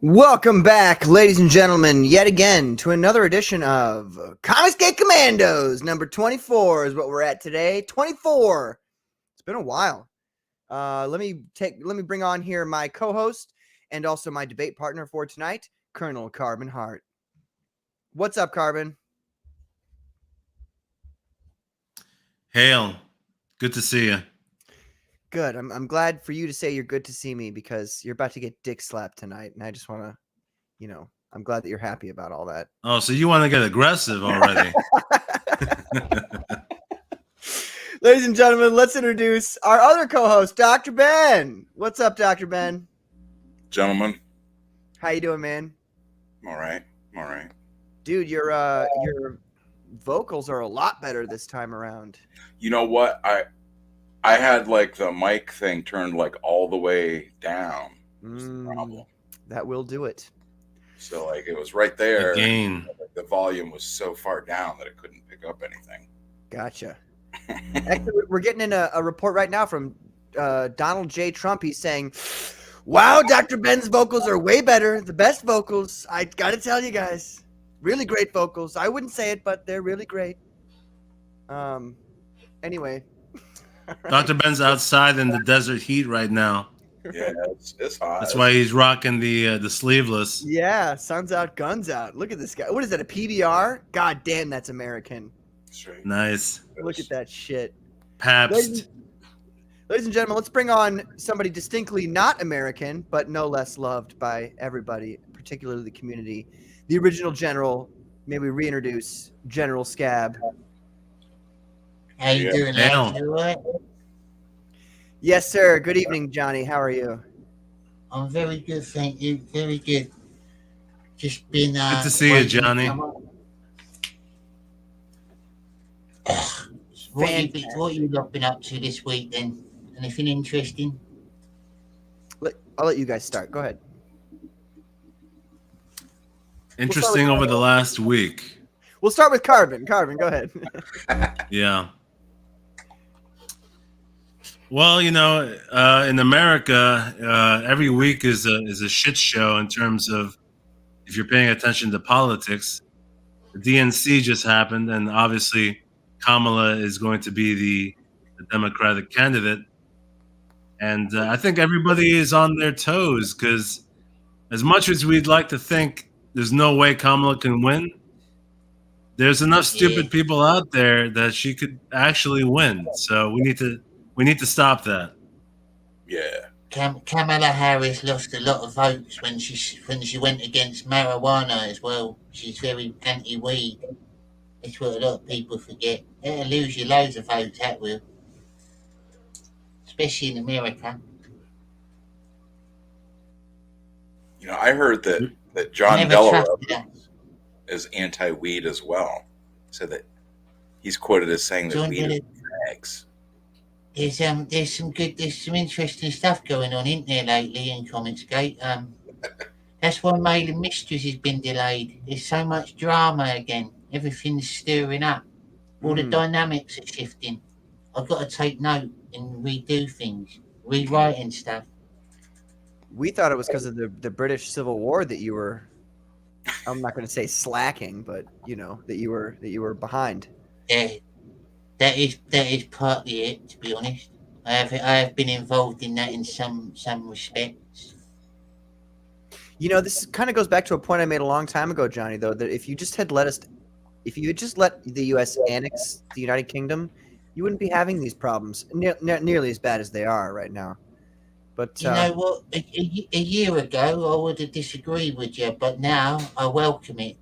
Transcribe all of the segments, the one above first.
Welcome back, ladies and gentlemen, yet again to another edition of Comicsgate Commandos. Number 24 is what we're at today. 24. It's been a while. Let me bring on here my co-host and also my debate partner for tonight, Colonel Carbon Hart. What's up, Carbon? Hail. Good to see you. Good. I'm glad for you to say you're good to see me because you're about to get dick slapped tonight, and I just want to, I'm glad that you're happy about all that. Oh, so you want to get aggressive already? Ladies and gentlemen, let's introduce our other co-host, Dr. Ben. What's up, Dr. Ben? Gentlemen. How you doing, man? I'm all right. Dude, your vocals are a lot better this time around. You know what? I had like the mic thing turned like all the way down. Was the problem. That will do it. So like it was right there. Again. The volume was so far down that it couldn't pick up anything. Gotcha. Actually, we're getting in a report right now from Donald J. Trump. He's saying, wow, Dr. Ben's vocals are way better. The best vocals. I got to tell you guys. Really great vocals. I wouldn't say it, but they're really great. Anyway. Dr. Ben's outside in the desert heat right now. Yeah, it's hot. That's why he's rocking the sleeveless. Yeah, sun's out, guns out. Look at this guy. What is that, a PBR? God damn, that's American. Straight. Nice. Look at that shit. Pabst. Ladies and gentlemen, let's bring on somebody distinctly not American, but no less loved by everybody, particularly the community. The original general. May we reintroduce General Scab. How you doing, lads? You all right? Yes, sir. Good evening, Johnny. How are you? I'm very good, thank you. Very good. Just been Good to see you, Johnny. What you lot been up to this week then? Anything interesting? I'll let you guys start. Go ahead. Interesting over the last week. We'll start with Carbon. Carbon, go ahead. Yeah. Well, in America, every week is a shit show in terms of if you're paying attention to politics. The DNC just happened, and obviously Kamala is going to be the Democratic candidate. And I think everybody is on their toes because as much as we'd like to think there's no way Kamala can win, there's enough stupid people out there that she could actually win. So we need to stop that. Yeah. Kamala Harris lost a lot of votes when she went against marijuana as well. She's very anti-weed. That's what a lot of people forget. It'll lose you loads of votes, that will. Especially in America. I heard that John Delaware is anti-weed as well. So that he's quoted as saying that weed is drugs. There's some interesting stuff going on, isn't there, lately in Comicsgate? That's why Mail and Mistress has been delayed. There's so much drama again. Everything's stirring up. All the dynamics are shifting. I've got to take note and redo things, rewriting stuff. We thought it was because of the British Civil War that you were, I'm not going to say slacking, but that you were behind. Yeah, that is partly it. To be honest, I have been involved in that in some respects. This kind of goes back to a point I made a long time ago, Johnny. Though that if you had just let the U.S. annex the United Kingdom, you wouldn't be having these problems nearly as bad as they are right now. But you know what? A year ago, I would have disagreed with you, but now I welcome it.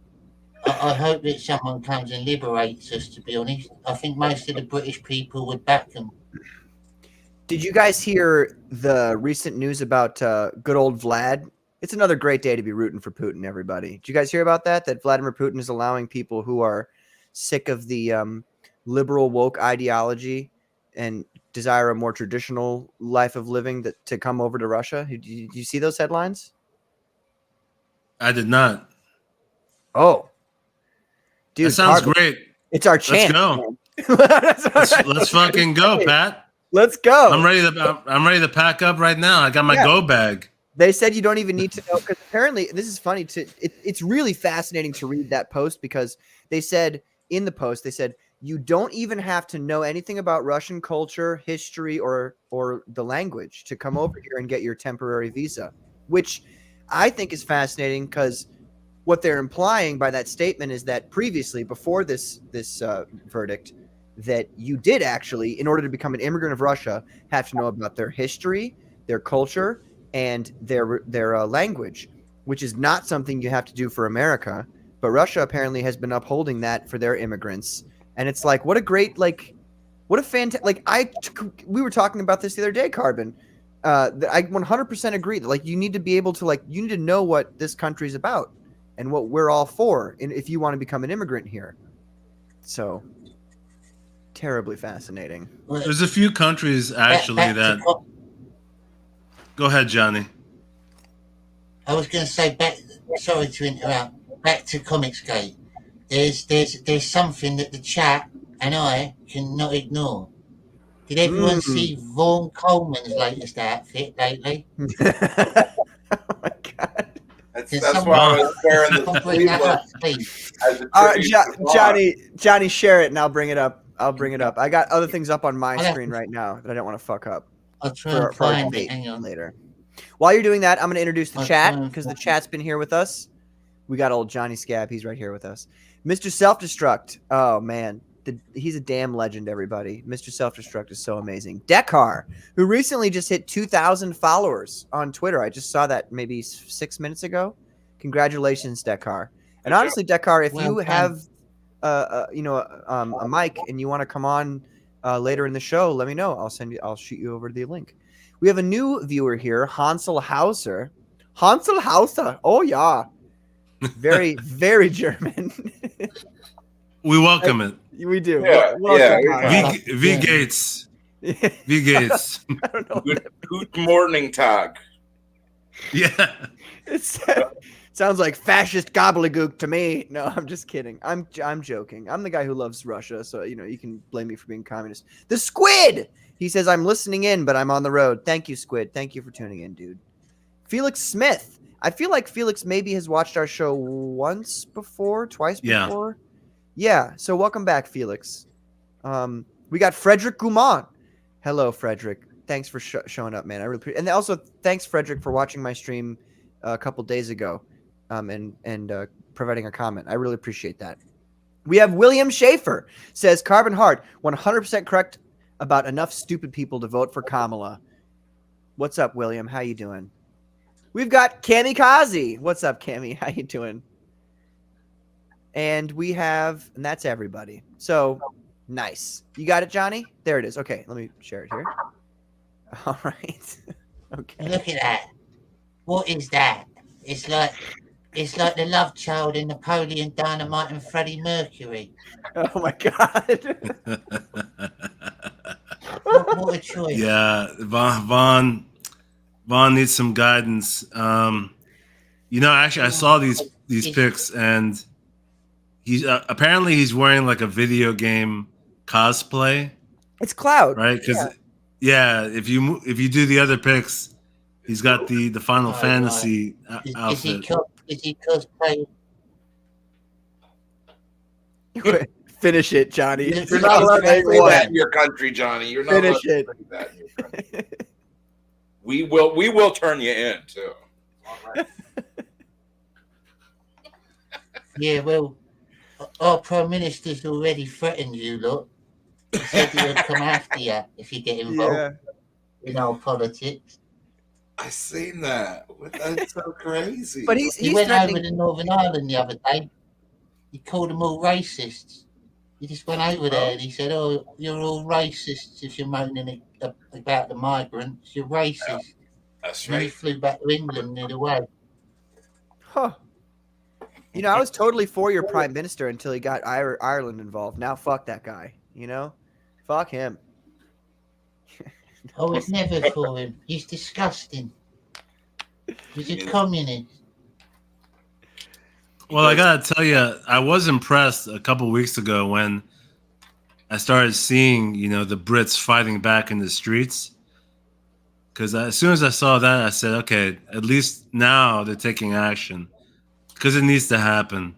I hope that someone comes and liberates us, to be honest. I think most of the British people would back them. Did you guys hear the recent news about good old Vlad? It's another great day to be rooting for Putin, everybody. Did you guys hear about that? That Vladimir Putin is allowing people who are sick of the liberal woke ideology and desire a more traditional life of living to come over to Russia? Did you see those headlines? I did not. Oh. Dude, that sounds great. It's our chance. Let's go. let's fucking go, Pat. Let's go. I'm ready to pack up right now. I got my go bag. They said you don't even need to know, because apparently this is funny. It's really fascinating to read that post, because they said in the post, they said you don't even have to know anything about Russian culture, history, or the language to come over here and get your temporary visa, which I think is fascinating, because what they're implying by that statement is that previously, before this verdict, that you did actually, in order to become an immigrant of Russia, have to know about their history, their culture, and their language, which is not something you have to do for America. But Russia apparently has been upholding that for their immigrants, and it's like, what a great, like, what a fantastic, like, we were talking about this the other day, Carbon. That I 100% agree that, like, you need to be able to, like, you need to know what this country's about and what we're all for, and if you want to become an immigrant here. So terribly fascinating. There's a few countries actually that. Go ahead, Johnny. I was going to say back. Sorry to interrupt. Back to Comicsgate. There's something that the chat and I cannot ignore. Did everyone see Vaughn Coleman's latest outfit lately? Oh my god! That's why I was wearing the sleeveless. All right, Johnny, share it and I'll bring it up. I got other things up on my screen right now that I don't want to fuck up. I'll try and find it. Hang on. Later. While you're doing that, I'm going to introduce the chat, because the chat's been here with us. We got old Johnny Scab. He's right here with us. Mr. Self-Destruct. Oh, man. He's a damn legend, everybody. Mr. Self-Destruct is so amazing. Dekar, who recently just hit 2,000 followers on Twitter. I just saw that maybe 6 minutes ago. Congratulations, Dekar. And honestly, Dekar, if you have a mic and you want to come on later in the show, let me know. I'll shoot you over the link. We have a new viewer here, Hansel Hauser. Oh yeah. Very, very German. We welcome it. We do. V Gates. V Gates. I don't know. Good morning, Tag. Yeah. Sounds like fascist gobbledygook to me. No, I'm just kidding. I'm joking. I'm the guy who loves Russia, so you can blame me for being communist. The Squid. He says, I'm listening in, but I'm on the road. Thank you, Squid. Thank you for tuning in, dude. Felix Smith. I feel like Felix maybe has watched our show twice before. Yeah. So welcome back, Felix. We got Frederick Gouman. Hello, Frederick. Thanks for showing up, man. I really appreciate it. And also thanks, Frederick, for watching my stream a couple days ago, and providing a comment. I really appreciate that. We have William Schaefer says, Carbon Heart, 100% correct about enough stupid people to vote for Kamala. What's up, William? How you doing? We've got Kamikaze. What's up, Cami? How you doing? And that's everybody. So nice. You got it, Johnny? There it is. Okay, let me share it here. All right. Okay. Look at that. What is that? It's like the love child in Napoleon Dynamite and Freddie Mercury. Oh my god. What a choice. Yeah, Vaughn needs some guidance. Actually, I saw these pics, and he's apparently he's wearing like a video game cosplay. It's Cloud, right? Because if you do the other pics, he's got the Final Fantasy outfit. Is he cosplaying? Finish it, Johnny. You're not allowed to say that in your country, Johnny. You're not allowed to say that in your country. We will turn you in too. All right. Yeah, well, our Prime Minister's already threatened you, look. He said he would come after you if you get involved in our politics. I seen that. That's so crazy. But he went over to Northern Ireland the other day. He called them all racists. He just went over there and he said, "Oh, you're all racists if you're moaning about the migrants. You're racist." Yeah, that's right. And he flew back to England and away. Huh. I was totally for your prime minister until he got Ireland involved. Now, fuck that guy. Fuck him. I was never for him. He's disgusting. He's a communist. Well, I gotta tell you, I was impressed a couple of weeks ago when I started seeing, the Brits fighting back in the streets. because as soon as I saw that, I said, okay, at least now they're taking action because it needs to happen.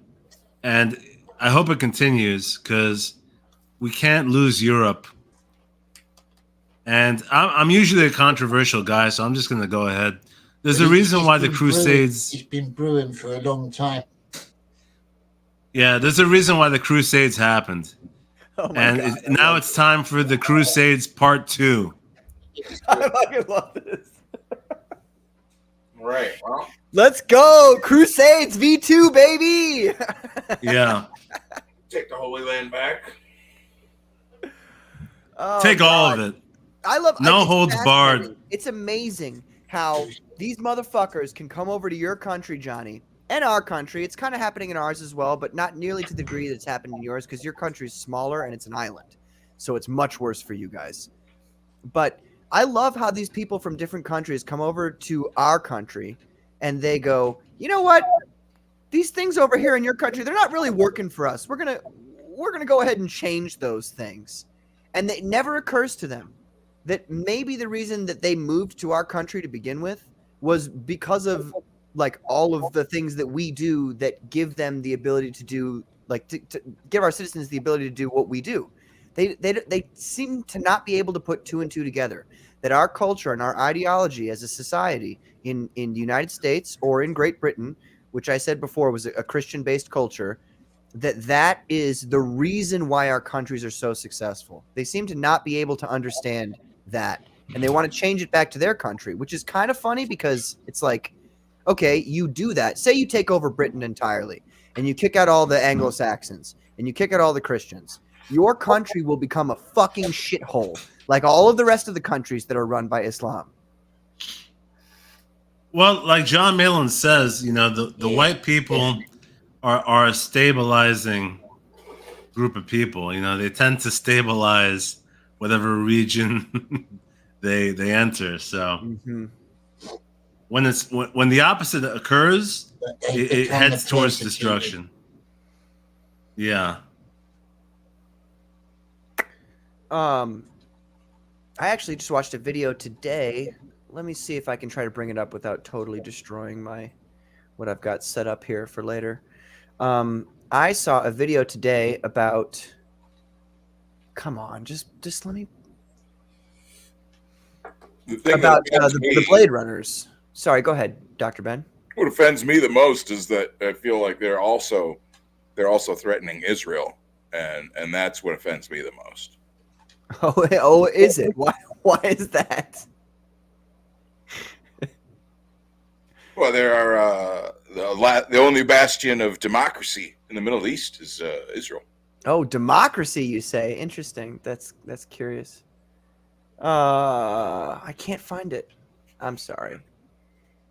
And I hope it continues because we can't lose Europe. And I'm usually a controversial guy, so I'm just going to go ahead. There's a reason why the Crusades... It's been brewing for a long time. Yeah, there's a reason why the Crusades happened. Oh my And God, now it's time for the Crusades Part 2. I fucking love this. Right. Well, Let's go, Crusades V2, baby. Yeah. take the Holy Land back. Oh, Take all God. of it. I love No it's holds barred. fascinating. It's amazing how these motherfuckers can come over to your country, Johnny, and our country. It's kind of happening in ours as well, but not nearly to the degree that's happening in yours because your country's smaller and it's an island. So it's much worse for you guys. But I love how these people from different countries come over to our country and they go, you know what? These things over here in your country, they're not really working for us. We're gonna go ahead and change those things. And it never occurs to them that maybe the reason that they moved to our country to begin with was because of like all of the things that we do that give them the ability to do, like to give our citizens the ability to do what we do. They seem to not be able to put two and two together, that our culture and our ideology as a society in the United States or in Great Britain, which I said before was a Christian-based culture, that is the reason why our countries are so successful. They seem to not be able to understand that, and they want to change it back to their country, which is kind of funny because it's like, okay, you do that. Say you take over Britain entirely, and you kick out all the Anglo-Saxons, and you kick out all the Christians. Your country will become a fucking shithole, like all of the rest of the countries that are run by Islam. Well, like John Malin says, you know, the white people are a stabilizing group of people. You know, they tend to stabilize whatever region they enter. So when the opposite occurs, it heads towards destruction. Yeah. I actually just watched a video today. Let me see if I can try to bring it up without totally destroying what I've got set up here for later. I saw a video today about. Come on, just let me. About the Blade Runners. Sorry, go ahead, Dr. Ben. What offends me the most is that I feel like they're also threatening Israel, and that's what offends me the most. Oh, is it? Why is that? Well, there are the only bastion of democracy in the Middle East is Israel. Oh, democracy, you say? Interesting. That's curious. I can't find it. I'm sorry.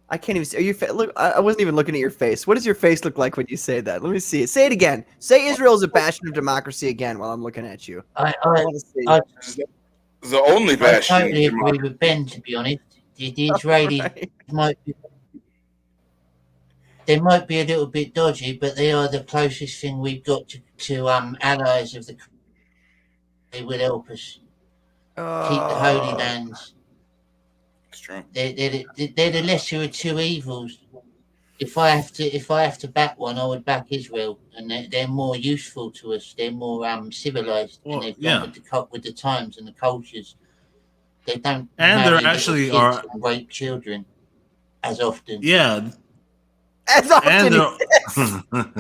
I can't even see. Are you look? I wasn't even looking at your face. What does your face look like when you say that? Let me see it. Say it again. Say Israel is a bastion of democracy again while I'm looking at you. I The only bastion. I totally agree with Ben, to be honest. The Israelis they might be a little bit dodgy, but they are the closest thing we've got to allies of the. They will help us keep the Holy Lands. It's true. They're the lesser of two evils. If I have to back one, I would back Israel, and they're more useful to us. They're more civilized, and they've gone with the times and the cultures. They don't. And there actually are rape children as often. Yeah. As often. And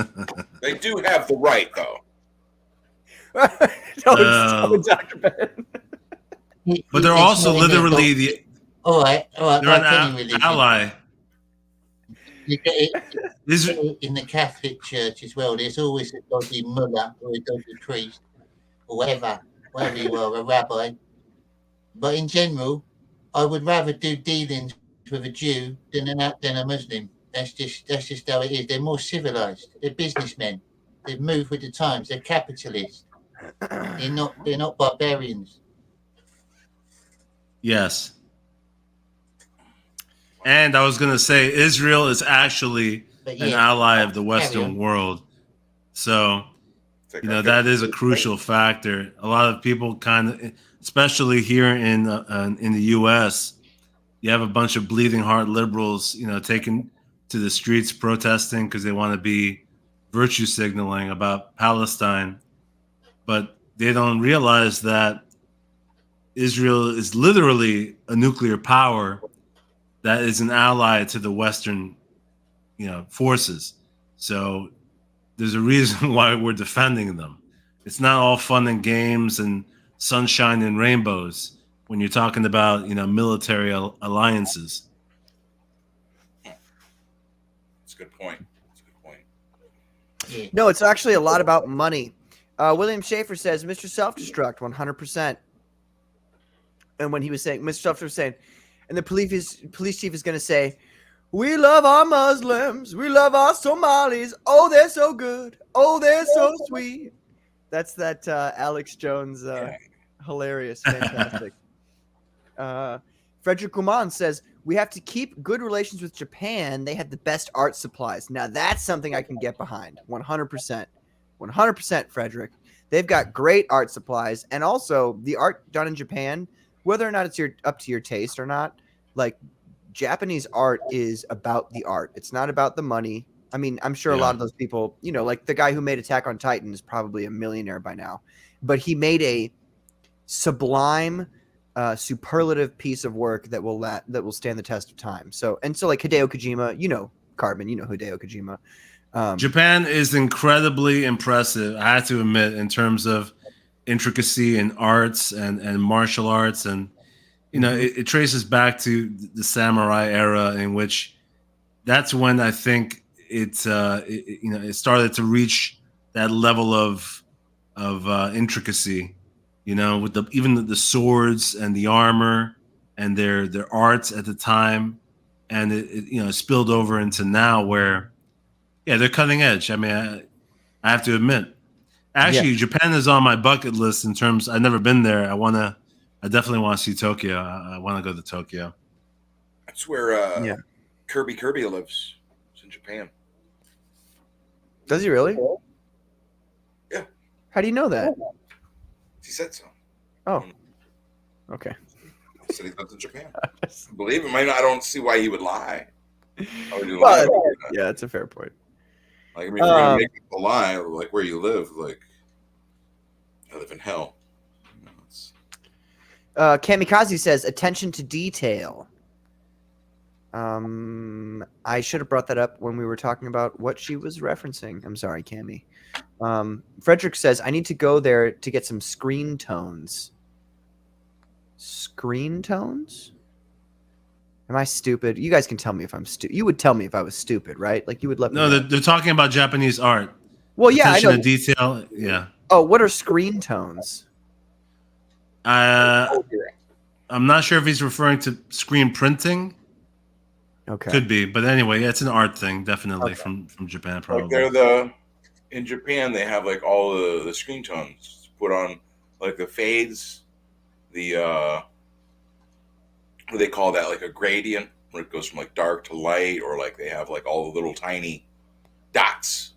they do have the right, though. Dr. Ben. But they're also literally the. All right. They're an ally. In the Catholic Church as well, there's always a dodgy mullah or a dodgy priest or whatever you are, a rabbi. But in general, I would rather do dealings with a Jew than a Muslim. That's just how it is. They're more civilized. They're businessmen. They move with the times. They're capitalists. They're not barbarians. Yes. And I was going to say, Israel is actually an ally of the Western world. So, that is a crucial factor. A lot of people kind of, especially here in the U.S., you have a bunch of bleeding heart liberals, taking to the streets protesting because they want to be virtue signaling about Palestine, but they don't realize that Israel is literally a nuclear power that is an ally to the Western, forces. So there's a reason why we're defending them. It's not all fun and games and sunshine and rainbows when you're talking about, military alliances. That's a good point. Yeah. No, it's actually a lot about money. William Schaefer says Mr. Self-Destruct 100%. And when he was saying, Mr. Self-Destruct was saying, and the police chief is going to say, we love our Muslims. We love our Somalis. Oh, they're so good. Oh, they're so sweet. That's that Alex Jones. Hilarious. Fantastic. Frederick Guman says, we have to keep good relations with Japan. They have the best art supplies. Now, that's something I can get behind. 100%. 100%, Frederick. They've got great art supplies. And also, the art done in Japan, whether or not it's up to your taste or not, like, Japanese art is about the art. It's not about the money. I mean, I'm sure a lot of those people, like the guy who made Attack on Titan is probably a millionaire by now. But he made a sublime, superlative piece of work that will stand the test of time. So like Hideo Kojima, Carbon, Hideo Kojima. Japan is incredibly impressive, I have to admit, in terms of intricacy and arts and martial arts. And, it traces back to the samurai era, in which that's when I think it started to reach that level of intricacy, with even the swords and the armor and their arts at the time. And it spilled over into now where, they're cutting edge. I mean, I have to admit, actually, Japan is on my bucket list in terms. I've never been there. I definitely want to see Tokyo. I want to go to Tokyo. That's where Kirby lives. It's in Japan. Does he really? Yeah. How do you know that? He said so. Oh. Okay. He said he lives in Japan. Believe him. I don't see why he would lie. Why would he lie Well, about that? yeah, that's a fair point. Like, if you're gonna make people lie, like where you live, like I live in hell. Kamikaze says, attention to detail. I should have brought that up when we were talking about what she was referencing. I'm sorry, Cammy. Frederick says, I need to go there to get some screen tones. Screen tones? Am I stupid? You guys can tell me if I'm stupid. You would tell me if I was stupid, right? Like, you would let me know. No, they're talking about Japanese art. Well, yeah, attention I know. to detail. Yeah. Oh, what are screen tones? I'm not sure if he's referring to screen printing. Okay. Could be, but anyway, it's an art thing, definitely from Japan, probably. Like in Japan, they have like all the screen tones put on, like the fades, what do they call that? Like a gradient, where it goes from like dark to light, or like they have like all the little tiny dots.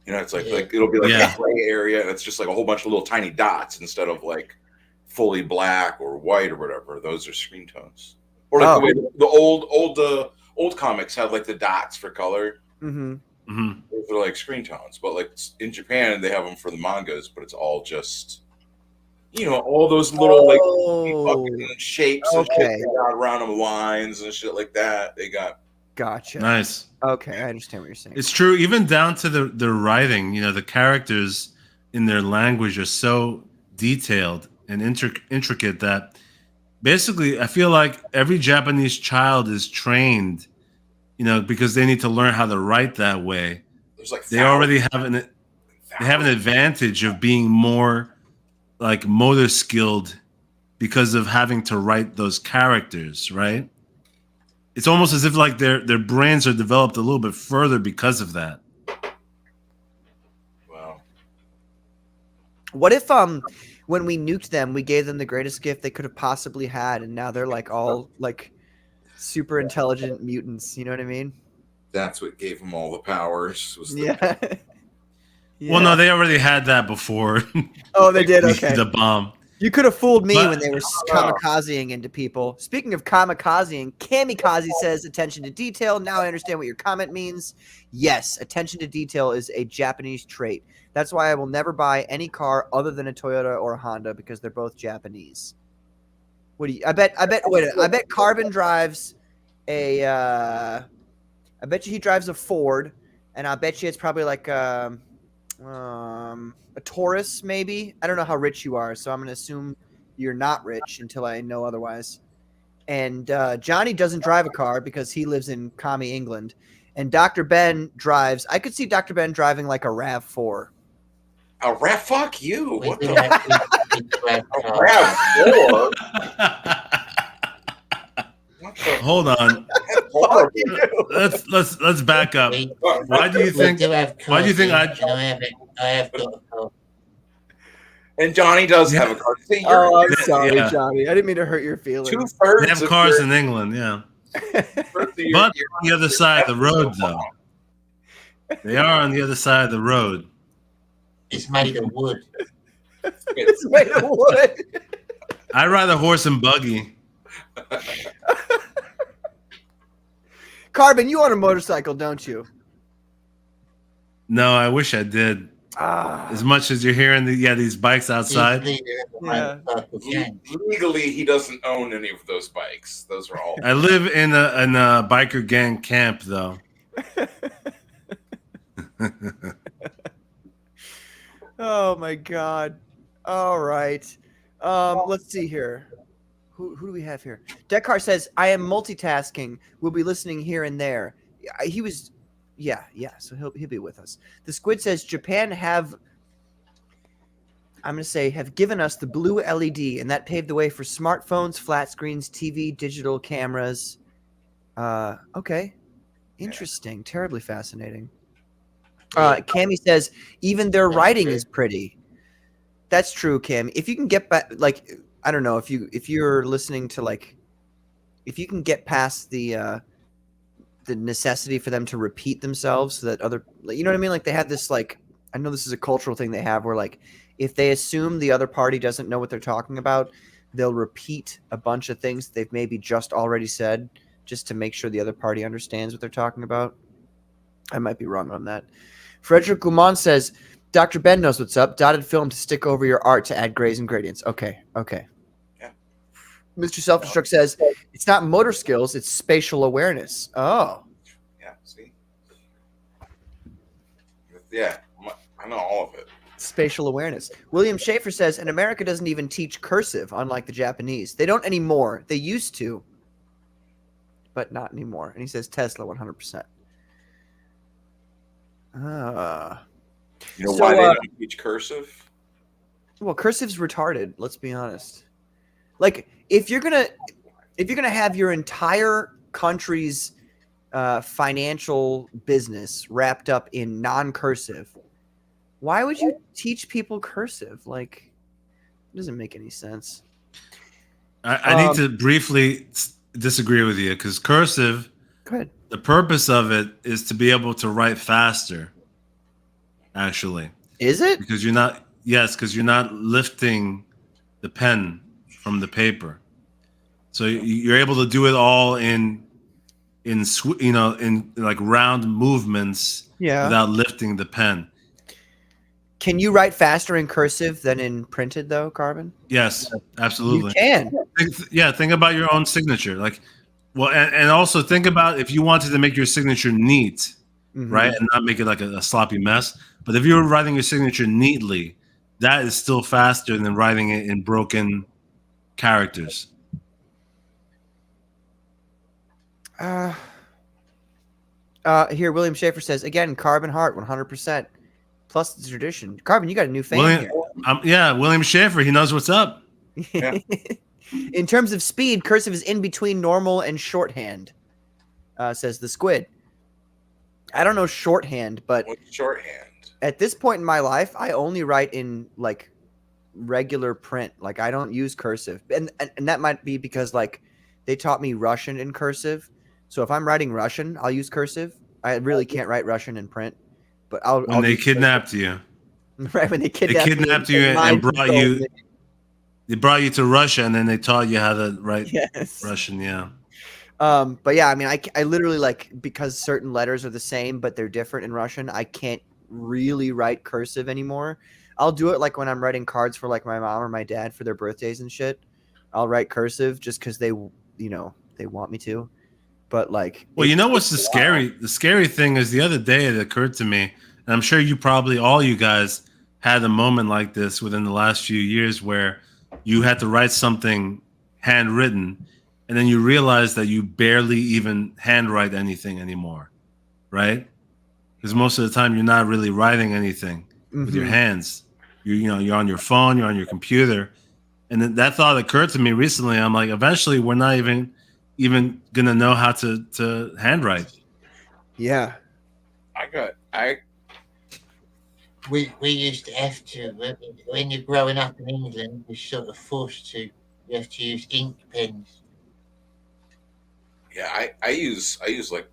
It's like it'll be like a gray area, and it's just like a whole bunch of little tiny dots instead of like fully black or white or whatever. Those are screen tones. Or like the way the old comics had like the dots for color. Mm-hmm. Mm-hmm. Those are like screen tones, but like in Japan they have them for the mangas, but it's all just all those little like fucking shapes and shit they got around them, lines and shit like that. They got. Gotcha. Nice. Okay, I understand what you're saying. It's true, even down to the writing. The characters in their language are so detailed and intricate that basically I feel like every Japanese child is trained, because they need to learn how to write that way. There's like they already have an advantage of being more like motor skilled because of having to write those characters, right? It's almost as if like their brains are developed a little bit further because of that. Wow. What if when we nuked them, we gave them the greatest gift they could have possibly had, and now they're like all like super intelligent mutants? You know what I mean? That's what gave them all the powers. Yeah. Well, no, they already had that before. Oh, they did. Okay. The bomb. You could have fooled me But- when they were kamikazing into people. Speaking of kamikazing, Kamikaze says attention to detail. Now I understand what your comment means. Yes, attention to detail is a Japanese trait. That's why I will never buy any car other than a Toyota or a Honda because they're both Japanese. What do you? I bet Carbon drives a. I bet you he drives a Ford, and I bet you it's probably like a Taurus, maybe. I don't know how rich you are, so I'm going to assume you're not rich until I know otherwise. And Johnny doesn't drive a car because he lives in commie England. And Dr. Ben drives. I could see Dr. Ben driving like a RAV4. A rat? Fuck you. We What do the have RAV4? What the Hold on. horrible. Let's back up. Why do you think? Why do you think I have got a car. And Johnny does have a car. See, you're Oh, I'm sorry, Yeah. Johnny. I didn't mean to hurt your feelings. two-thirds They have of cars your- in England? Yeah, two-thirds of your- but your- on the other side of the road, though. They are on the other side of the road. It's made of wood. It's made of wood. I ride a horse and buggy. Carbon, you own a motorcycle, don't you? No, I wish I did. Ah, As much as you're hearing these bikes outside, Yeah. Legally, he doesn't own any of those bikes. Those are all. I live in a biker gang camp, though. Oh my God! All right, let's see here. Who do we have here? Dekar says, "I am multitasking. We'll be listening here and there." He was, yeah. So he'll be with us. The Squid says Japan have. I'm gonna say have given us the blue LED, and that paved the way for smartphones, flat screens, TV, digital cameras. Okay, interesting. Terribly fascinating. Cammy says even their writing is pretty. That's true, Cam. If you can get back, like, I don't know, if you're listening to, like, if you can get past the necessity for them to repeat themselves, so that other, you know what I mean? Like, they have this, like, I know this is a cultural thing they have where, like, if they assume the other party doesn't know what they're talking about, they'll repeat a bunch of things they've maybe just already said just to make sure the other party understands what they're talking about. I might be wrong on that. Frederick Gumon says, Dr. Ben knows what's up. Dotted film to stick over your art to add grays and gradients. Okay. Yeah. Mr. Self-Destruct says, it's not motor skills, it's spatial awareness. Oh. Yeah. See. Yeah, I know all of it. Spatial awareness. William Schaefer says, and America doesn't even teach cursive, unlike the Japanese. They don't anymore. They used to, but not anymore. And he says Tesla 100%. You know So, why they don't teach cursive? Well, cursive's retarded, let's be honest. Like, if you're gonna have your entire country's financial business wrapped up in non-cursive, why would you teach people cursive? Like, it doesn't make any sense. I need to briefly disagree with you because cursive, Go ahead. the purpose of it is to be able to write faster, actually. Is it? Because you're not lifting the pen from the paper. So you're able to do it all in like round movements Yeah. without lifting the pen. Can you write faster in cursive than in printed, though, Carbon? Yes, absolutely. You can. Think about your own signature. Like, well, and also think about if you wanted to make your signature neat, Mhm. right, and not make it like a sloppy mess. But if you were writing your signature neatly, that is still faster than writing it in broken characters. Here, William Schaefer says, again, Carbon Heart, 100%. Plus the tradition. Carbon, you got a new fan here. William Schaefer, he knows what's up. Yeah. In terms of speed, cursive is in between normal and shorthand, says the Squid. I don't know shorthand, but What's shorthand? at this point in my life, I only write in like regular print. Like I don't use cursive, and that might be because like they taught me Russian in cursive. So if I'm writing Russian, I'll use cursive. I really can't write Russian in print, but I'll. When they use kidnapped you. cursive. Right when they They kidnapped you and mind brought controlled you. me. They brought you to Russia, and then they taught you how to write Yes. Russian. Yeah. But yeah, I mean, I literally like, because certain letters are the same but they're different in Russian, I can't really write cursive anymore. I'll do it like when I'm writing cards for like my mom or my dad for their birthdays and shit. I'll write cursive just because they want me to. But like, Well, you know what's the scary thing is the other day it occurred to me, and I'm sure you probably, all you guys had a moment like this within the last few years where you had to write something handwritten, and then you realize that you barely even handwrite anything anymore, right? Because most of the time you're not really writing anything with your hands. You're on your phone, you're on your computer, and then that thought occurred to me recently. I'm like, eventually we're not even gonna know how to handwrite. Yeah. We used to have to, when you're growing up in England, you're sort of forced to, you have to use ink pens. Yeah, I use like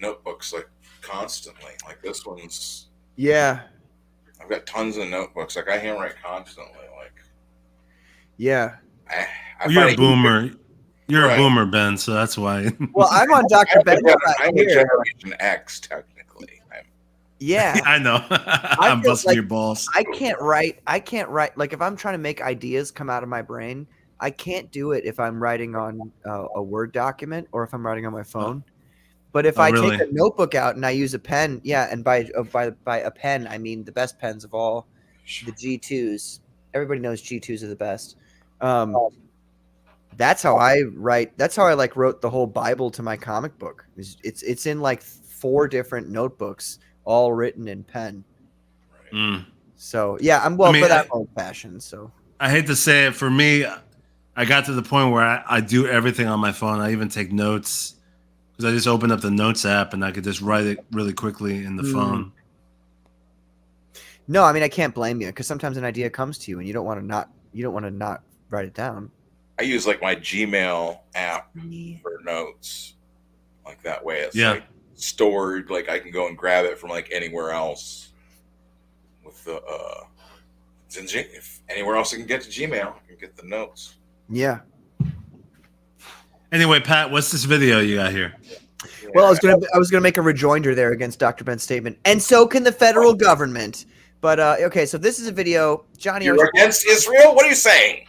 notebooks like constantly. Like this one's. Yeah. I've got tons of notebooks. Like I handwrite constantly. Like. Yeah. You're a boomer. You're a boomer, Ben, so that's why. Well, I'm on Dr. Ben's side I'm a Generation X, technically. Yeah. I know. I'm busting your balls. I can't write. Like if I'm trying to make ideas come out of my brain, I can't do it if I'm writing on a Word document or if I'm writing on my phone. But if I take a notebook out and I use a pen, and by a pen, I mean the best pens of all, the G2s. Everybody knows G2s are the best. That's how I write. That's how I like wrote the whole Bible to my comic book. It's in like 4 different notebooks, all written in pen. Mm. So yeah, I'm old fashioned. So I hate to say it, for me, I got to the point where I do everything on my phone. I even take notes because I just open up the notes app and I could just write it really quickly in the phone. No, I mean I can't blame you because sometimes an idea comes to you and you don't want to not write it down. I use like my Gmail app for notes. Like that way it's like stored, like I can go and grab it from like anywhere else with the if anywhere else I can get to Gmail, I can get the notes. Yeah. Anyway, Pat, what's this video you got here? Well, I was gonna make a rejoinder there against Dr. Ben's statement, and so can the federal government. But okay, so this is a video, Johnny. You're against Israel? What are you saying?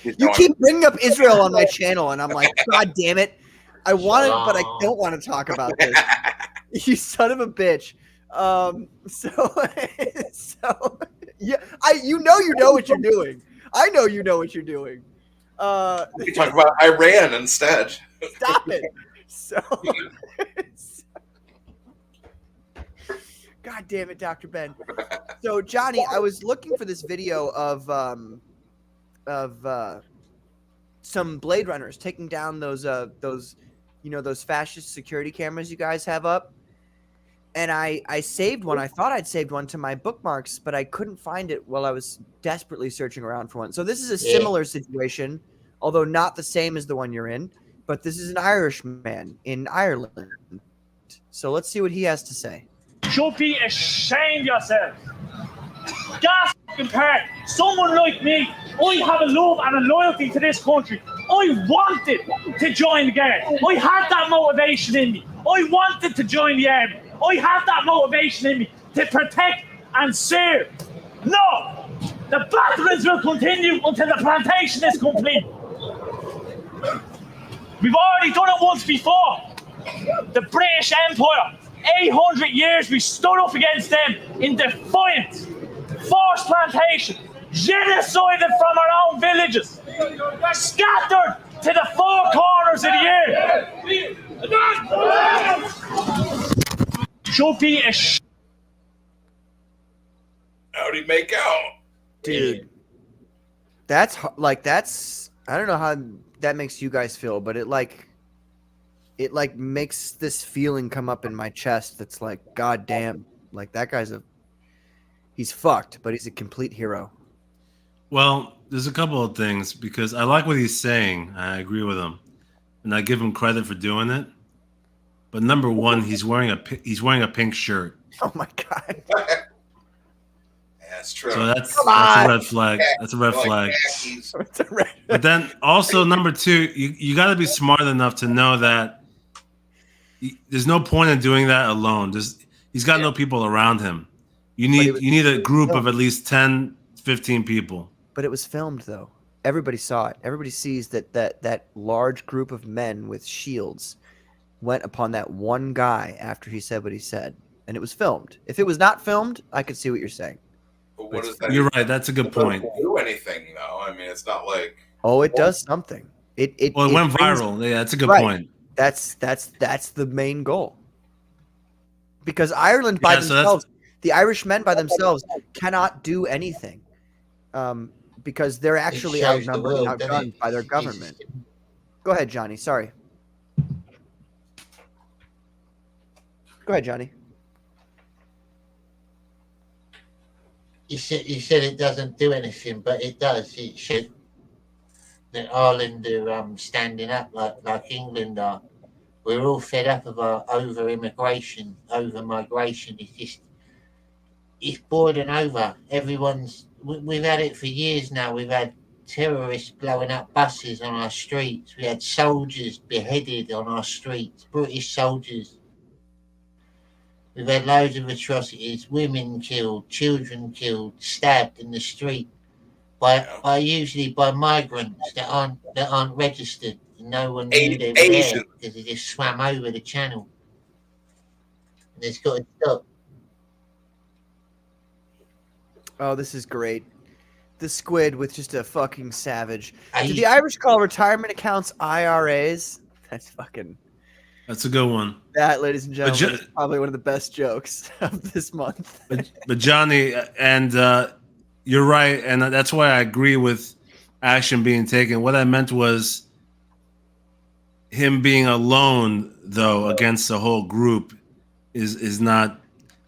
You keep bringing up Israel on my channel, and I'm like, God damn it! I want it, but I don't want to talk about this. You son of a bitch. So yeah, you know what you're doing. I know you know what you're doing. We talk about Iran instead. Stop it. So, God damn it, Dr. Ben. So, Johnny, I was looking for this video of some Blade Runners taking down those fascist security cameras you guys have up. And I saved one. I thought I'd saved one to my bookmarks, but I couldn't find it while I was desperately searching around for one. So this is a similar situation, although not the same as the one you're in. But this is an Irishman in Ireland. So let's see what he has to say. Should be ashamed yourself. Gas fucking part. Someone like me, I have a love and a loyalty to this country. I wanted to join the guard. I had that motivation in me. I wanted to join the army. I have that motivation in me to protect and serve. No! The battlings will continue until the plantation is complete. We've already done it once before. The British Empire. 800 years we stood up against them in defiance. Forced plantation. Genocided from our own villages. Scattered to the 4 corners of the earth. Should be a How'd he make out? Dude, that's I don't know how that makes you guys feel, but it makes this feeling come up in my chest that's like, God damn, like that guy's he's fucked, but he's a complete hero. Well, there's a couple of things because I like what he's saying. I agree with him, and I give him credit for doing it. But number one, he's wearing a pink shirt. Oh my God! Yeah, That's true. So that's Come a on. red flag. That's a red Like flag. khakis. But then also number two, you got to be smart enough to know that there's no point in doing that alone. He's got no people around him. You need a group of at least 10, 15 people. But it was filmed though. Everybody saw it. Everybody sees that large group of men with shields went upon that one guy after he said what he said, and it was filmed. If it was not filmed, I could see what you're saying. But what is that? You're right. That's a good point. It doesn't do anything though. I mean, it's not like. Oh, it does something. It went brings- viral. Yeah, that's a good Right. point. That's the main goal. Because Ireland by themselves, the Irish men by themselves cannot do anything, because they're actually outnumbered and outgunned by their government. Go ahead, Johnny. Sorry. Go ahead, Johnny. You said it doesn't do anything, but it does. It should. That Ireland are standing up like England are. We're all fed up of our over migration. It's boiling over. We've had it for years now. We've had terrorists blowing up buses on our streets. We had soldiers beheaded on our streets, British soldiers. We've had loads of atrocities, women killed, children killed, stabbed in the street usually by migrants that aren't registered. No one knew they were there because they just swam over the channel. And it's got to stop. Oh, this is great. The squid with just a fucking savage. I- Do the Irish call retirement accounts IRAs? That's a good one. That, ladies and gentlemen, is probably one of the best jokes of this month. But Johnny, and you're right, and that's why I agree with action being taken. What I meant was him being alone, though, against the whole group is not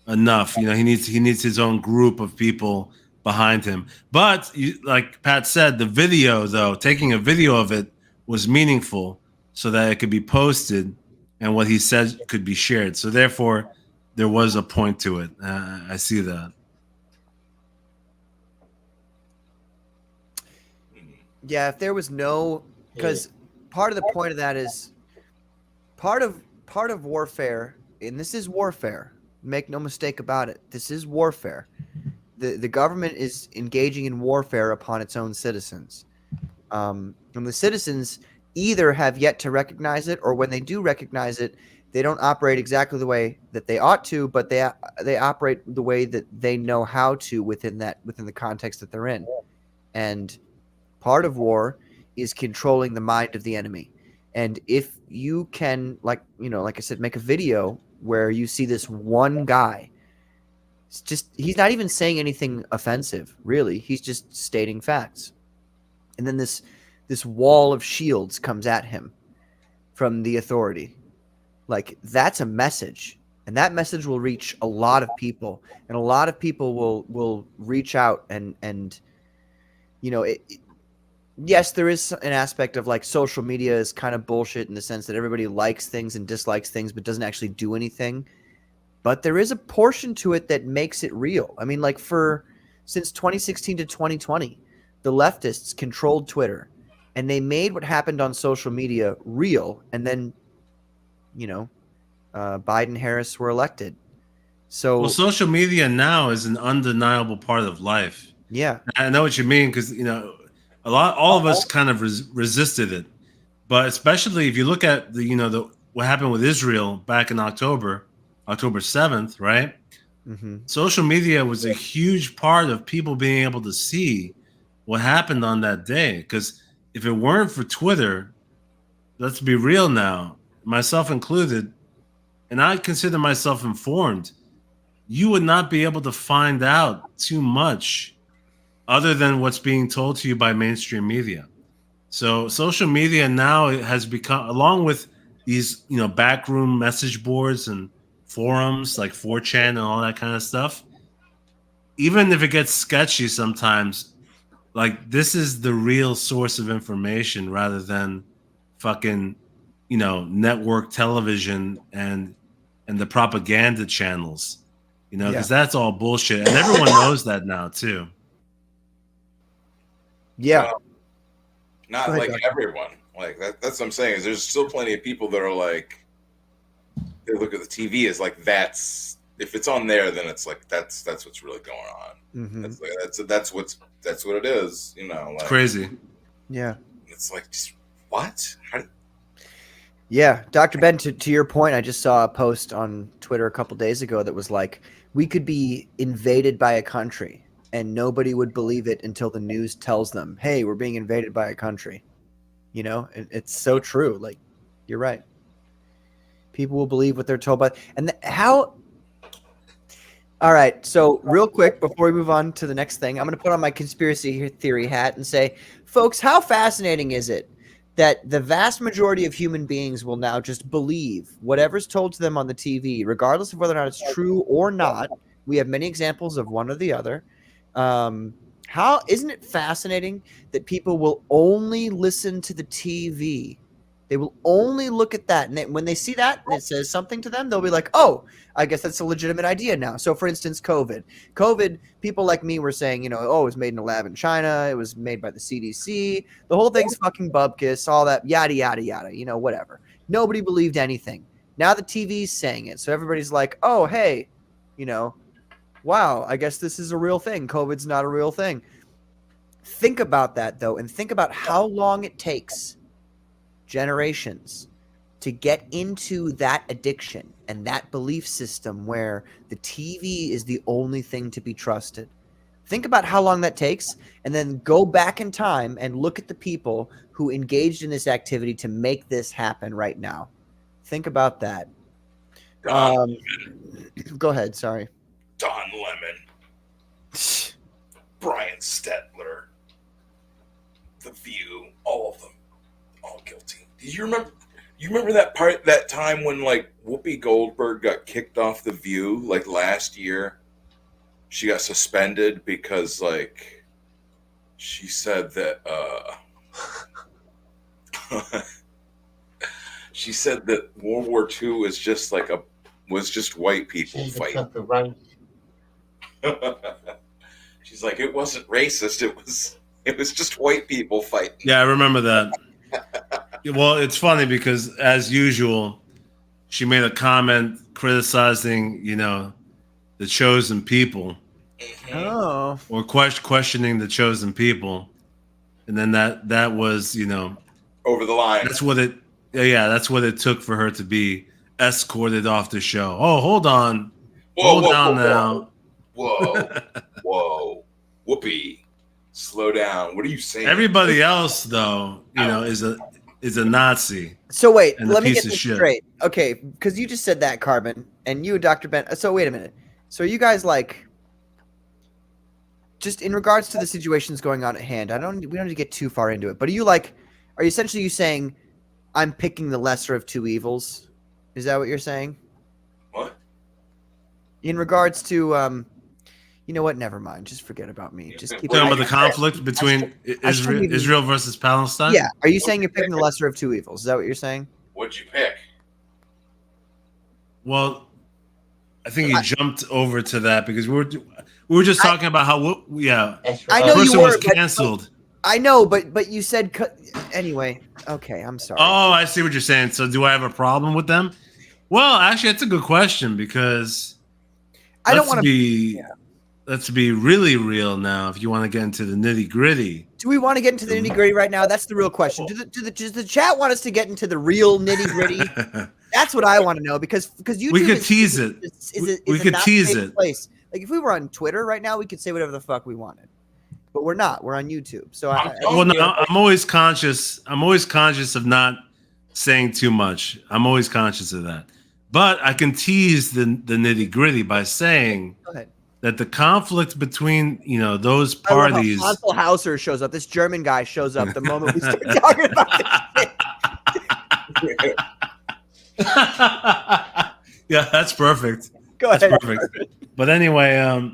enough. You know, he needs his own group of people behind him. But like Pat said, the video, though, taking a video of it was meaningful so that it could be posted and what he said could be shared. So therefore, there was a point to it. I see that. Yeah, if there was no, because part of the point of that is part of warfare, and this is warfare. Make no mistake about it. This is warfare. The government is engaging in warfare upon its own citizens, and the citizens either have yet to recognize it, or when they do recognize it, they don't operate exactly the way that they ought to, but they operate the way that they know how to within the context that they're in. And part of war is controlling the mind of the enemy. And if you can, like I said, make a video where you see this one guy, he's not even saying anything offensive, really. He's just stating facts. And then this wall of shields comes at him from the authority. Like, that's a message. And that message will reach a lot of people. And a lot of people will reach out and yes, there is an aspect of like social media is kind of bullshit in the sense that everybody likes things and dislikes things but doesn't actually do anything. But there is a portion to it that makes it real. I mean, like since 2016 to 2020, the leftists controlled Twitter and they made what happened on social media real. And then, Biden, Harris were elected. So social media now is an undeniable part of life. Yeah. I know what you mean because, all of us kind of resisted it, but especially if you look at what happened with Israel back in October 7th, right? Mm-hmm. Social media was a huge part of people being able to see what happened on that day. Because if it weren't for Twitter, let's be real now, myself included, and I consider myself informed, you would not be able to find out too much other than what's being told to you by mainstream media. So social media now has become, along with these, backroom message boards and forums like 4chan and all that kind of stuff, even if it gets sketchy sometimes, like this is the real source of information rather than fucking, network television and the propaganda channels. You know, because that's all bullshit, and everyone knows that now too. Yeah. Well, not ahead, like Doc. everyone. Like that's what I'm saying. Is there's still plenty of people that are like, they look at the TV as like, that's, if it's on there, then it's like that's what's really going on. Mhm. That's like, that's what it is. You know, like, It's crazy. Yeah. it's like, just, what? Yeah, Dr. Ben, to your point, I just saw a post on Twitter a couple days ago that was like, we could be invaded by a country and nobody would believe it until the news tells them, hey, we're being invaded by a country. You know, it's so true. Like, you're right. People will believe what they're told by. And how? All right. So real quick, before we move on to the next thing, I'm going to put on my conspiracy theory hat and say, folks, how fascinating is it that the vast majority of human beings will now just believe whatever's told to them on the TV, regardless of whether or not it's true or not? We have many examples of one or the other. How isn't it fascinating that people will only listen to the TV? They will only look at that. And when they see that and it says something to them, they'll be like, oh, I guess that's a legitimate idea now. So, for instance, COVID, people like me were saying, you know, oh, it was made in a lab in China. It was made by the CDC. The whole thing's fucking bubkiss, all that, yada, yada, yada, you know, whatever. Nobody believed anything. Now the TV's saying it. So everybody's like, oh, hey, you know, wow, I guess this is a real thing. COVID's not a real thing. Think about that, though, and think about how long it takes generations to get into that addiction and that belief system where the TV is the only thing to be trusted. Think about how long that takes, and then go back in time and look at the people who engaged in this activity to make this happen right now. Think about that. Go ahead. Sorry. Don Lemon, Brian Stetler, The View, all of them, all guilty. Do you remember? You remember that time when like Whoopi Goldberg got kicked off The View like last year? She got suspended because like she said that she said that World War II was just like was just white people fighting. She's like, it wasn't racist. It was just white people fighting. Yeah, I remember that. Well, it's funny because, as usual, she made a comment criticizing, you know, the chosen people, Oh, or questioning the chosen people, and then that was, you know, Over the line. that's what it. Yeah, that's what it took for her to be escorted off the show. Oh, hold on, hold on now. Whoa, Whoopi, slow down. What are you saying? Everybody else, though, you know, is a Nazi. so wait, And a let me piece get of this shit. straight. Okay, because you just said that, Carbon, and you, Dr. Ben. So wait a minute. So you guys like, just in regards to the situations going on at hand, we don't need to get too far into it, but are you essentially saying I'm picking the lesser of two evils? Is that what you're saying? What? In regards to, you know what? Never mind. Just forget about me. Just keep Talking about the conflict between Israel versus Palestine. Yeah. Are you saying you're picking the lesser of two evils? Is that what you're saying? What'd you pick? Well, I think you jumped over to that because we were just talking about how I the know you person were, was but- canceled. I know, but you said anyway. Okay, I'm sorry. Oh, I see what you're saying. So, do I have a problem with them? Well, actually, that's a good question because I don't want to be. Let's be really real now. If you want to get into the nitty gritty, Do we want to get into the nitty gritty right now? That's the real question. Does the chat want us to get into the real nitty gritty? That's what I want to know because YouTube we could tease it. We could tease it. Place. Like if we were on Twitter right now, we could say whatever the fuck we wanted, but we're not. We're on YouTube. So I'm always conscious. I'm always conscious of not saying too much. I'm always conscious of that. But I can tease the nitty gritty by saying go ahead. That the conflict between, you know, those parties. Hansel Hauser shows up. This German guy shows up the moment we start talking about this shit. Yeah, that's perfect. Go ahead. That's perfect. But anyway,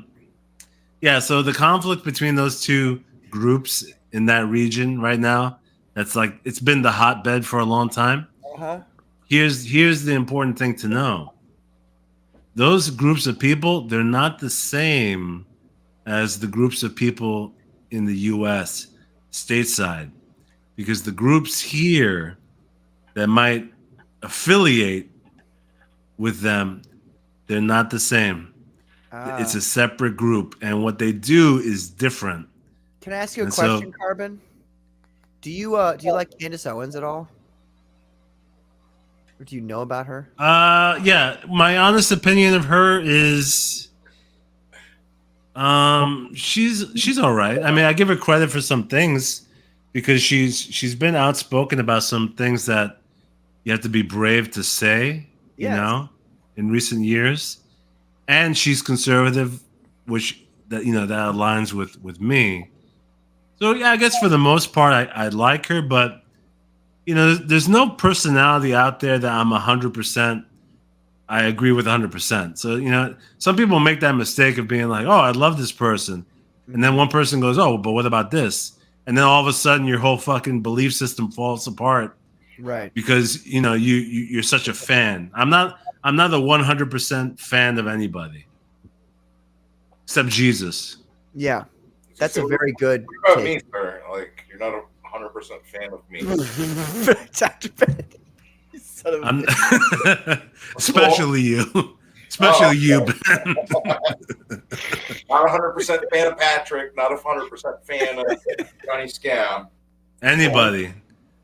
yeah. So the conflict between those two groups in that region right now, that's like it's been the hotbed for a long time. Uh-huh. Here's the important thing to know. those groups of people, they're not the same as the groups of people in the U.S. stateside, because the groups here that might affiliate with them, they're not the same. It's a separate group, and what they do is different. Can I ask you a And question, so- Carbon? Do you like Candace Owens at all? Or do you know about her? Yeah, my honest opinion of her is she's all right. I mean, I give her credit for some things because she's been outspoken about some things that you have to be brave to say, you Yes. know, in recent years. And she's conservative, which that aligns with me. So yeah, I guess for the most part I like her, but there's no personality out there that I'm 100% I agree with 100%. So, some people make that mistake of being like, oh, I love this person. And then one person goes, oh, but what about this? And then all of a sudden your whole fucking belief system falls apart Right. because, you're such a fan. I'm not a 100% fan of anybody except Jesus. Yeah. That's So a very good What about take. me, sir? Like, you're not a 100% fan of me. Dr. Ben. You son of a bitch. Especially you. Especially you, Ben. Not a 100% fan of Patrick. Not a 100% fan of Johnny Scab. Anybody.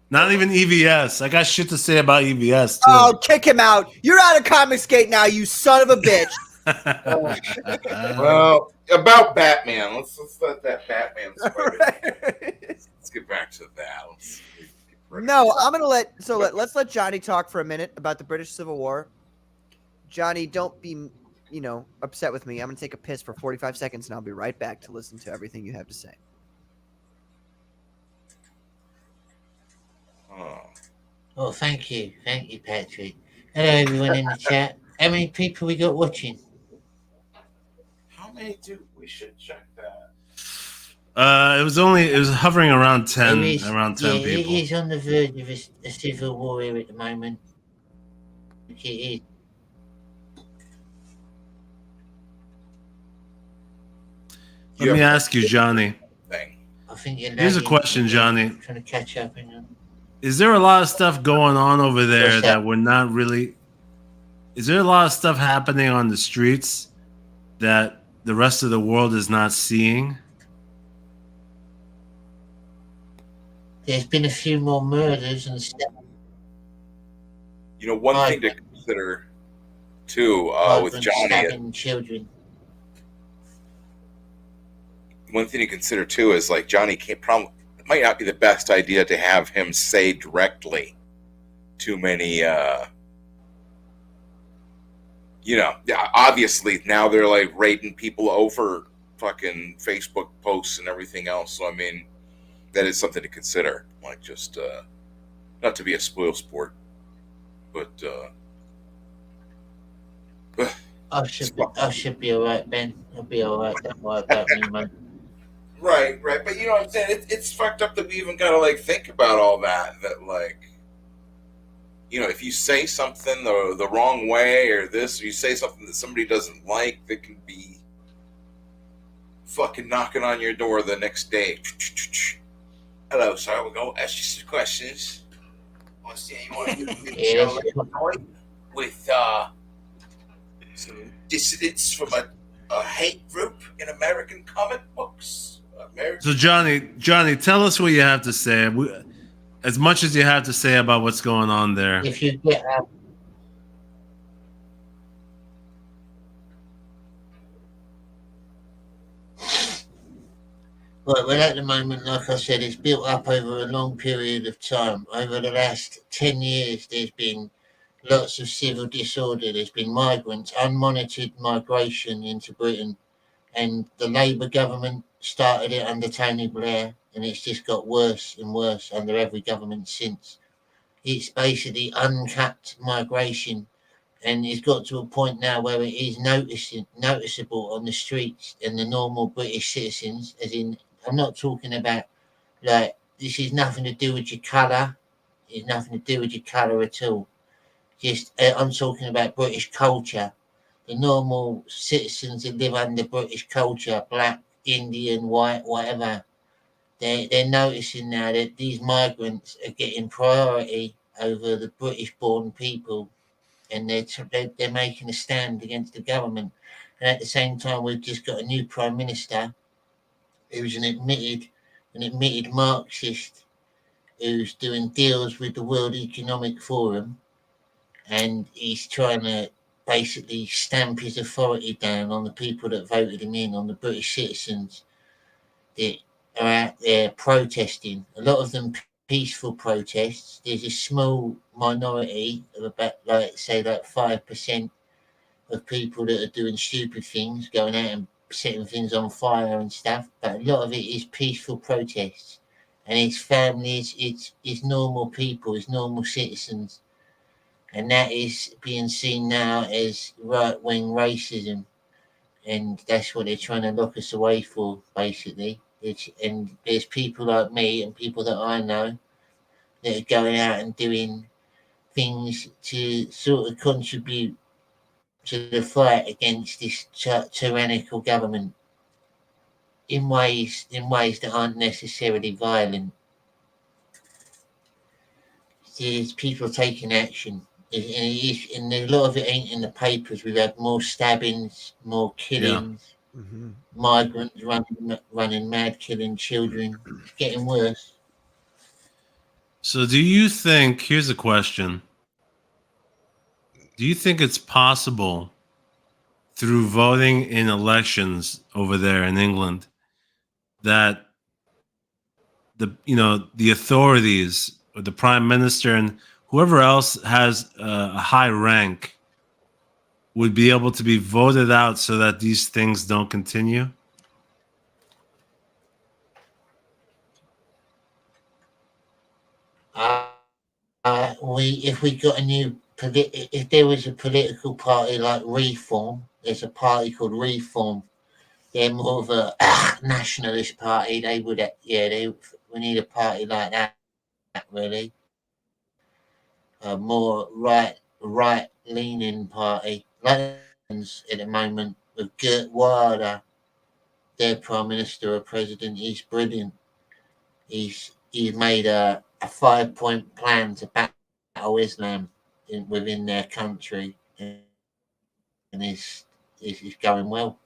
Not even EVS. I got shit to say about EVS, too. Oh, kick him out. You're out of Comicsgate now, you son of a bitch. Well, about Batman. Let's let that Batman spider. Right. Let's get back to that. No, I'm gonna let's let Johnny talk for a minute about the British Civil War. Johnny, don't be upset with me. I'm gonna take a piss for 45 seconds and I'll be right back to listen to everything you have to say. Oh, thank you, Patrick. Hello, everyone in the chat. How many people we got watching? How many do we should check that? It was hovering around 10 It is, people. It is on the verge of a civil war here at the moment. It is. Let me ask you, Johnny. Thing. I think you're Here's a lagging. question, Johnny. Trying to catch up. Is there a lot of stuff going on over there What's that? that we're not really? Is there a lot of stuff happening on the streets that the rest of the world is not seeing? There's been a few more murders and stuff. One thing to consider too with Migrants Johnny. stabbing children. One thing to consider too is like Johnny it might not be the best idea to have him say directly too many. Obviously now they're like raiding people over fucking Facebook posts and everything else. So I mean, that is something to consider. Like just not to be a spoil sport, but I should be alright, Ben. I'll be alright. Don't worry about me, mate. Right. But you know what I'm saying? It's fucked up that we even gotta like think about all that. That like, if you say something the wrong way or this, or you say something that somebody doesn't like, that can be fucking knocking on your door the next day. Hello, sir. We'll go ask you some questions. Want to see you want to do a show tonight with some dissidents from a hate group in American comic books. So Johnny, tell us what you have to say. As much as you have to say about what's going on there. If you get Well, at the moment, like I said, it's built up over a long period of time. Over the last 10 years, there's been lots of civil disorder. There's been migrants, unmonitored migration into Britain. And the Labour government started it under Tony Blair, and it's just got worse and worse under every government since. It's basically uncapped migration, and it's got to a point now where it is noticeable on the streets, and the normal British citizens, as in, I'm not talking about, like, this is nothing to do with your colour. It's nothing to do with your colour at all. I'm talking about British culture. the normal citizens that live under British culture, black, Indian, white, whatever, they're noticing now that these migrants are getting priority over the British-born people, and they're making a stand against the government. And at the same time, we've just got a new prime minister who's an admitted Marxist who's doing deals with the World Economic Forum, and he's trying to basically stamp his authority down on the people that voted him in, on the British citizens that are out there protesting. A lot of them peaceful protests. There's a small minority of about, like 5% of people that are doing stupid things, going out and setting things on fire and stuff. But a lot of it is peaceful protests, and it's families, it's normal people, it's normal citizens, and that is being seen now as right-wing racism, and that's what they're trying to lock us away for, basically. And there's people like me and people that I know that are going out and doing things to sort of contribute to the fight against this tyrannical government in ways that aren't necessarily violent. There's people taking action, and a lot of it ain't in the papers. We've had more stabbings, more killings, migrants running mad, killing children. It's getting worse. So do you think, here's a question, do you think it's possible through voting in elections over there in England that the authorities or the prime minister and whoever else has a high rank would be able to be voted out so that these things don't continue? If there was a political party like Reform, there's a party called Reform. They're more of a nationalist party. We need a party like that, really. A more right-leaning party. Like at the moment with Gert Wilder, their prime minister or president. He's brilliant. He's made a 5-point plan to battle Islam within their country, and it's going well.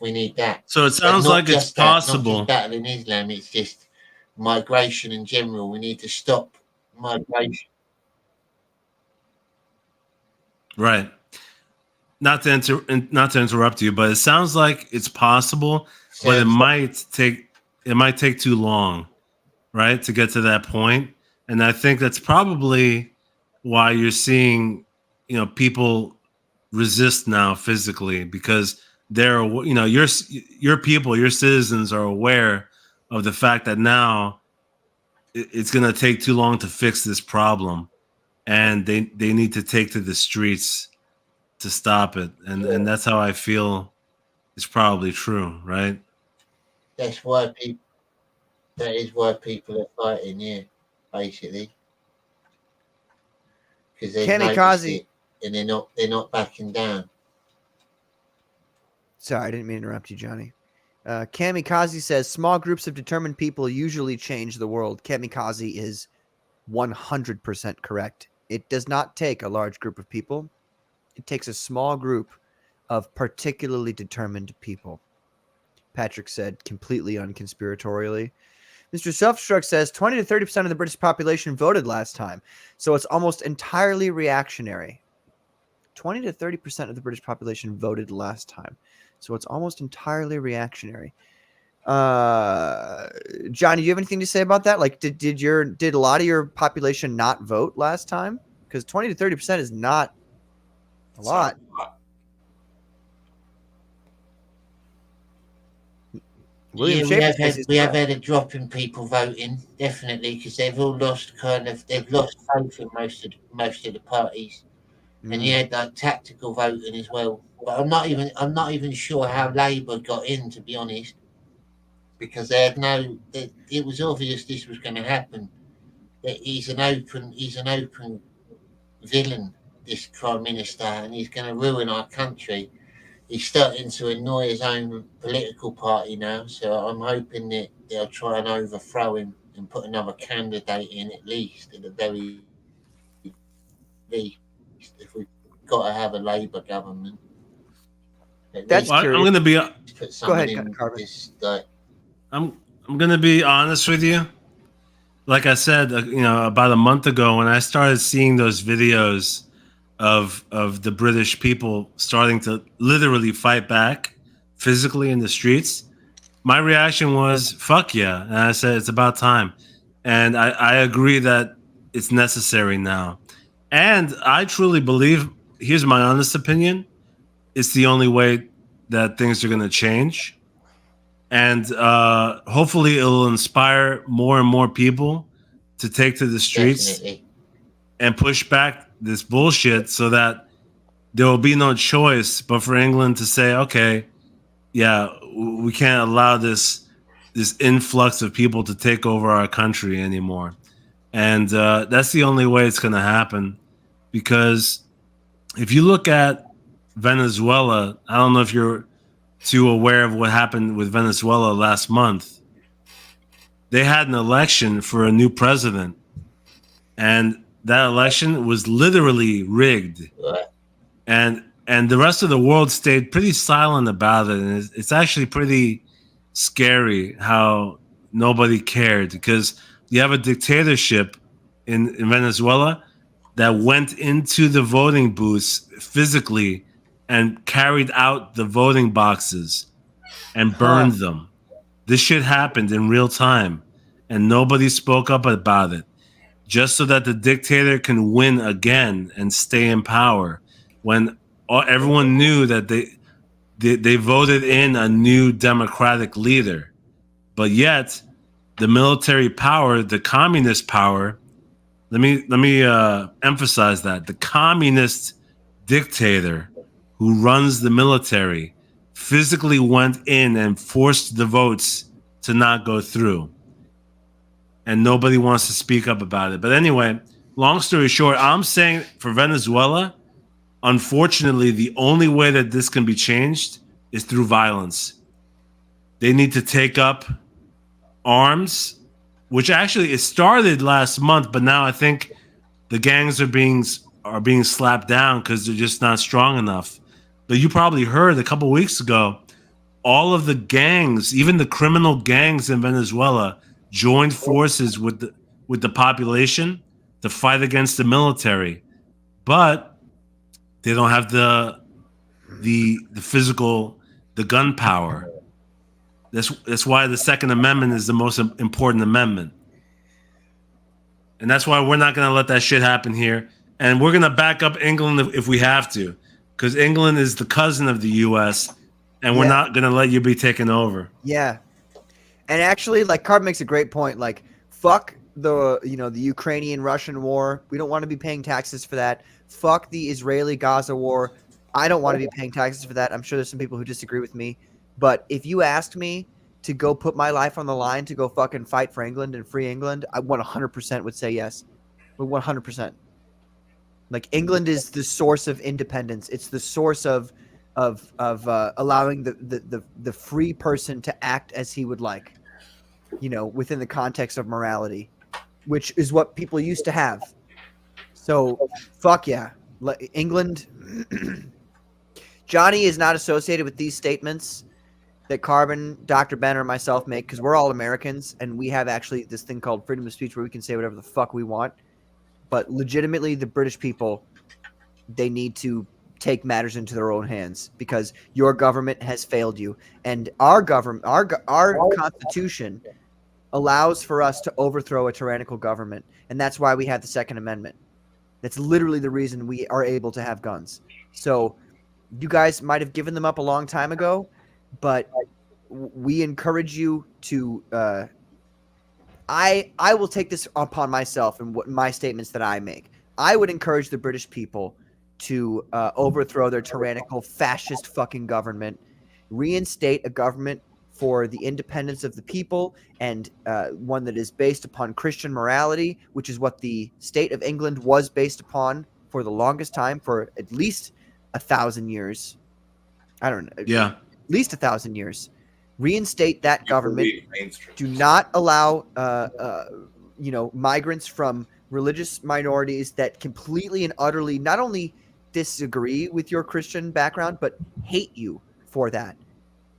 We need that. So it sounds like it's possible. Not just battling Islam, it's just migration in general. We need to stop migration. Right. Not to interrupt you, but it sounds like it's possible, but it might take too long, right, to get to that point. And I think that's probably why you're seeing, people resist now physically, because they're, your people, your citizens are aware of the fact that now it's going to take too long to fix this problem, and they need to take to the streets to stop it. And that's how I feel it's probably true, right? That is why people are fighting, yeah, basically. Because they've noticed it, and they're not backing down. Sorry, I didn't mean to interrupt you, Johnny. Kamikaze says, small groups of determined people usually change the world. Kamikaze is 100% correct. It does not take a large group of people. It takes a small group of particularly determined people. Patrick said, completely unconspiratorially. Mr. Selfstruck says 20 to 30% of the British population voted last time, so it's almost entirely reactionary. 20 to 30% of the British population voted last time, so it's almost entirely reactionary. John, do you have anything to say about that? Like, did a lot of your population not vote last time? Because 20 to 30% is not a lot. We have had a drop in people voting, definitely, because they've all lost faith in most of the parties, and you had like tactical voting as well. But I'm not even sure how Labour got in, to be honest, because it was obvious this was going to happen. That he's an open villain. this prime minister, and he's going to ruin our country. He's starting to annoy his own political party now, so I'm hoping that they'll try and overthrow him and put another candidate in at the very least, if we've got to have a Labour government. That's Well, curious. I'm gonna be Put Go ahead, someone in Carver. this, like, I'm gonna be honest with you. Like I said, about a month ago, when I started seeing those videos of the British people starting to literally fight back physically in the streets, my reaction was "fuck yeah," and I said it's about time. And I agree that it's necessary now. And I truly believe, here's my honest opinion, it's the only way that things are going to change. And hopefully it'll inspire more and more people to take to the streets definitely. and push back this bullshit, so that there will be no choice but for England to say, okay, yeah, we can't allow this influx of people to take over our country anymore. And that's the only way it's going to happen. Because if you look at Venezuela, I don't know if you're too aware of what happened with Venezuela last month. They had an election for a new president, and that election was literally rigged. Right. And the rest of the world stayed pretty silent about it. And it's actually pretty scary how nobody cared, because you have a dictatorship in Venezuela that went into the voting booths physically and carried out the voting boxes and burned them. This shit happened in real time, and nobody spoke up about it, just so that the dictator can win again and stay in power, when everyone knew that they voted in a new democratic leader. But yet the military power, the communist power, let me emphasize that, the communist dictator who runs the military physically went in and forced the votes to not go through. And nobody wants to speak up about it. But anyway, long story short, I'm saying for Venezuela, unfortunately, the only way that this can be changed is through violence. They need to take up arms, which actually it started last month, but now I think the gangs are being slapped down because they're just not strong enough. But you probably heard a couple weeks ago, all of the gangs, even the criminal gangs in Venezuela, joined forces with the population to fight against the military. But they don't have the physical, the gun power. That's why the Second Amendment is the most important amendment. And that's why we're not going to let that shit happen here. And we're going to back up England if we have to, because England is the cousin of the U.S., and we're not going to let you be taken over. Yeah. And actually, like, Carb makes a great point. Like, fuck the Ukrainian-Russian war. We don't want to be paying taxes for that. Fuck the Israeli-Gaza war. I don't want to be paying taxes for that. I'm sure there's some people who disagree with me. But if you asked me to go put my life on the line to go fucking fight for England and free England, I 100% would say yes. 100%. Like, England is the source of independence. It's the source of allowing the free person to act as he would like, within the context of morality, which is what people used to have. So, fuck yeah. England. Johnny is not associated with these statements that Carbon, Dr. Ben, or myself make, because we're all Americans, and we have actually this thing called freedom of speech where we can say whatever the fuck we want. But legitimately, the British people, they need to take matters into their own hands, because your government has failed you. And our government, our Constitution allows for us to overthrow a tyrannical government. And that's why we have the Second Amendment. That's literally the reason we are able to have guns. So you guys might have given them up a long time ago, but we encourage you to I will take this upon myself and what my statements that I make. I would encourage the British people to overthrow their tyrannical fascist fucking government, reinstate a government for the independence of the people, and one that is based upon Christian morality, which is what the state of England was based upon for the longest time, for at least 1,000 years. I don't know. Yeah. At least 1,000 years. Reinstate that government. Mainstream. Do not allow, migrants from religious minorities that completely and utterly not only disagree with your Christian background, but hate you for that.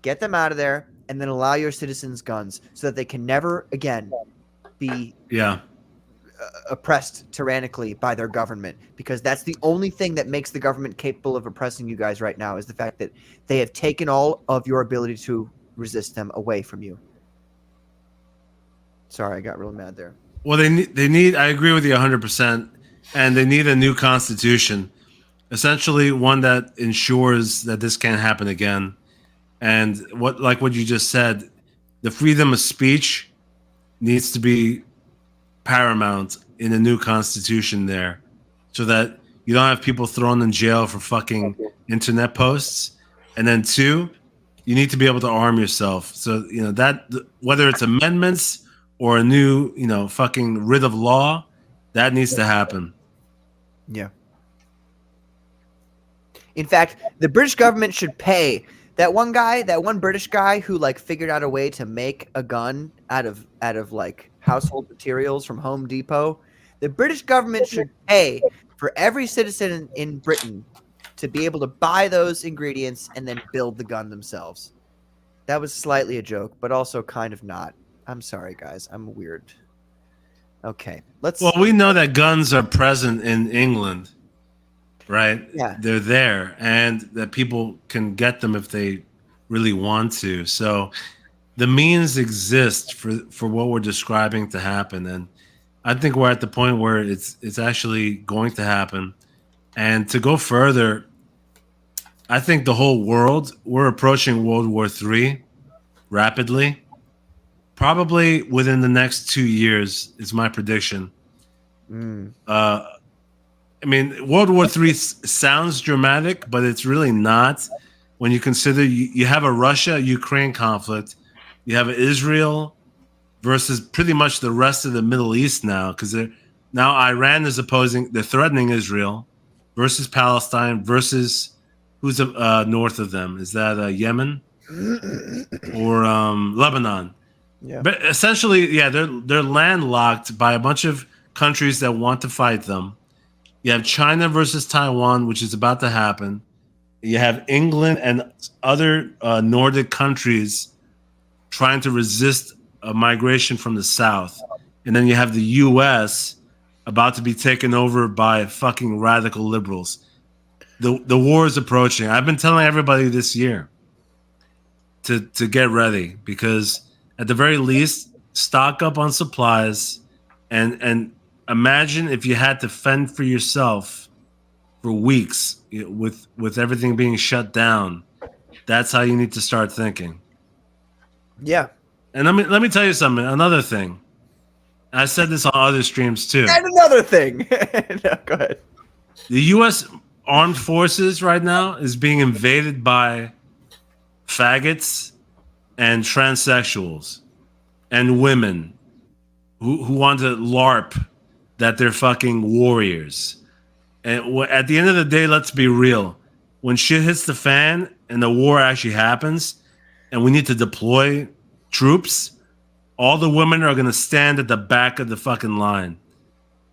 Get them out of there, and then allow your citizens guns so that they can never again be oppressed tyrannically by their government, because that's the only thing that makes the government capable of oppressing you guys right now, is the fact that they have taken all of your ability to resist them away from you. Sorry, I got real mad there. Well, they need. I agree with you 100%, and they need a new constitution, essentially one that ensures that this can't happen again. And what you just said, the freedom of speech needs to be paramount in a new constitution there, so that you don't have people thrown in jail for fucking internet posts. And then 2, you need to be able to arm yourself. So that whether it's amendments or a new fucking writ of law, that needs to happen. Yeah. In fact, the British government should pay that one British guy who figured out a way to make a gun out of household materials from Home Depot. The British government should pay for every citizen in Britain to be able to buy those ingredients and then build the gun themselves. That was slightly a joke, but also kind of not. I'm sorry, guys. I'm weird. Okay, Well, we know that guns are present in England, right? Yeah. They're there, and that people can get them if they really want to. So the means exist for what we're describing to happen, and I think we're at the point where it's actually going to happen. And to go further, I think the whole world, we're approaching World War III rapidly. Probably within the next 2 years is my prediction. I mean, World War III sounds dramatic, but it's really not. When you consider you have a Russia-Ukraine conflict, you have Israel versus pretty much the rest of the Middle East now, because now Iran is they're threatening Israel versus Palestine versus who's north of them? Is that Yemen or Lebanon? Yeah. But essentially, yeah, they're landlocked by a bunch of countries that want to fight them. You have China versus Taiwan, which is about to happen. You have England and other Nordic countries trying to resist a migration from the south. And then you have the U.S. about to be taken over by fucking radical liberals. The war is approaching. I've been telling everybody this year to get ready, because at the very least, stock up on supplies, and imagine if you had to fend for yourself for weeks with everything being shut down. That's how you need to start thinking. Yeah. And let me tell you something. Another thing. I said this on other streams too. And another thing. No, go ahead. The U.S. Armed Forces right now is being invaded by faggots and transsexuals and women who want to LARP that they're fucking warriors. And at the end of the day, let's be real. When shit hits the fan and the war actually happens and we need to deploy troops, all the women are going to stand at the back of the fucking line.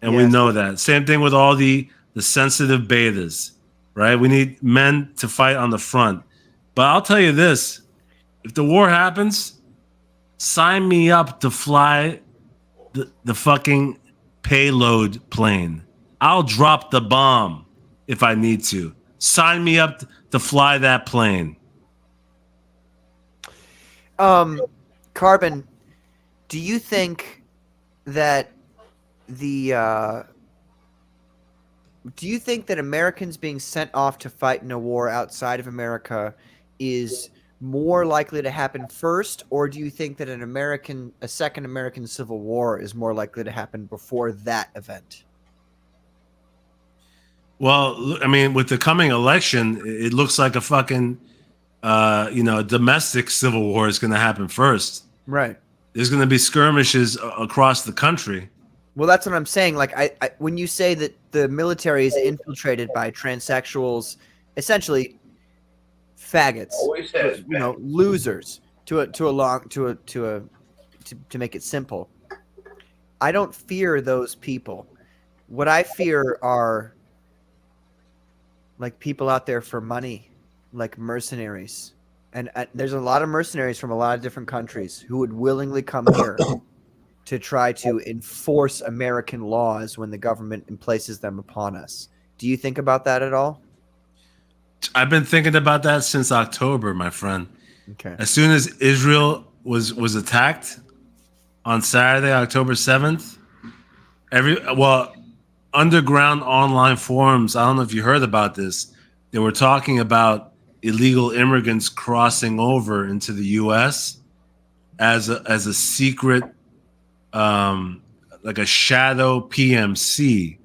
And we know that. Same thing with all the sensitive betas, right? We need men to fight on the front. But I'll tell you this. If the war happens, sign me up to fly the fucking payload plane. I'll drop the bomb if I need to. Sign me up to fly that plane. Carbon, do you think that Americans being sent off to fight in a war outside of America is more likely to happen first, or do you think that a second American Civil War is more likely to happen before that event? Well, I mean, with the coming election, it looks like a fucking, domestic civil war is going to happen first. Right. There's going to be skirmishes across the country, Well, that's what I'm saying. Like, I when you say that the military is infiltrated by transsexuals, essentially faggots, Always has been. losers to make it simple. I don't fear those people. What I fear are like people out there for money, like mercenaries. And there's a lot of mercenaries from a lot of different countries who would willingly come here to try to enforce American laws when the government places them upon us. Do you think about that at all? I've been thinking about that since October, my friend. Okay. As soon as Israel was attacked on Saturday, October 7th, underground online forums, I don't know if you heard about this. They were talking about illegal immigrants crossing over into the US as a secret like a shadow PMC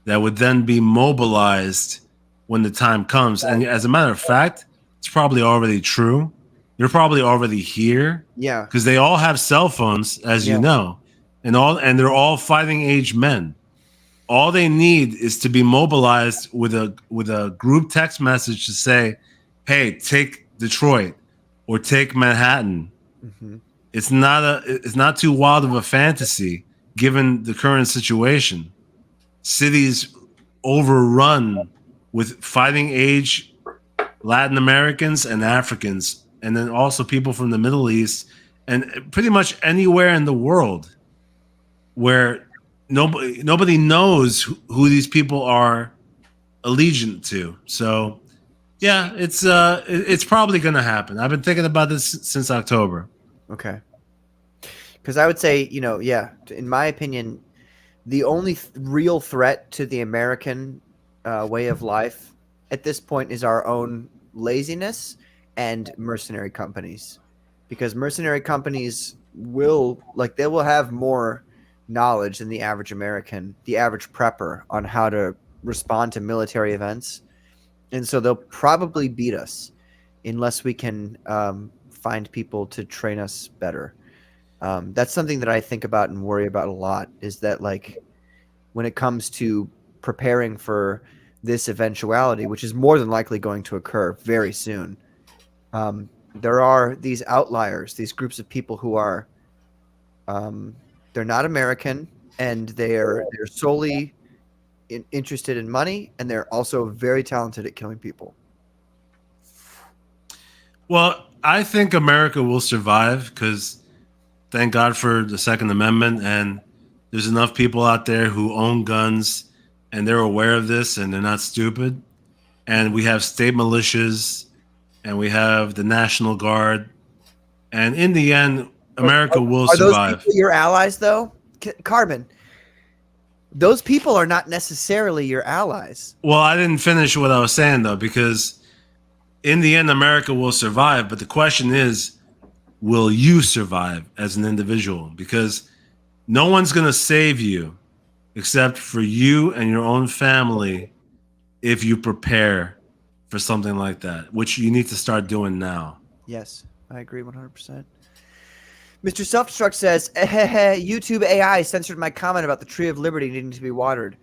that would then be mobilized when the time comes. And as a matter of fact, it's probably already true. They're probably already here. Yeah. Because they all have cell phones, as you know, and they're all fighting age men. All they need is to be mobilized with a group text message to say, "Hey, take Detroit or take Manhattan." Mm-hmm. It's not too wild of a fantasy given the current situation. Cities overrun with fighting age Latin Americans and Africans, and then also people from the Middle East and pretty much anywhere in the world where nobody knows who these people are allegiant to. So yeah, it's probably going to happen. I've been thinking about this since October. Okay. Because I would say, in my opinion, the only real threat to the American way of life at this point is our own laziness and mercenary companies. Because mercenary companies they will have more knowledge than the average American, the average prepper on how to respond to military events. And so they'll probably beat us unless we can find people to train us better. That's something that I think about and worry about a lot, is that like when it comes to preparing for this eventuality, which is more than likely going to occur very soon, there are these outliers, these groups of people who are they're not American, and they're solely interested in money, and they're also very talented at killing people. Well, I think America will survive because thank God for the Second Amendment, and there's enough people out there who own guns and they're aware of this and they're not stupid. And we have state militias and we have the National Guard. And in the end, America will survive. Those people your allies, though? Carbon. Those people are not necessarily your allies. Well, I didn't finish what I was saying, though, because in the end, America will survive. But the question is, will you survive as an individual? Because no one's going to save you except for you and your own family if you prepare for something like that, which you need to start doing now. Yes, I agree 100%. Mr. Self-Destruct says, YouTube AI censored my comment about the Tree of Liberty needing to be watered.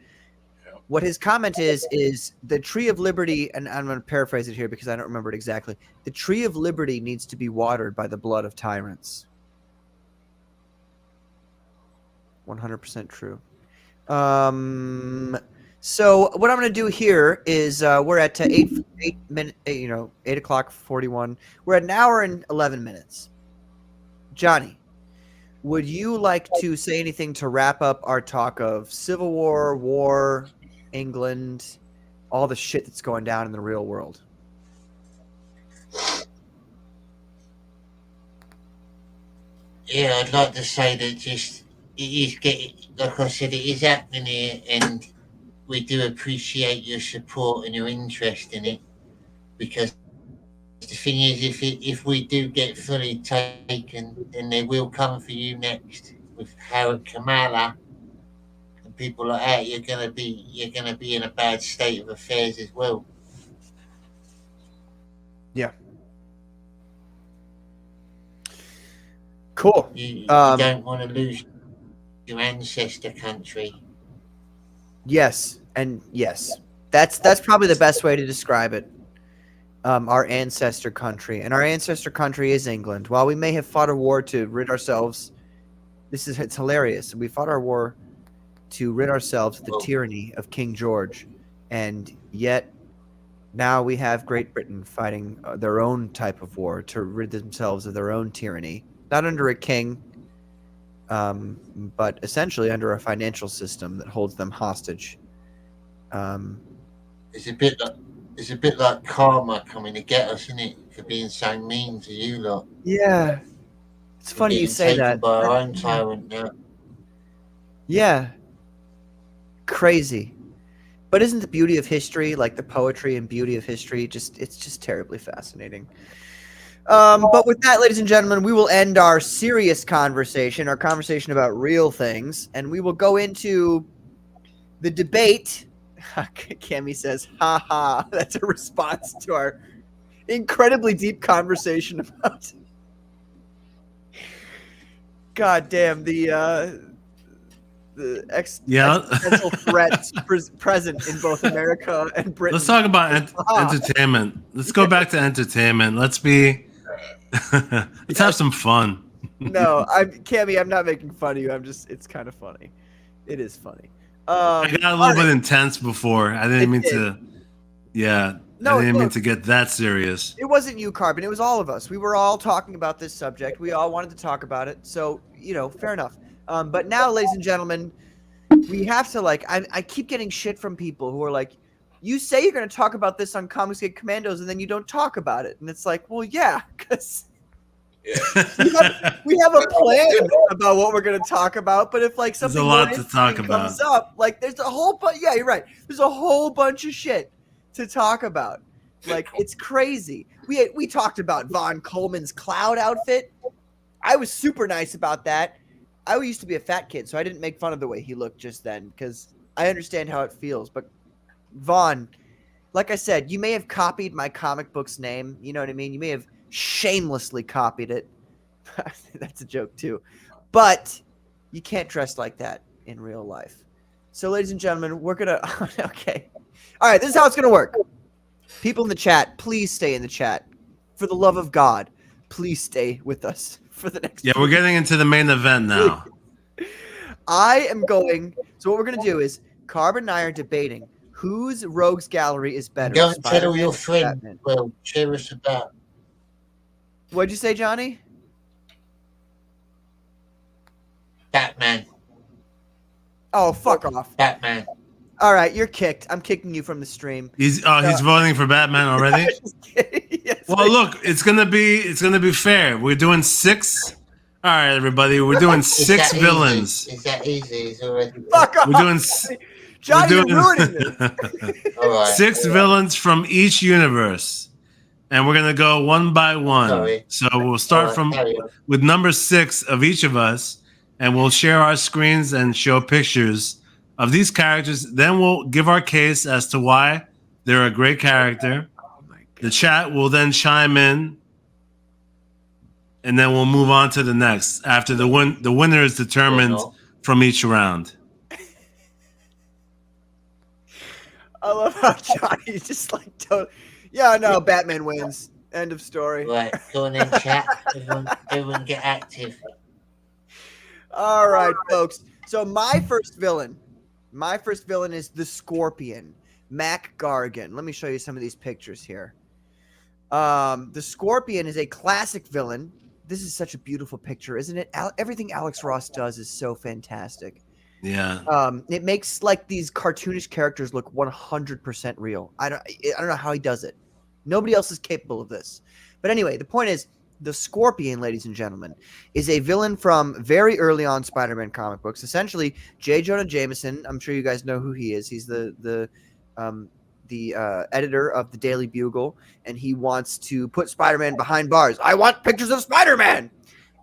Yep. What his comment is the Tree of Liberty, and I'm going to paraphrase it here because I don't remember it exactly. The Tree of Liberty needs to be watered by the blood of tyrants. 100% true. So what I'm going to do here is we're at 8 o'clock 41. We're at an hour and 11 minutes. Johnny, would you like to say anything to wrap up our talk of Civil War, England, all the shit that's going down in the real world? Yeah, I'd like to say that it is getting, like I said, it is happening here, and we do appreciate your support and your interest in it, because the thing is, if we do get fully taken, then they will come for you next with Harry Kamala and people like that. You're gonna be in a bad state of affairs as well. Yeah. Cool. You don't want to lose. Your ancestor country. Yes, and yes, that's probably the best way to describe it. Our ancestor country, and our ancestor country is England. While we may have fought a war to rid ourselves, it's hilarious. We fought our war to rid ourselves of the tyranny of King George, and yet now we have Great Britain fighting their own type of war to rid themselves of their own tyranny, not under a king, but essentially under a financial system that holds them hostage. It's a bit like karma coming to get us, isn't it? For being so mean to you lot. Yeah, it's funny you say that. By our own tyrant now. Yeah, crazy. But isn't the beauty of history, like the poetry and beauty of history, it's just terribly fascinating. But with that, ladies and gentlemen, we will end our serious conversation, our conversation about real things, and we will go into the debate. Cammy says, "Ha ha!" That's a response to our incredibly deep conversation about. God damn the existential threats present in both America and Britain. Let's talk about entertainment. Let's go back to entertainment. Let's have some fun. No, Cammy, I'm not making fun of you. It's kind of funny. It is funny. I got a little bit intense before. I didn't mean to. Yeah. I didn't mean to get that serious. It wasn't you, Carbon. It was all of us. We were all talking about this subject. We all wanted to talk about it. So, fair enough. But now, ladies and gentlemen, we have to I keep getting shit from people who are like, you say you're going to talk about this on Comicsgate Commandos and then you don't talk about it. And it's like, well, yeah, because we have a plan about what we're going to talk about. But if something comes up, there's a whole bunch. Yeah, you're right. There's a whole bunch of shit to talk about. It's crazy. We talked about Von Coleman's cloud outfit. I was super nice about that. I used to be a fat kid, so I didn't make fun of the way he looked just then because I understand how it feels. But Vaughn, like I said, you may have copied my comic book's name. You know what I mean? You may have shamelessly copied it. That's a joke too. But you can't dress like that in real life. So, ladies and gentlemen, we're going to... Okay. All right, this is how it's going to work. People in the chat, please stay in the chat. For the love of God, please stay with us for the next... Yeah, we're getting into the main event now. So what we're going to do is Carbon and I are debating whose Rogues Gallery is better. Go and tell all your friends. Well, cheer us about. What'd you say, Johnny? Batman. Oh, fuck off. Batman. All right, you're kicked. I'm kicking you from the stream. He's voting for Batman already. Yes, well, look, it's gonna be fair. We're doing 6. All right, everybody, we're doing 6 villains. Is that easy? It's already. Fuck off. We're doing. Johnny, you're ruining this. All right, 6 villains from each universe, and we're gonna go one by one. Sorry. So we'll start with number 6 of each of us, and we'll share our screens and show pictures of these characters. Then we'll give our case as to why they're a great character. Oh my God. The chat will then chime in, and then we'll move on to the next after the winner is determined from each round. I love how Johnny's just yeah, no, Batman wins. End of story. Right, go on in chat. Everyone get active. All right, folks. So my first villain is the Scorpion, Mac Gargan. Let me show you some of these pictures here. The Scorpion is a classic villain. This is such a beautiful picture, isn't it? Everything Alex Ross does is so fantastic. Yeah. It makes these cartoonish characters look 100% real. I don't know how he does it. Nobody else is capable of this. But anyway, the point is, the Scorpion, ladies and gentlemen, is a villain from very early on Spider-Man comic books. Essentially, J. Jonah Jameson. I'm sure you guys know who he is. He's the editor of the Daily Bugle, and he wants to put Spider-Man behind bars. I want pictures of Spider-Man.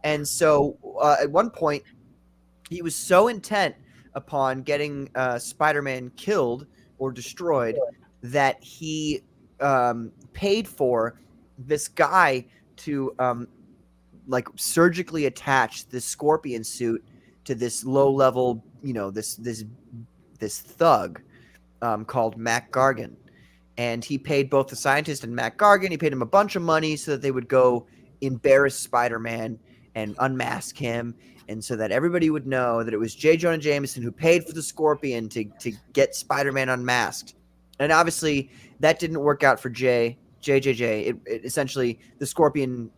And so, at one point, he was so intent upon getting Spider-Man killed or destroyed that he paid for this guy to surgically attach this Scorpion suit to this low level, this thug called Mac Gargan. And he paid both the scientist and Mac Gargan, he paid him a bunch of money so that they would go embarrass Spider-Man and unmask him, and so that everybody would know that it was J. Jonah Jameson who paid for the Scorpion to get Spider-Man unmasked. And obviously that didn't work out for JJJ. It essentially, the Scorpion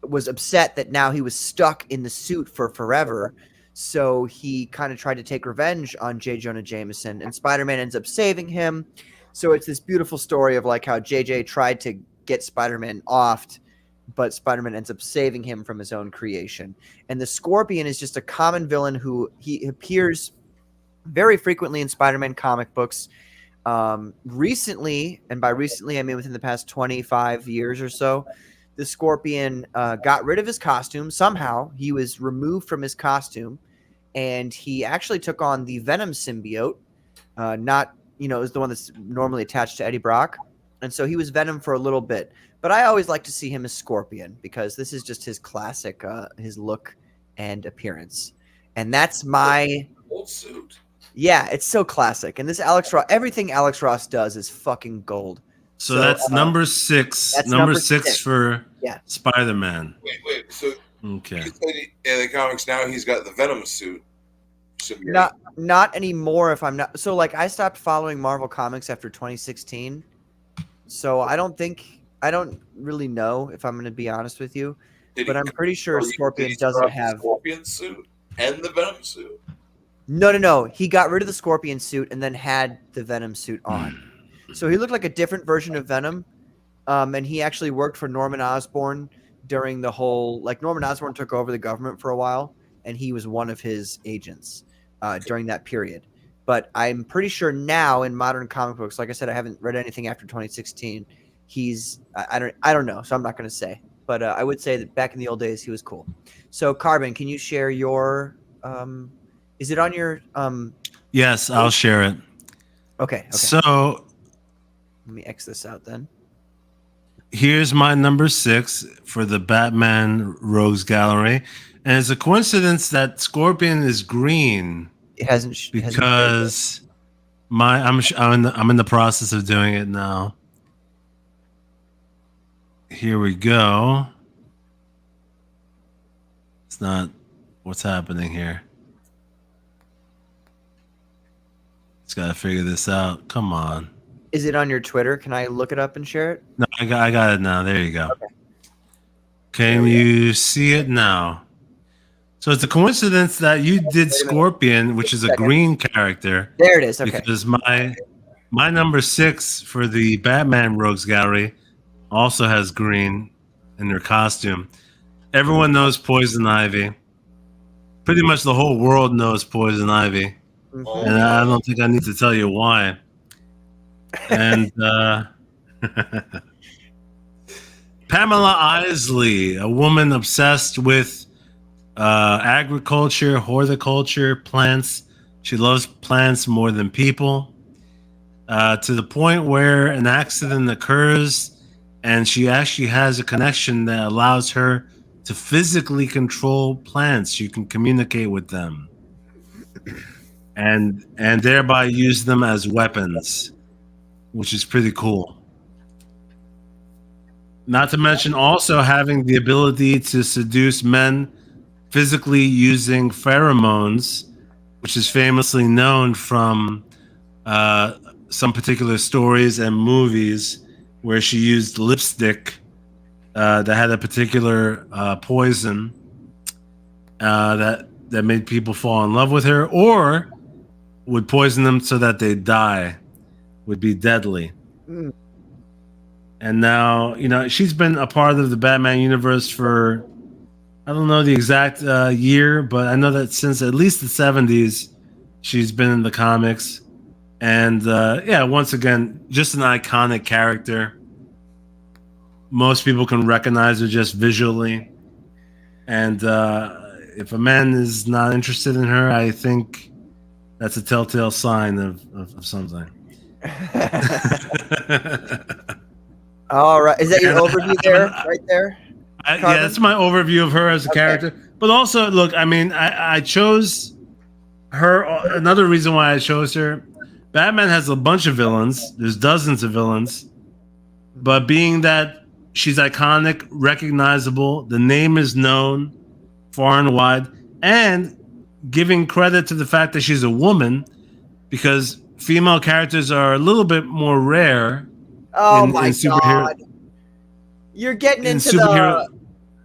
was upset that now he was stuck in the suit for forever. So he kind of tried to take revenge on J. Jonah Jameson, and Spider-Man ends up saving him. So it's this beautiful story of like how JJ tried to get Spider-Man offed, but Spider-Man ends up saving him from his own creation. And the Scorpion is just a common villain who he appears very frequently in Spider-Man comic books. Recently, and by recently I mean within the past 25 years or so, the Scorpion got rid of his costume. Somehow he was removed from his costume, and he actually took on the Venom symbiote. It was the one that's normally attached to Eddie Brock. And so he was Venom for a little bit. But I always like to see him as Scorpion because this is just his classic, his look and appearance. And that's my old suit. Yeah, it's so classic. And this Alex Ross, everything Alex Ross does is fucking gold. So that's number 6. That's number six for Spider-Man. Wait. So okay. you said in the comics now he's got the Venom suit. Not anymore. If I'm not so like I stopped following Marvel Comics after 2016. So I don't really know if I'm going to be honest with you, but I'm pretty sure Scorpion doesn't have the Scorpion suit and the Venom suit. No. He got rid of the Scorpion suit and then had the Venom suit on. So he looked like a different version of Venom. And he actually worked for Norman Osborn during the whole, like Norman Osborn took over the government for a while, and he was one of his agents during that period. But I'm pretty sure now in modern comic books, like I said, I haven't read anything after 2016. He's I don't know, so I'm not going to say. But I would say that back in the old days, he was cool. So Carbon, can you share your? Is it on your? Yes, I'll share it. Okay. So let me X this out then. Here's my number 6 for the Batman Rogues Gallery, and it's a coincidence that Scorpion is green. It hasn't because I'm in the process of doing it now. Here we go. It's not what's happening here. Just gotta figure this out. Come on. Is it on your Twitter? Can I look it up and share it? No, I got it now. There you go. Okay. Can you see it now? So it's a coincidence that you did Scorpion, which is a green character. There it is. Okay. Because my number 6 for the Batman Rogues Gallery also has green in their costume. Everyone knows Poison Ivy. Pretty much the whole world knows Poison Ivy. Mm-hmm. And I don't think I need to tell you why. And Pamela Isley, a woman obsessed with agriculture, horticulture, plants. She loves plants more than people, to the point where an accident occurs and she actually has a connection that allows her to physically control plants. You can communicate with them and thereby use them as weapons, which is pretty cool. Not to mention also having the ability to seduce men physically using pheromones, which is famously known from some particular stories and movies where she used lipstick that had a particular poison that made people fall in love with her, or would poison them so that they die, would be deadly. Mm. And now, she's been a part of the Batman universe for, I don't know the exact year, but I know that since at least the 70s, she's been in the comics. And once again, just an iconic character. Most people can recognize her just visually. And if a man is not interested in her, I think that's a telltale sign of something. All right. Is that your overview there? Right there? Yeah, that's my overview of her as a character. But also, look, I mean, I chose her. Another reason why I chose her, Batman has a bunch of villains. There's dozens of villains. But being that she's iconic, recognizable, the name is known far and wide, and giving credit to the fact that she's a woman, because female characters are a little bit more rare. Oh in my superhero. god. You're getting In into superhero.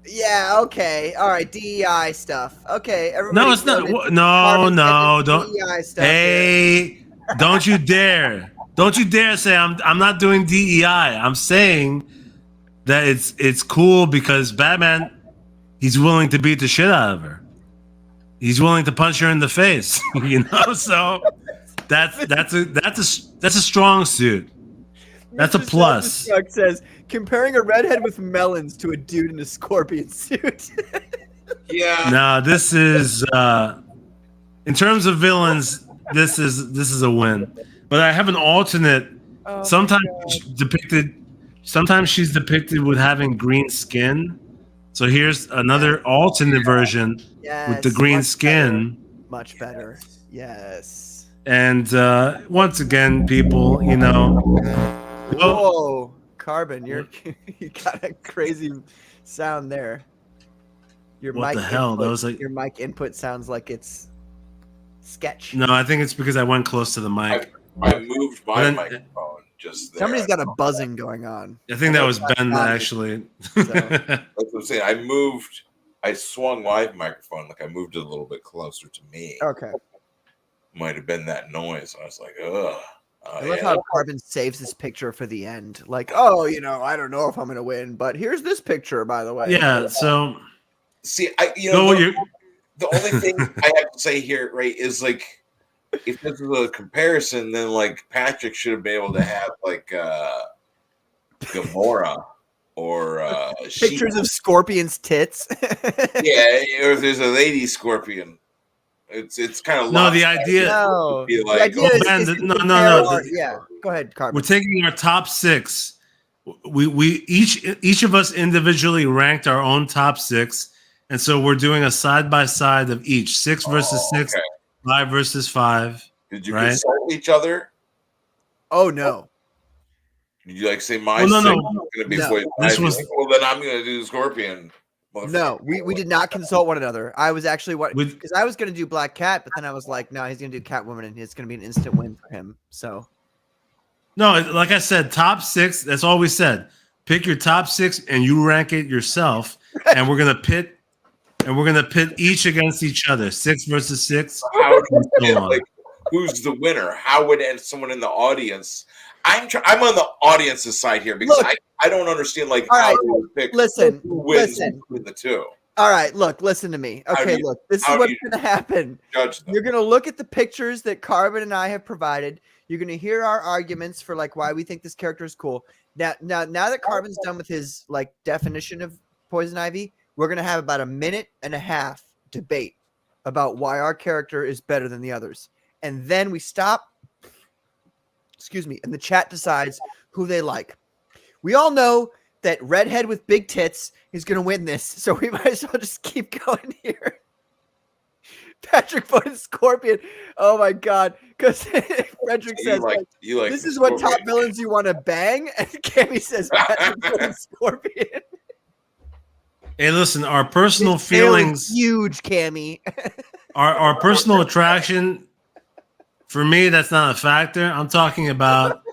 Yeah, okay. All right, DEI stuff. Okay, everybody. No, it's not. noted No, Marvin's no, getting don't. DEI stuff here. Hey, don't you dare! Don't you dare say I'm not doing DEI. I'm saying that it's cool because Batman, he's willing to beat the shit out of her. He's willing to punch her in the face. You know, so that's a strong suit. That's a Mr. plus. Self-Destruct says comparing a redhead with melons to a dude in a scorpion suit. Yeah. Now this is in terms of villains, this is a win. But I have an alternate. Oh my Sometimes God. she's depicted with having green skin. So here's another alternate version Yes, with the green much skin. better. Much better. Yes. And once again, people, you know, Whoa, Carbon, you got a crazy sound there. Your What mic the hell? Input, That was like- your mic input sounds like it's sketch. no, I think it's because I went close to the mic. I moved my Then- microphone just there. Somebody's got a buzzing going on. I think that was That's Ben not me. actually. That's what I'm saying. I swung my microphone, like I moved it a little bit closer to me. Okay. Might have been that noise. I was like, ugh. I love Yeah. how Carbon saves this picture for the end. Like, oh, I don't know if I'm gonna win, but here's this picture, by the way. Yeah, so See, go your the only thing I have to say here, right, is like, if this is a comparison, then like Patrick should have been able to have like Gamora or Pictures of scorpions' tits. yeah, or if there's a lady scorpion. It's kind of No, the idea No. Be The like, idea oh, is man, to no, compare no. our- yeah, go ahead, Carbon. we're taking our top 6. We each of us individually ranked our own top 6, and so we're doing a side by side of each 6 versus 6, okay. 5 versus 5. Did you right? consult each other? Oh no. Did you like say my Well, no, six no. is going to be No. void This five? was- Like, well, then I'm going to do the Scorpion. No, we did not consult one another. I was actually With- because I was gonna do Black Cat, but then I was like, no, he's gonna do Catwoman, and it's gonna be an instant win for him. So No, like I said, top 6. That's all we said. Pick your top 6 and you rank it yourself, and we're gonna pit each against each other, 6 versus 6. How do you and so get, on. like, who's the winner? How would someone in the audience? I'm on the audience's side here because Look. I don't understand like All how right, they would pick listen, who wins listen. between the two. All right, look, listen to me. How do Okay, you- look, this is how do what's you- gonna happen. Judge them. You're gonna look at the pictures that Carbon and I have provided. You're gonna hear our arguments for like why we think this character is cool. Now that Carbon's done with his like definition of Poison Ivy, we're gonna have about a minute and a half debate about why our character is better than the others, and then we stop. Excuse me, and the chat decides who they like. We all know that redhead with big tits is gonna win this, so we might as well just keep going here. Patrick voted Scorpion. Oh my god! Because Frederick says, you like "This the is what top Scorpion. villains you want to bang," and Cammy says, "Patrick voted Scorpion." Hey, listen, our personal This tail is feelings, huge, Cammy. our personal attraction, for me, that's not a factor. I'm talking about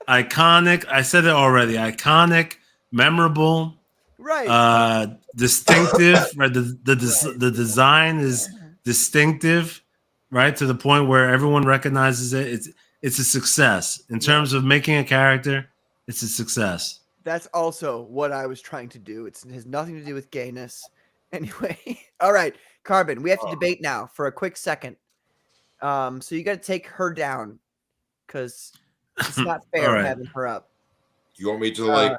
iconic. I said it already. Iconic, memorable, Right. distinctive. Right, the design is distinctive, right, to the point where everyone recognizes it. It's a success in terms of making a character. It's a success. That's also what I was trying to do. It has nothing to do with gayness. Anyway, all right, Carbon, we have to debate now for a quick second. So you got to take her down because it's not fair All right. having her up. You want me to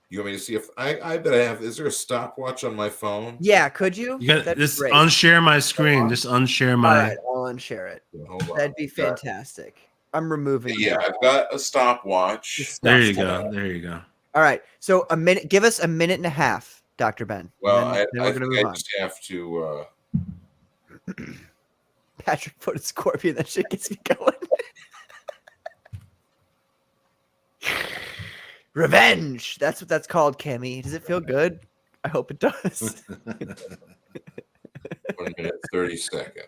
You want me to see if I bet I have? Is there a stopwatch on my phone? Yeah, could you? You got That'd be just great. unshare my screen. Just unshare All my. right, I'll unshare it. Hold on. That'd be fantastic. I'm removing. Yeah, it. I've got a stopwatch. There you Disgusting. go. There you go. All right, so a minute. Give us a minute and a half Dr. Ben. Well, And then we're I going to think move I on. just have to. Patrick voted Scorpion. That shit gets me going. Revenge. That's what that's called, Cammy. Does it feel good? I hope it does. 1 minute 30 seconds.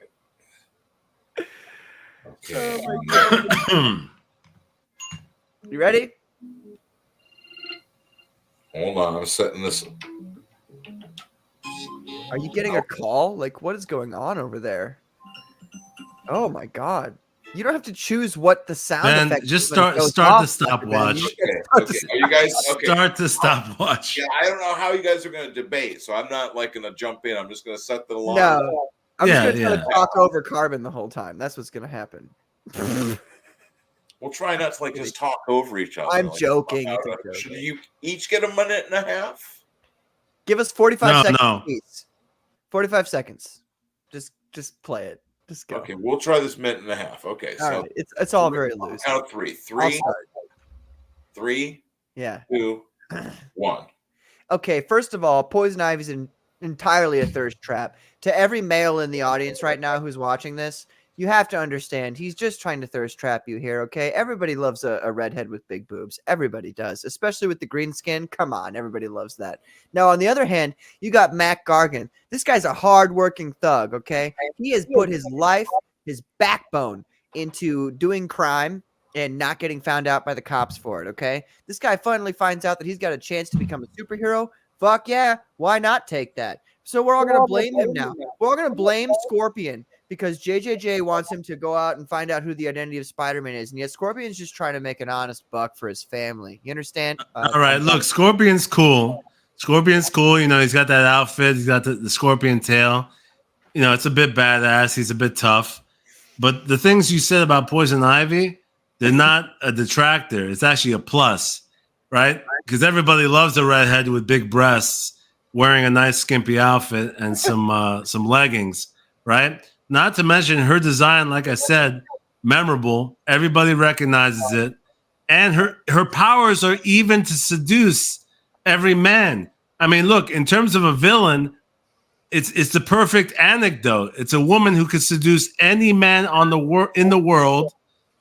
Okay. You ready? Hold on, I'm setting this. Are you getting a call? Like, what is going on over there? Oh my god! You don't have to choose what the sound Ben, effect. just is when it start goes the off, Dr. Ben. stopwatch. You Okay. just Okay. Are you guys okay? Start the stopwatch. Yeah, I don't know how you guys are going to debate, so I'm not like going to jump in. I'm just going to set the line. No, I'm Yeah, just gonna try yeah. to talk over Carbon the whole time. That's what's gonna happen. We'll try not to like just talk over each other. I'm Like, joking. It's a joke. should you each get a minute and a half? Give us 45 seconds, No. please. 45 seconds. Just play it. Just go. Okay, we'll try this minute and a half. Okay, All so right. It's all very loose. count of three. I'll start. 3, Yeah. 2, 1. Okay, first of all, Poison Ivy's entirely a thirst trap. To every male in the audience right now who's watching this, you have to understand he's just trying to thirst trap you here, okay? Everybody loves a redhead with big boobs. Everybody does, especially with the green skin. Come on, everybody loves that. Now, on the other hand, you got Mac Gargan. This guy's a hard-working thug, okay? He has put his life, his backbone into doing crime and not getting found out by the cops for it, okay? This guy finally finds out that he's got a chance to become a superhero. Fuck yeah, why not take that? So we're all going to blame him now. We're all going to blame Scorpion because JJJ wants him to go out and find out who the identity of Spider-Man is. And yet Scorpion's just trying to make an honest buck for his family. You understand? All right, look, Scorpion's cool. Scorpion's cool. You know, he's got that outfit. He's got the scorpion tail. You know, it's a bit badass. He's a bit tough. But the things you said about Poison Ivy, they're not a detractor. It's actually a plus, right? Because everybody loves a redhead with big breasts wearing a nice skimpy outfit and some leggings, right? Not to mention her design, like I said, memorable. Everybody recognizes it. And her powers are even to seduce every man. I mean, look, in terms of a villain, it's the perfect anecdote. It's a woman who could seduce any man in the world,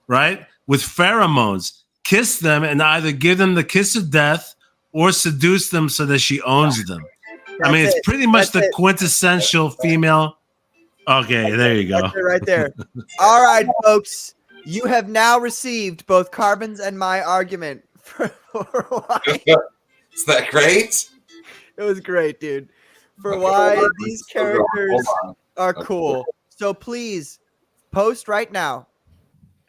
right? With pheromones. Kiss them and either give them the kiss of death or seduce them so that she owns them. I mean, it's pretty much the quintessential female. Okay, there you go. That's it right there. All right, folks. You have now received both Carbon's and my argument for why. Is that great? It was great, dude. For why these characters are cool. So please post right now.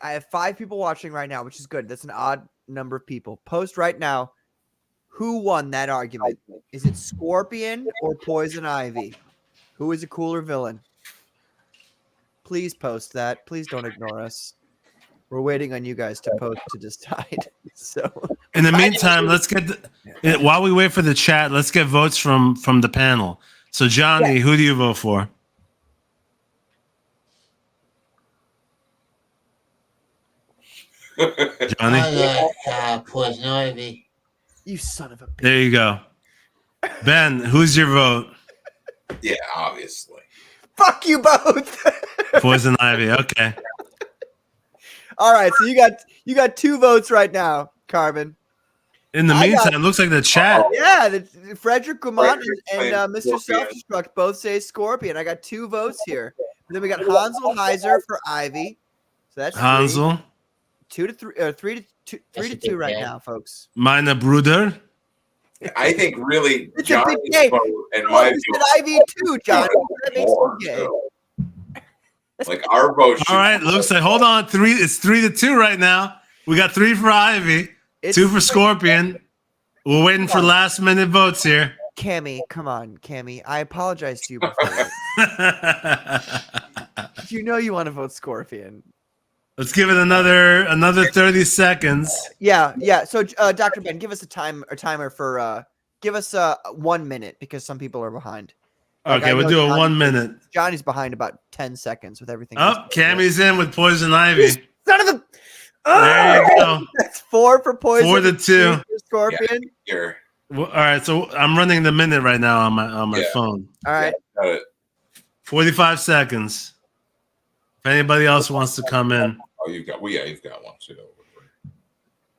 I have 5 people watching right now, which is good. That's an odd number of people. Post right now. Who won that argument? Is it Scorpion or Poison Ivy? Who is a cooler villain? Please post that. Please don't ignore us. We're waiting on you guys to post to decide. So, in the meantime, let's get while we wait for the chat, let's get votes from the panel. So, Johnny, who do you vote for? Johnny, I like Poison Ivy. you son of a bitch. there you go. Ben, who's your vote? Yeah, obviously. Fuck you both. Poison Ivy. Okay. All right, so you got 2 votes right now, Carbon. In the meantime, looks like the chat. Yeah, Frederick Gumont and Mr. Scorpion. Self-Destruct both say Scorpion. I got 2 votes here. And then we got Hansel Heiser for Ivy. So that's Hansel, 2 to 3, or 3 to 2 right now, folks. meine Bruder. I think really It's a big Johnny's game. vote and Oh, my you said vote Ivy too, Johnny. That makes more, me gay. so. Like our vote. All right, looks like hold on. 3. It's 3 to 2 right now. We got 3 for Ivy, It's 2 for Scorpion. We're waiting for last minute votes here. Cammy, come on, Cammy. I apologize to you before. You know you want to vote Scorpion. Let's give it another 30 seconds. Yeah. So, Dr. Ben, give us a timer for give us 1 minute because some people are behind. Like, Okay, I we'll know do a Johnny- 1 minute. Johnny's behind about 10 seconds with everything. Oh, Cammy's in with Poison Ivy. Son of a. There you go. That's 4 for Poison. 4 to 2. For Scorpion. Here. Well, all right, so I'm running the minute right now on my Yeah. phone. All right. Got it. 45 seconds. If anybody else wants to come in, Oh, you've got one. So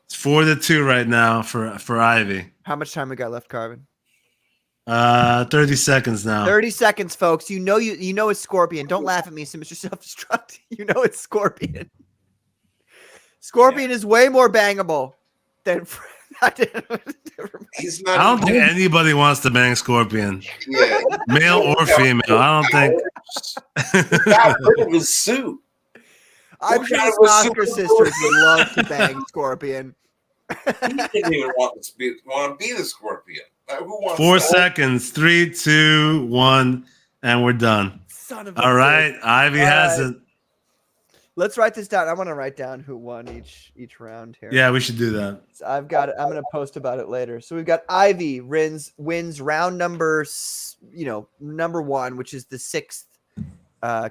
it's 4-2 right now for Ivy. How much time we got left, Carvin? 30 seconds now. 30 seconds, folks. You know it's Scorpion. Don't laugh at me, Mr. Self-Destruct. You know it's Scorpion. Scorpion is way more bangable than. he's not. I don't think anybody wants to bang Scorpion, Yeah, male or female. I don't think. got rid of his suit. I'm sure the Oscar sisters would love to bang Scorpion. He didn't even want to be the Scorpion. Who wants 4 that? seconds. 3, 2, 1, and we're done. Son of a All right, bitch. Ivy All has right. it. Let's write this down. I want to write down who won each round here. Yeah, we should do that. So I've got it. I'm going to post about it later. So we've got Ivy wins round number 1, which is the 6th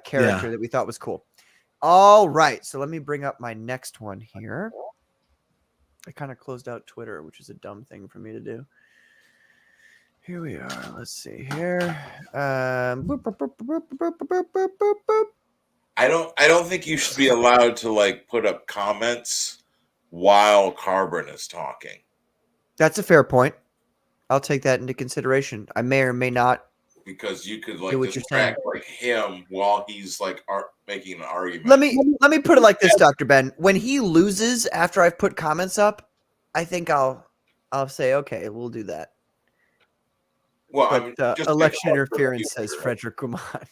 character that we thought was cool. All right. So let me bring up my next one here. I kind of closed out Twitter, which is a dumb thing for me to do. Here we are. Let's see here. I don't think you should be allowed to like put up comments while Carbon is talking. That's a fair point. I'll take that into consideration. I may or may not. Because you could Do like what you're distract like him while he's like making an argument. Let me put it like this, Dr. Ben. When he loses after I've put comments up, I think I'll say, okay, we'll do that. Well, But I mean, just election like, interference, says Frederick Guman.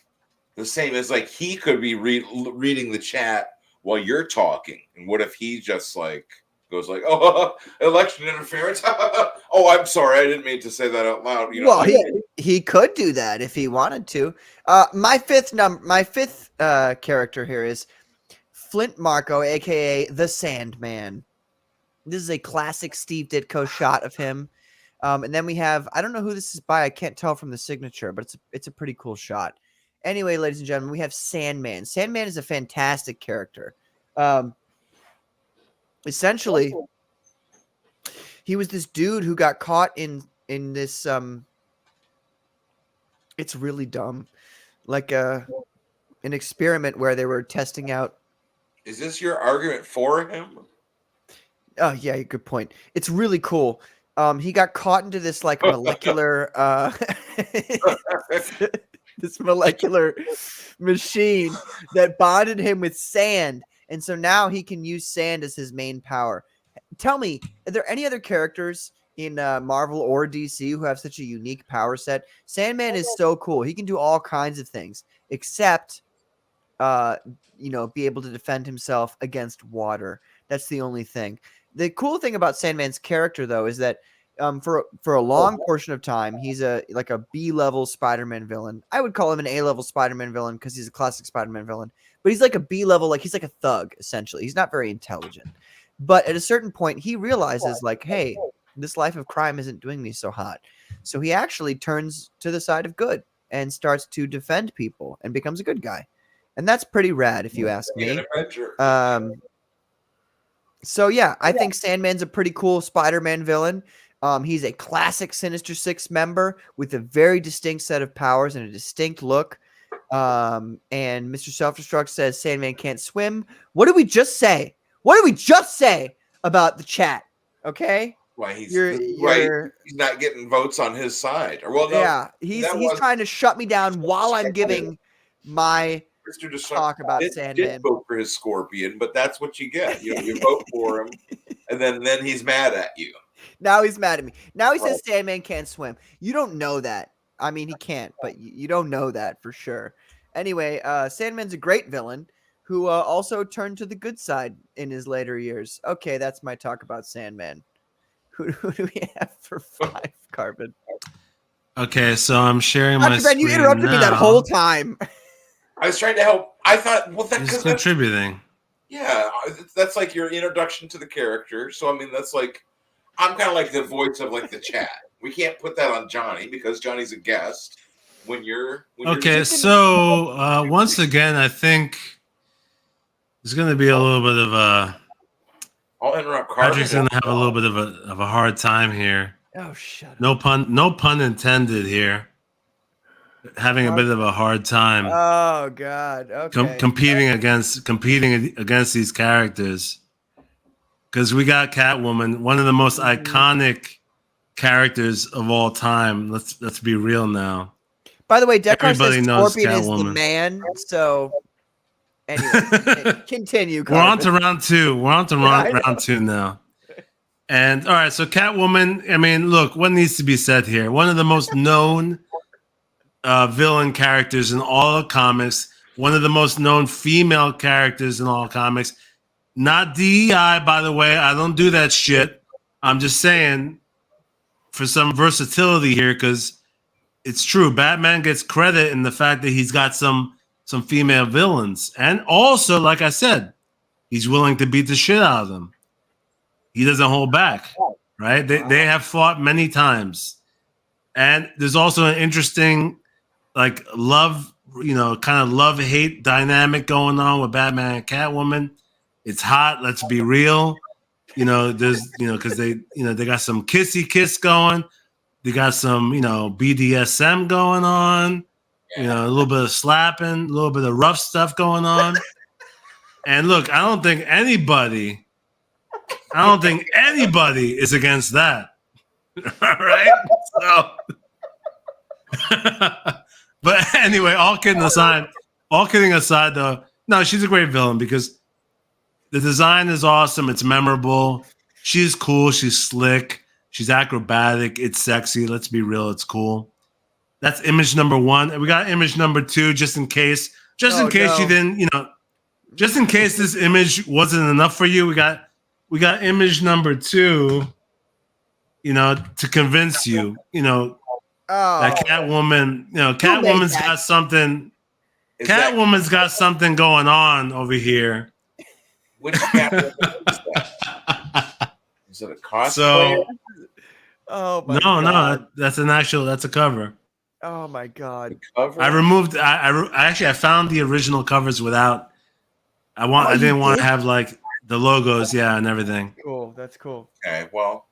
the same as like he could be reading the chat while you're talking, and what if he just like goes like, "Oh, election interference"? Oh, I'm sorry, I didn't mean to say that out loud. You know, Well, he could do that if he wanted to. My fifth character here is Flint Marco, aka the Sandman. This is a classic Steve Ditko shot of him. And then we have, I don't know who this is by. I can't tell from the signature, but it's a pretty cool shot. Anyway, ladies and gentlemen, we have Sandman. Sandman is a fantastic character. Essentially, he was this dude who got caught in this. It's really dumb, like an experiment where they were testing out. is this your argument for him? Oh yeah, good point. It's really cool. He got caught into this like molecular this molecular machine that bonded him with sand, and so now he can use sand as his main power. Tell me, are there any other characters in Marvel or DC who have such a unique power set? Sandman is so cool. He can do all kinds of things except be able to defend himself against water. That's the only thing. The cool thing about Sandman's character, though, is that for a long portion of time, he's a B-level Spider-Man villain. I would call him an A-level Spider-Man villain because he's a classic Spider-Man villain. But he's like a B-level, like he's like a thug, essentially. He's not very intelligent. But at a certain point, he realizes, like, hey, this life of crime isn't doing me so hot. So he actually turns to the side of good and starts to defend people and becomes a good guy. And that's pretty rad, if you ask me. So yeah, I think Sandman's a pretty cool Spider-Man villain. He's a classic Sinister Six member with a very distinct set of powers and a distinct look. And Mr. Self-Destruct says Sandman can't swim. What did we just say? What did we just say about the chat? Okay. Why he's not getting votes on his side, or well, no, yeah, he's trying to shut me down while I'm giving my talk about Sandman. Did vote for his Scorpion, but that's what you get. You vote for him, and then he's mad at you. Now he's mad at me. Now he says Sandman can't swim. You don't know that. I mean, he can't, but you don't know that for sure. Anyway, Sandman's a great villain who also turned to the good side in his later years. Okay, that's my talk about Sandman. Who do we have for 5, Carbon? Okay, so I'm sharing my screen. You interrupted me that whole time. I was trying to help. I thought, well, that's contributing. Yeah, that's like your introduction to the character. So I mean, that's like I'm kind of like the voice of like the chat. We can't put that on Johnny because Johnny's a guest. When you're so once again, I think there's going to be a little bit of a. I'll interrupt. Patrick's going to have a little bit of a hard time here. Oh, shut up. No pun intended here. Having a bit of a hard time Oh God. Okay. competing against these characters. Because we got Catwoman, one of the most iconic characters of all time. Let's be real now. By the way, Dekar Everybody says knows Scorpion is the Catwoman. man. So anyway, continue. We're on Carmen. to round two. We're on to round two now. And all right, so Catwoman. I mean, look, what needs to be said here? One of the most known villain characters in all of comics. One of the most known female characters in all comics. Not DEI, by the way. I don't do that shit. I'm just saying for some versatility here, because it's true. Batman gets credit in the fact that he's got some female villains. And also, like I said, he's willing to beat the shit out of them. He doesn't hold back, right? They have fought many times. And there's also an interesting, like, love, kind of love-hate dynamic going on with Batman and Catwoman. It's hot. Let's be real. There's, because they got some kissy kiss going. They got some, BDSM going on. A little bit of slapping, a little bit of rough stuff going on. And look, I don't think anybody is against that. All right. So, but anyway, all kidding aside, though, no, she's a great villain because the design is awesome. It's memorable. She's cool. She's slick. She's acrobatic. It's sexy. Let's be real. It's cool. That's image number one. And we got image number two, just in case you didn't, just in case this image wasn't enough for you. We got image number two, to convince you, that Catwoman, Catwoman's got something. Catwoman's got something going on over here. Which Catwoman is that? Is it a cosplayer? So, oh my God. No, that's a cover. Oh my God. Cover? I removed. I found the original covers without. I didn't want to have like the logos, and everything. Cool. That's cool. Okay. Well.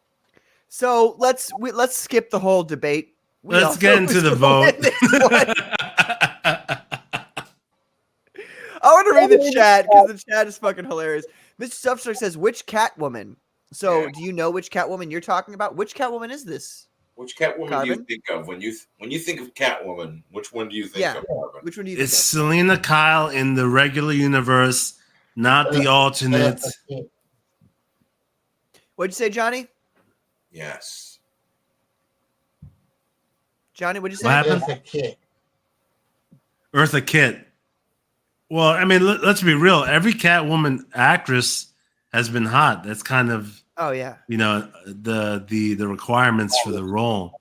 So let's skip the whole debate. Let's get into the vote. I want to read the chat because the chat is fucking hilarious. Mr. Stuffster says, "Which Catwoman?" So, do you know which Catwoman you're talking about? Which Catwoman is this? Which Catwoman Carmen? do you think of when you think of Catwoman? Which one do you think of? Carmen? Which one do you think It's of? Selena Kyle in the regular universe, not the alternate. What'd you say, Johnny? Yes. Johnny, what'd you say? What happened? Eartha Kitt. Well, I mean, let's be real. Every Catwoman actress has been hot. That's kind of, Oh yeah. the requirements for the role.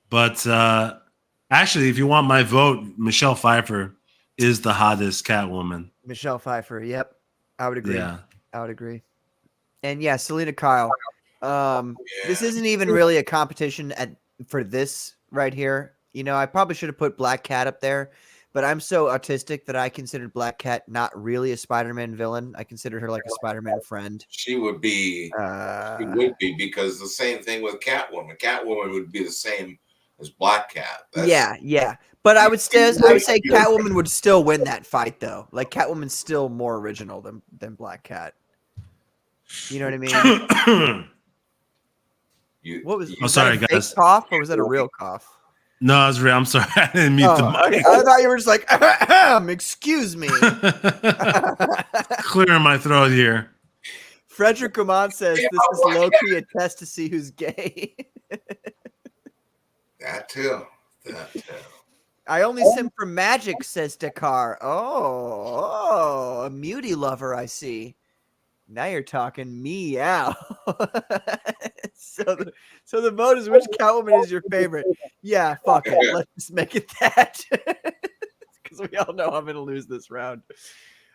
But actually, if you want my vote, Michelle Pfeiffer is the hottest Catwoman. Michelle Pfeiffer. Yep, I would agree. Yeah. I would agree. And yeah, Selena Kyle. This isn't even really a competition for this right here. I probably should have put Black Cat up there, but I'm so autistic that I considered Black Cat not really a Spider-Man villain. I considered her like a Spider-Man friend. She would be. She would be, because the same thing with Catwoman. Catwoman would be the same as Black Cat. Yeah. But I would say Catwoman would still win that fight though. Like Catwoman's still more original than Black Cat. You know what I mean? What was? Oh, sorry, that a guys. fake cough, or was that a real cough? No, I was real. I'm sorry. I didn't mute the mic. Okay. I thought you were just like, excuse me. Clearing my throat here. Frederick Command says this is low-key a test to see who's gay. That too. I only sim for magic, says Dakar. Oh, a mutie lover, I see. Now you're talking meow. So the vote is, which Catwoman is your favorite? Yeah, fuck it. Let's just make it that. Because we all know I'm going to lose this round.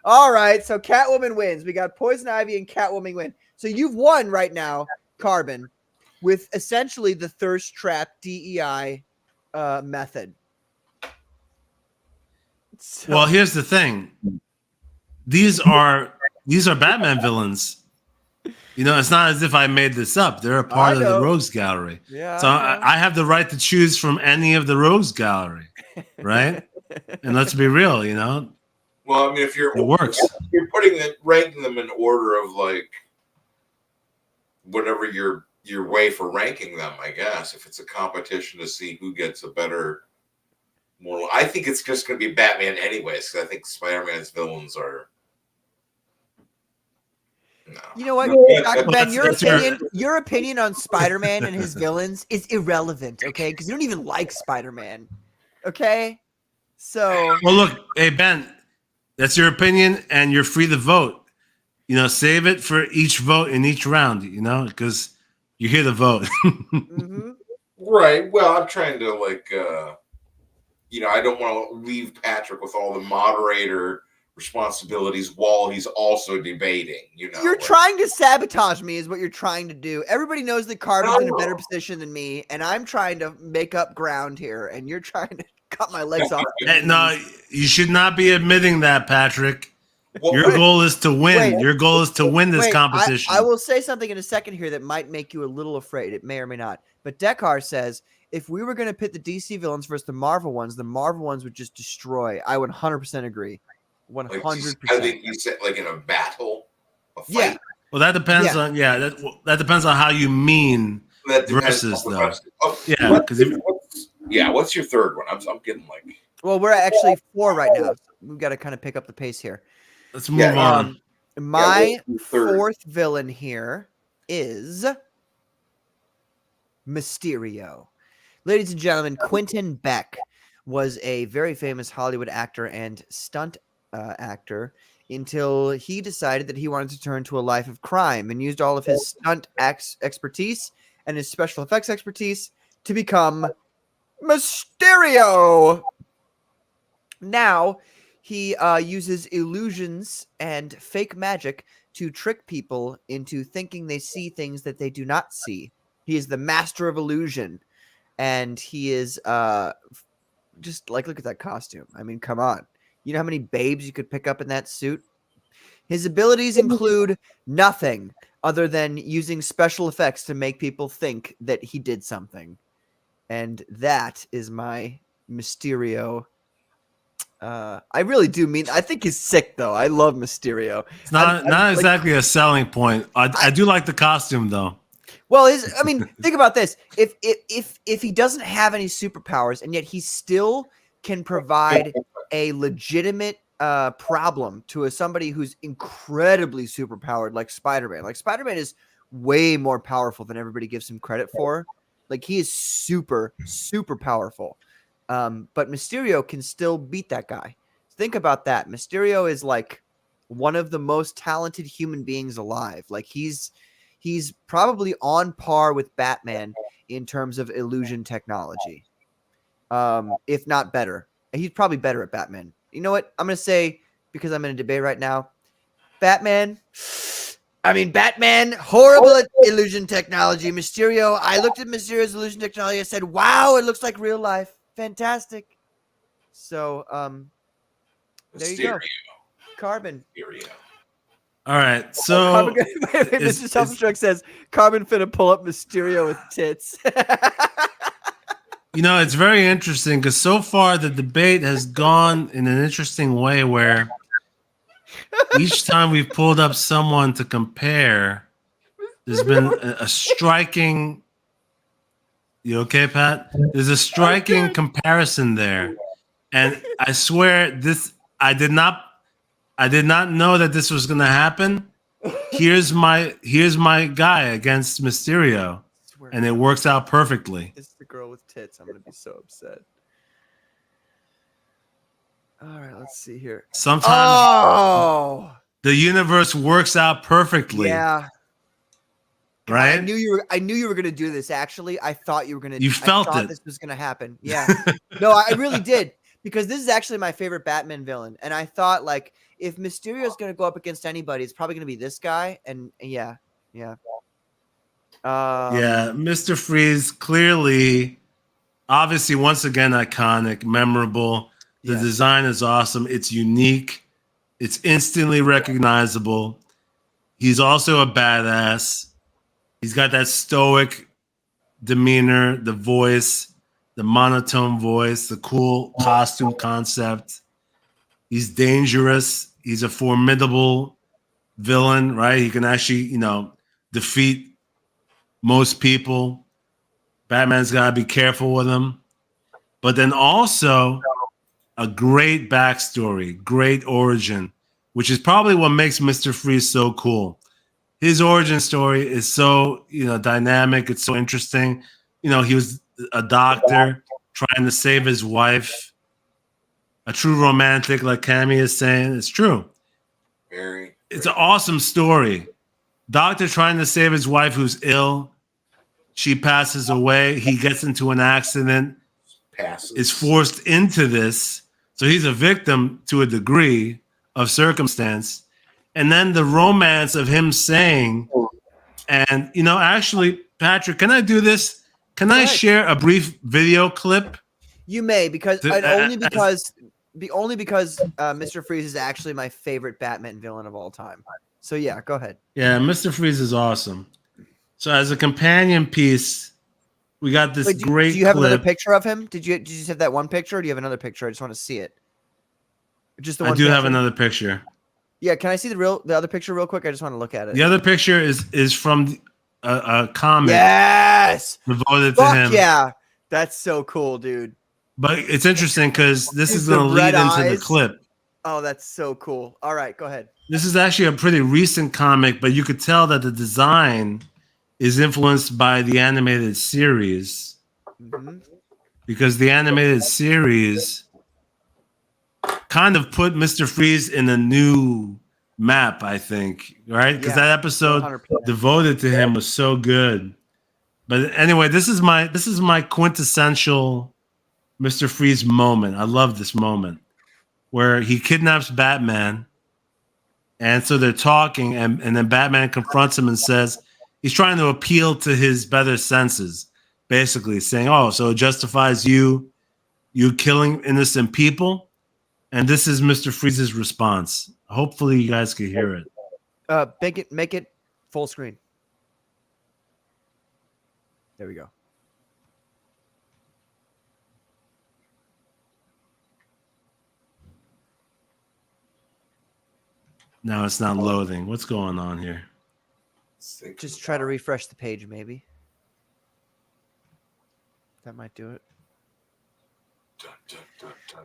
All right, so Catwoman wins. We got Poison Ivy and Catwoman win. So you've won right now, Carbon, with essentially the thirst trap DEI method. So, Well, here's the thing. These are Batman villains. You know, it's not as if I made this up. They're a part of the know. Rogues Gallery. Yeah. So I have the right to choose from any of the Rogues Gallery, right? And let's be real, you know, Well, I mean, if you're it works. ranking them in order of like whatever your way for ranking them, I guess. If it's a competition to see who gets a better, more, I think it's just going to be Batman anyways. Because I think Spider-Man's villains are. No. You know what, Dr. Ben, your opinion on Spider-Man and his villains is irrelevant, okay? Because you don't even like Spider-Man, okay? So, Well, look, hey Ben, that's your opinion, and you're free to vote. You know, save it for each vote in each round. You know, because you're here to vote. mhm. Right. Well, I'm trying to like, I don't want to leave Patrick with all the moderator responsibilities while he's also debating. You know, You're like, trying to sabotage me, is what you're trying to do. Everybody knows that Carbon's in a better No. position than me, and I'm trying to make up ground here, and you're trying to cut my legs off. Hey, no, you should not be admitting that, Patrick. Well, Your goal is to win. Wait. Your goal is to win this Wait, competition. I will say something in a second here that might make you a little afraid. It may or may not. But Dekar says, if we were going to pit the DC villains versus the Marvel ones would just destroy. I would 100% agree. 100%. I think you said like in a battle, a fight. Yeah. Well, that depends on that depends on how you mean That depends versus on the though. rest. Oh, Yeah, because what's your third one? I'm getting like. Well, we're actually 4 right now. So we've got to kind of pick up the pace here. let's move on. My what's your third? 4th villain here is Mysterio. Ladies and gentlemen, Quentin Beck was a very famous Hollywood actor and stunt actor until he decided that he wanted to turn to a life of crime and used all of his stunt expertise and his special effects expertise to become Mysterio. Now, he uses illusions and fake magic to trick people into thinking they see things that they do not see. He is the master of illusion, and he is just like, look at that costume. I mean, come on. You know how many babes you could pick up in that suit? His abilities include nothing other than using special effects to make people think that he did something. And that is my Mysterio. I really do mean, I think he's sick though. I love Mysterio. It's not exactly a selling point. I do like the costume though. Well, I mean, think about this. If he doesn't have any superpowers and yet he still can provide a legitimate problem to somebody who's incredibly superpowered like Spider-Man. Like Spider-Man is way more powerful than everybody gives him credit for. Like he is super, super powerful. But Mysterio can still beat that guy. Think about that. Mysterio is like one of the most talented human beings alive. Like he's probably on par with Batman in terms of illusion technology. If not better. He's probably better at Batman. You know what? I'm going to say, because I'm in a debate right now, Batman, horrible at illusion technology. Mysterio, I looked at Mysterio's illusion technology. I said, wow, it looks like real life. Fantastic. So, there you go. Carbon. Mysterio. All right, so Mr. Self-Destruct says, Carbon finna pull up Mysterio with tits. you know, it's very interesting because so far the debate has gone in an interesting way where each time we've pulled up someone to compare, there's been a striking. You okay, Pat? There's a striking comparison there, and I swear I did not know that this was going to happen. Here's my guy against Mysterio, and it works out perfectly. It's the girl with tits. I'm gonna be so upset. All right, let's see here. Sometimes the universe works out perfectly. Yeah. Right? I knew you were gonna do this. Actually, I thought you were gonna. You felt it. This was gonna happen. Yeah. No, I really did, because this is actually my favorite Batman villain, and I thought, like, if Mysterio's gonna go up against anybody, it's probably gonna be this guy. And yeah. Mr. Freeze, clearly, obviously, once again, iconic, memorable. The design is awesome. It's unique. It's instantly recognizable. He's also a badass. He's got that stoic demeanor, the voice, the monotone voice, the cool costume concept. He's dangerous. He's a formidable villain, right? He can actually, defeat most people. Batman's got to be careful with him. But then also a great backstory, great origin, which is probably what makes Mr. Freeze so cool. His origin story is so, dynamic. It's so interesting. He was a doctor trying to save his wife. A true romantic, like Cammy is saying. It's true. It's an awesome story. Doctor trying to save his wife who's ill. She passes away. He gets into an accident. Is forced into this. So he's a victim to a degree of circumstance. And then the romance of him saying, and, actually, Patrick, can I do this? Can I share a brief video clip? You may, because only because Mr. Freeze is actually my favorite Batman villain of all time. So yeah, go ahead. Yeah, Mr. Freeze is awesome. So as a companion piece, we got this great. Do you have clip. another picture of him? Did you just have that one picture, or do you have another picture? I just want to see it. Just the one. I do picture? have another picture. Yeah, can I see the other picture real quick? I just want to look at it. The other picture is from a comic. Yes, devoted to him. Yeah, that's so cool, dude. But it's interesting because this is going to lead into the clip. Oh, that's so cool. All right, go ahead. This is actually a pretty recent comic, but you could tell that the design is influenced by the animated series. Mm-hmm. Because the animated series kind of put Mr. Freeze in a new map, I think, right? Because that episode 100%. Devoted to him was so good. But anyway, this is my quintessential Mr. Freeze moment. I love this moment where he kidnaps Batman, and so they're talking, and then Batman confronts him and says he's trying to appeal to his better senses, basically saying, "Oh, so it justifies you killing innocent people." And this is Mr. Freeze's response. Hopefully, you guys can hear it. Make it full screen. There we go. Now it's not loading. What's going on here? Just try to refresh the page, maybe. That might do it.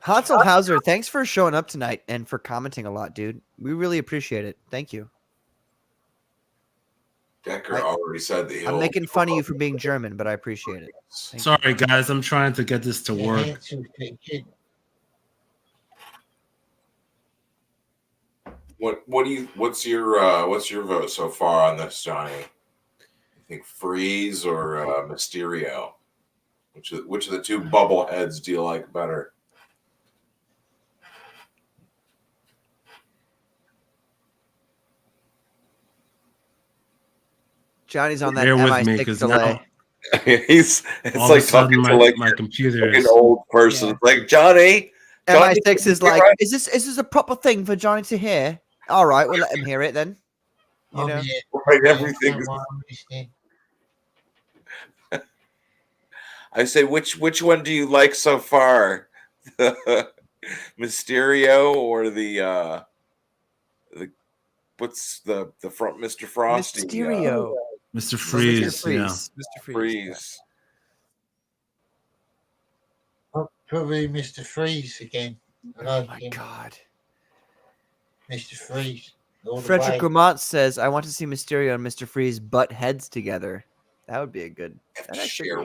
Hansel Hauser, thanks for showing up tonight and for commenting a lot, dude. We really appreciate it. Thank you. Decker already said that I'm making fun of you for being German, but I appreciate it. Sorry, guys. I'm trying to get this to work. What's your vote so far on this, Johnny? You think Freeze or Mysterio? Which of the two bubble heads do you like better? Johnny's on that Bear with MI6 me because delay. It's like talking to my computer an old person. Yeah. Like Johnny MI6 is like, right? Is this a proper thing for Johnny to hear? All right, we'll let him hear it then. You know? Yeah. Right, everything. I say, which one do you like so far? Mysterio or the what's the front Mr. Frosty? Mysterio. Mr. Freeze. Mr. Freeze. Probably Mr. Freeze again. Oh my God. Mr. Freeze. Frederick Gramont says, I want to see Mysterio and Mr. Freeze butt heads together. That would be a good. Share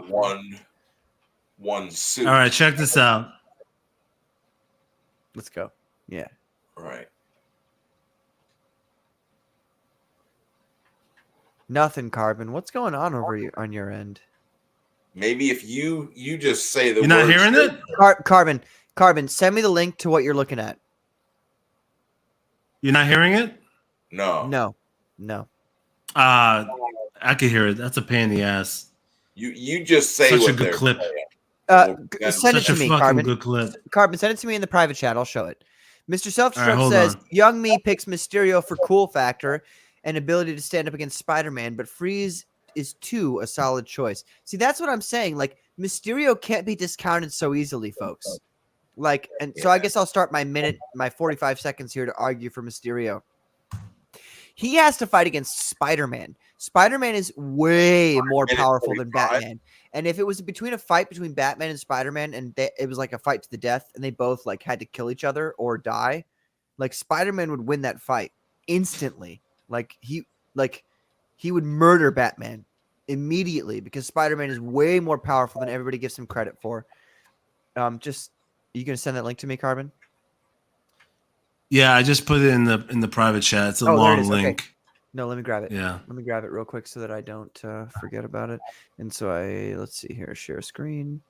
one suit. All right, check this out. Let's go. Yeah. Right. Nothing, Carbon. What's going on on your end? Maybe if you just say the You're not hearing it? Carbon, send me the link to what you're looking at. You're not hearing it? No. I can hear it. That's a pain in the ass. You just say such what a good clip. Send it to me, Carbon. Good clip. Carbon, send it to me in the private chat. I'll show it. Mr. Self-Destruct says, Young Me picks Mysterio for cool factor and ability to stand up against Spider-Man, but Freeze is too a solid choice. See, that's what I'm saying. Like, Mysterio can't be discounted so easily, folks. Like, and so I guess I'll start my 45 seconds here to argue for Mysterio. He has to fight against Spider-Man. Spider-Man is way more powerful than Batman. And if it was between a fight between Batman and Spider-Man, and it was like a fight to the death, and they both like had to kill each other or die, like Spider-Man would win that fight instantly. Like he would murder Batman immediately because Spider-Man is way more powerful than everybody gives him credit for. Are you gonna send that link to me, Carbon? Yeah, I just put it in the private chat. It's a long link. Okay. No, let me grab it. Yeah. Let me grab it real quick so that I don't forget about it. And so let's see here, share screen.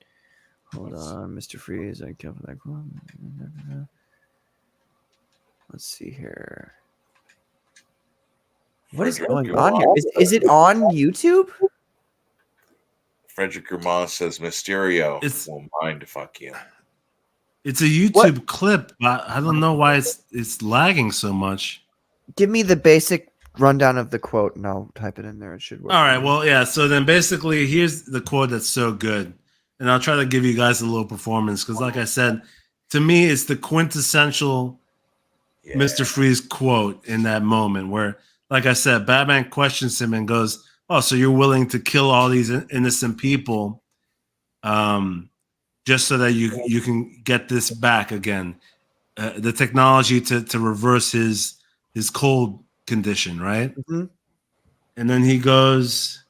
Hold on, Mr. Freeze. I killed that one. Let's see here. What is going on here? Is it on YouTube? Frederick Germán says Mysterio won't mind fuck you. It's a YouTube clip. I don't know why it's lagging so much. Give me the basic rundown of the quote, and I'll type it in there. It should work. All right. Well, yeah. So then basically, here's the quote that's so good. And I'll try to give you guys a little performance because, like I said, to me, it's the quintessential Mr. Freeze quote in that moment where, like I said, Batman questions him and goes, "Oh, so you're willing to kill all these innocent people just so that you can get this back again? The technology to reverse his cold condition, right?" Mm-hmm. And then he goes,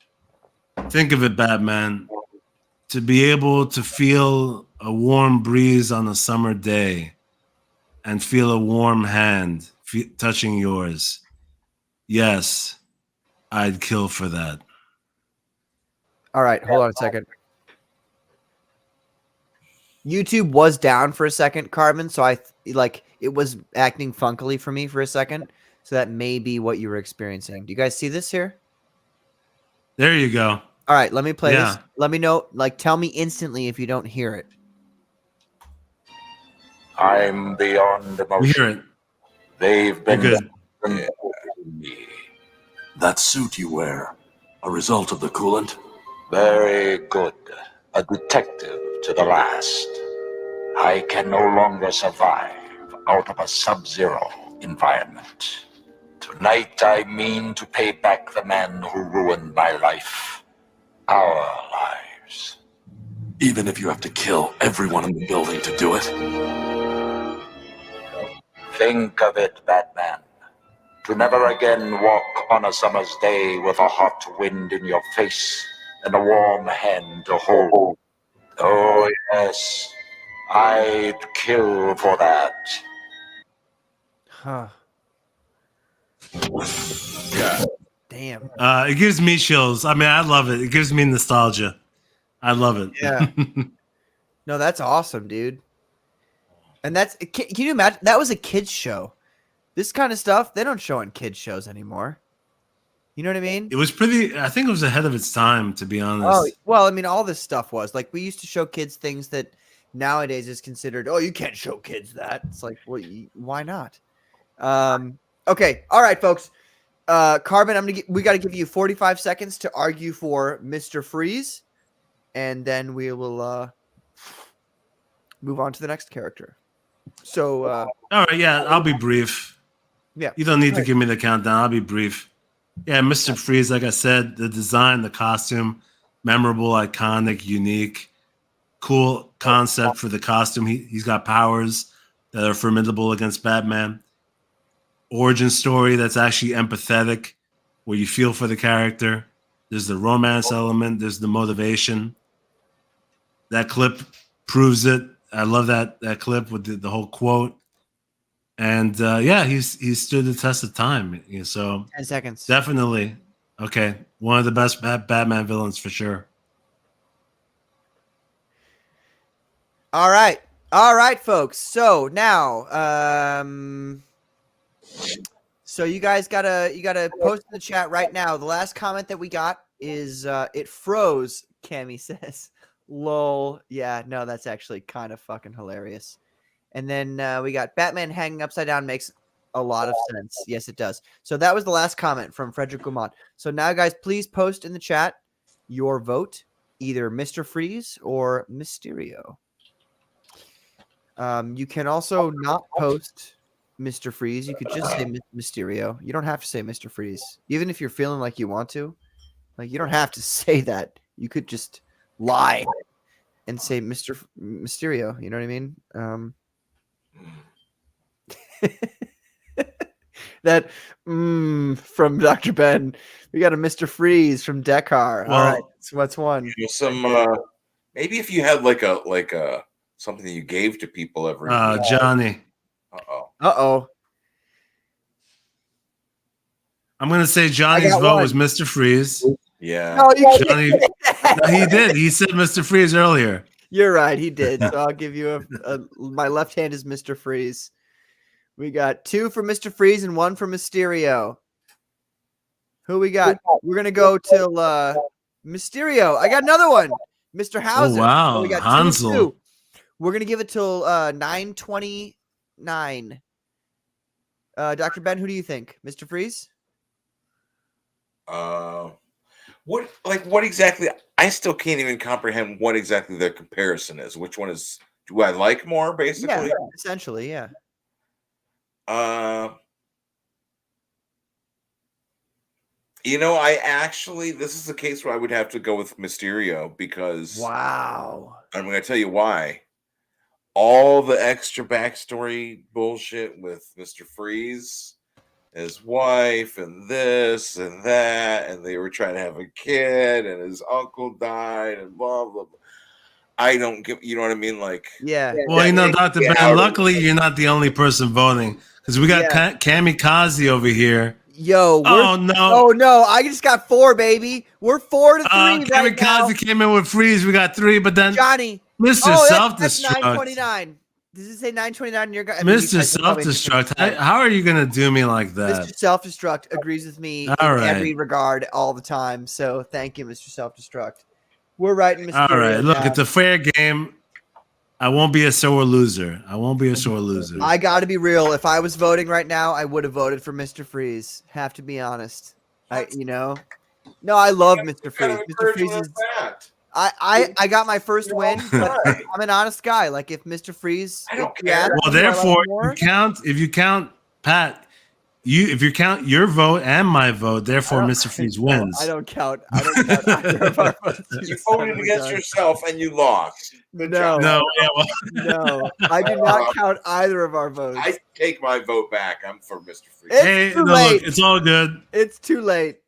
"Think of it, Batman. To be able to feel a warm breeze on a summer day and feel a warm hand touching yours. Yes, I'd kill for that." All right, hold on a second. YouTube was down for a second, Carbon, so it was acting funkily for me for a second. So that may be what you were experiencing. Do you guys see this here? There you go. All right, let me play this. Let me know, tell me instantly if you don't hear it. I'm beyond emotion. We hear it. They've been good. Me. That suit you wear, a result of the coolant? Very good. A detective to the last. I can no longer survive out of a sub-zero environment. Tonight I mean to pay back the man who ruined my life. Our lives. Even if you have to kill everyone in the building to do it? Think of it, Batman. To never again walk on a summer's day with a hot wind in your face and a warm hand to hold. Oh, yes. I'd kill for that. Huh. Yeah. Damn. It gives me chills. I mean, I love it. It gives me nostalgia. I love it. Yeah. No, that's awesome, dude. And can you imagine? That was a kids show. This kind of stuff, they don't show on kids shows anymore. You know what I mean? It was I think it was ahead of its time, to be honest. Oh, well, I mean, all this stuff was. Like, we used to show kids things that nowadays is considered, oh, you can't show kids that. It's like, well, why not? Okay. All right, folks. Carbon, we got to give you 45 seconds to argue for Mr. Freeze, and then we will move on to the next character. So, all right, yeah, I'll be brief. Yeah, you don't need to give me the countdown. I'll be brief. Yeah, Mr. Freeze, like I said, the design, the costume, memorable, iconic, unique, cool concept for the costume. He's got powers that are formidable against Batman. Origin story that's actually empathetic, where you feel for the character. There's the romance element. There's the motivation. That clip proves it. I love that clip with the whole quote. And he's stood the test of time. So 10 seconds. Definitely. Okay. One of the best Batman villains for sure. All right. All right, folks. So now, so you guys gotta post in the chat right now. The last comment that we got is it froze, Cammy says. Lol. Yeah, no, that's actually kind of fucking hilarious. And then we got Batman hanging upside down makes a lot of sense. Yes, it does. So that was the last comment from Frederick Gumont. So now, guys, please post in the chat your vote, either Mr. Freeze or Mysterio. You can also not post Mr. Freeze. You could just say Mysterio. You don't have to say Mr. Freeze, even if you're feeling like you want to. Like, you don't have to say that. You could just lie and say Mysterio. You know what I mean? That from Dr. Ben. We got a Mr. Freeze from Dekar. Well, all right, so what's one? You know, some maybe if you had like a something that you gave to people every week. Johnny. Uh-oh. I'm gonna say Johnny's vote was Mr. Freeze. Yeah. No, you can't. Johnny, no, he did. He said Mr. Freeze earlier. You're right, he did. So I'll give you my left hand is Mr. Freeze. We got 2 for Mr. Freeze and 1 for Mysterio. Who we got? We're gonna go till Mysterio. I got another one. Mr. Hauser. Oh, wow. So we got Hansel. 2. We're gonna give it till 9:29. Dr. Ben, who do you think? Mr. Freeze? What exactly? I still can't even comprehend what exactly the comparison is. Which one is? Do I like more? Basically, Yeah, essentially, yeah. This is the case where I would have to go with Mysterio because wow, I'm going to tell you why. All the extra backstory bullshit with Mr. Freeze, his wife, and this and that, and they were trying to have a kid, and his uncle died, and blah blah blah. I don't give, you know what I mean? Like, yeah. Well, Dr. Ben, luckily you're not the only person voting because we got Kamikaze over here. Yo, oh no! Oh no! I just got 4, baby. We're 4 to 3 right now. Kamikaze came in with Freeze. We got 3, but then Johnny, Mr. Self-Destruct. Self-Destruct. 929. Does it say 929 in your guy? Mr. Self-Destruct. How are you gonna do me like that? Mr. Self-Destruct agrees with me in every regard all the time. So thank you, Mr. Self-Destruct. We're right in Mysterio. All right, look, it's a fair game. I won't be a sore loser. I got to be real. If I was voting right now, I would have voted for Mr. Freeze. Have to be honest. No, I love Mr. Freeze. Mr. Freeze is. I got my first win, but I'm an honest guy. Like if Mr. Freeze, I don't care. Well, therefore, if you count Pat, if you count your vote and my vote, therefore Mr. Freeze wins. I don't count either of our votes. You voted against yourself and you lost. No, I do not count either of our votes. I take my vote back. I'm for Mr. Freeze. Look, it's all good. It's too late.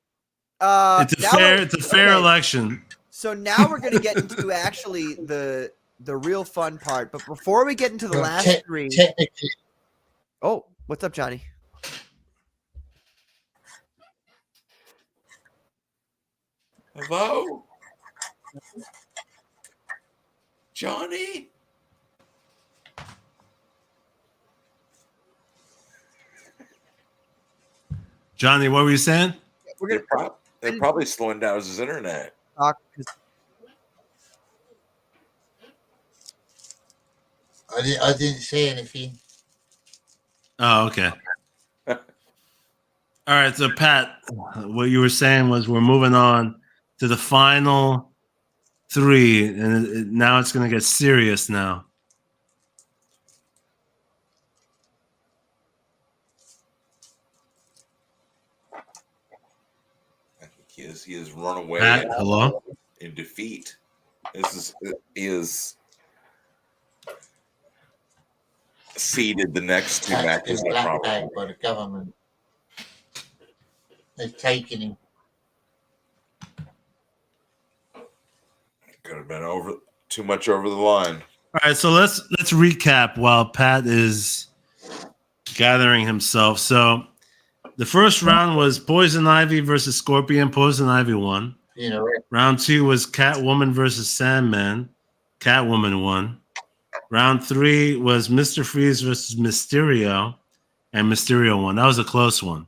It's a fair election. So now we're going to get into actually the real fun part. But before we get into the last 3. Oh, what's up, Johnny? Hello? Johnny? Johnny, what were you saying? They're probably slowing down his internet. I didn't say anything. Oh, okay. All right, so Pat, what you were saying was we're moving on to the final 3, and now it's going to get serious now. I think he has run away. Pat, hello? In defeat. He is seeded the next 2 matches. Black bag by the government. They've taken him. Could have been too much over the line. All right, so let's recap while Pat is gathering himself. So the first round was Poison Ivy versus Scorpion. Poison Ivy won. Round 2 was Catwoman versus Sandman. Catwoman won. Round 3 was Mr. Freeze versus Mysterio, and Mysterio won. That was a close one.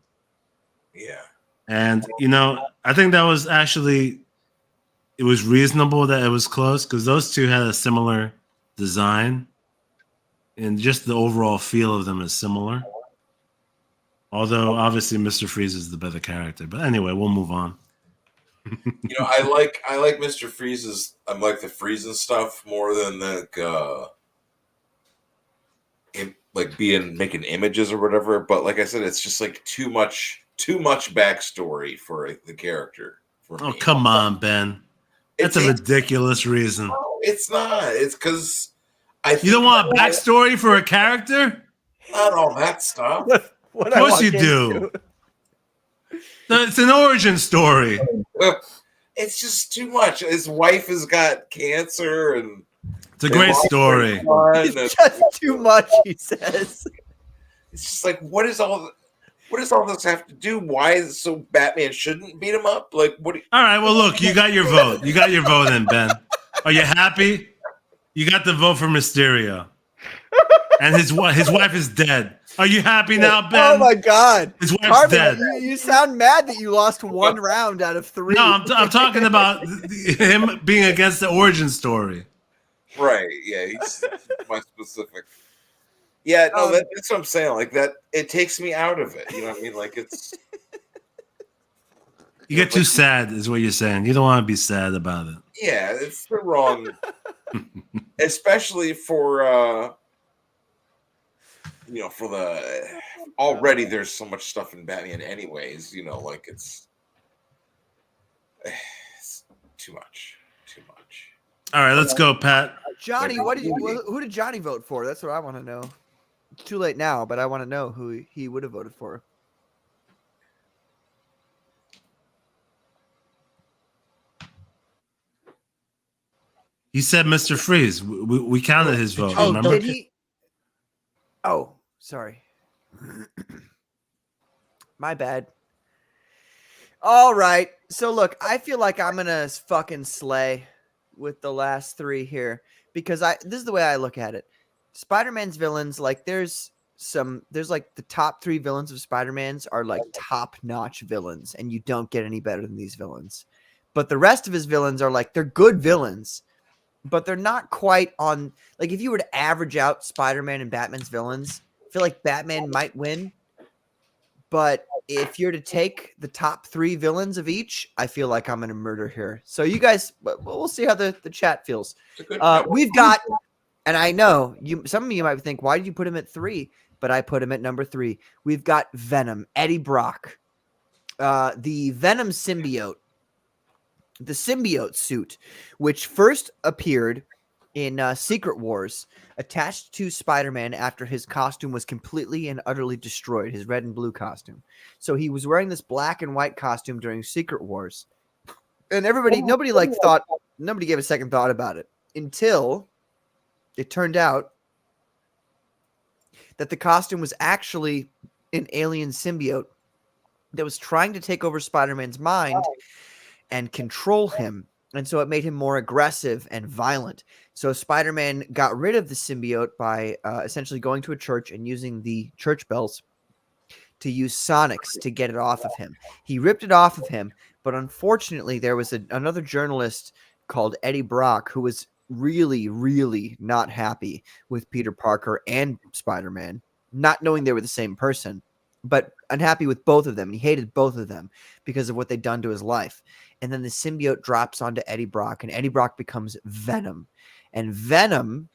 Yeah. And, I think that was actually, it was reasonable that it was close because those 2 had a similar design and just the overall feel of them is similar. Although obviously Mr. Freeze is the better character. But anyway, we'll move on. You know, I like Mr. Freeze's. I like the Freeze stuff more than making images or whatever. But like I said, it's just like too much backstory for the character. For Oh, me. come on, Ben. That's a ridiculous reason. No, it's not. It's because you don't want a backstory for a character. Not all that stuff. What of course you do. It's an origin story. It's just too much. His wife has got cancer, and it's a great story. It's just too much, he says. It's just like, what does all this have to do? Why is it so Batman shouldn't beat him up? Like, what? All right. Well, look, you got your vote. You got your vote in, Ben. Are you happy? You got the vote for Mysterio, and his wife is dead. Are you happy now, Ben? Oh my God, his wife's Carmen, dead. You sound mad that you lost one round out of 3. No, I'm talking about him being against the origin story. Right? Yeah, he's my specific. Yeah, no, that's what I'm saying. Like that, it takes me out of it. You know what I mean? Like it's. You get too sad, is what you're saying. You don't want to be sad about it. Yeah, it's the wrong, especially for for the already there's so much stuff in Batman anyways, like it's too much. All right, let's go, Pat. Johnny, who did Johnny vote for? That's what I want to know. It's too late now, but I want to know who he would have voted for. He said Mr. Freeze. We counted his vote. Oh, remember? did he? Oh, sorry. My bad. All right. So look, I feel like I'm gonna fucking slay with the last 3 here because this is the way I look at it. Spider-Man's villains, like there's like the top 3 villains of Spider-Man's are like top-notch villains, and you don't get any better than these villains. But the rest of his villains are like they're good villains, but they're not quite on. Like if you were to average out Spider-Man and Batman's villains, I feel like Batman might win. But if you're to take the top 3 villains of each, I feel like I'm going to murder here. So you guys, we'll see how the chat feels. We've got, and I know some of you might think, why did you put him at 3? But I put him at number 3. We've got Venom, Eddie Brock, the Venom symbiote, the symbiote suit, which first appeared in Secret Wars, attached to Spider-Man after his costume was completely and utterly destroyed, his red and blue costume. So he was wearing this black and white costume during Secret Wars. And nobody gave a second thought about it until it turned out that the costume was actually an alien symbiote that was trying to take over Spider-Man's mind and control him. And so it made him more aggressive and violent. So Spider-Man got rid of the symbiote by essentially going to a church and using the church bells to use sonics to get it off of him. He ripped it off of him, but unfortunately there was another journalist called Eddie Brock who was really, really not happy with Peter Parker and Spider-Man, not knowing they were the same person, but unhappy with both of them. And he hated both of them because of what they'd done to his life. And then the symbiote drops onto Eddie Brock, and Eddie Brock becomes Venom. And Venom,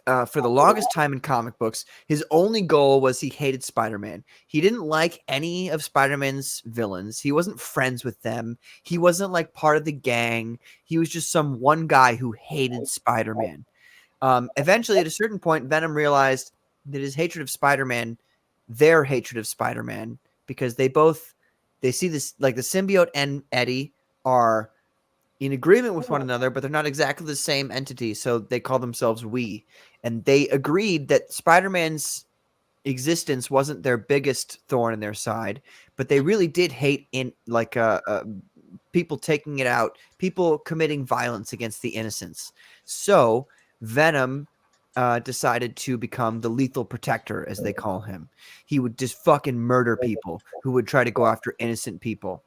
for the longest time in comic books, his only goal was he hated Spider-Man. He didn't like any of Spider-Man's villains. He wasn't friends with them. He wasn't like part of the gang. He was just some one guy who hated Spider-Man. Eventually, at a certain point, Venom realized that his hatred of Spider-Man, their hatred of Spider-Man, because they see this, like the symbiote and Eddie are in agreement with one another, but they're not exactly the same entity. So they call themselves we. And they agreed that Spider-Man's existence wasn't their biggest thorn in their side, but they really did hate people taking it out, people committing violence against the innocents. So Venom decided to become the lethal protector, as they call him. He would just fucking murder people who would try to go after innocent people.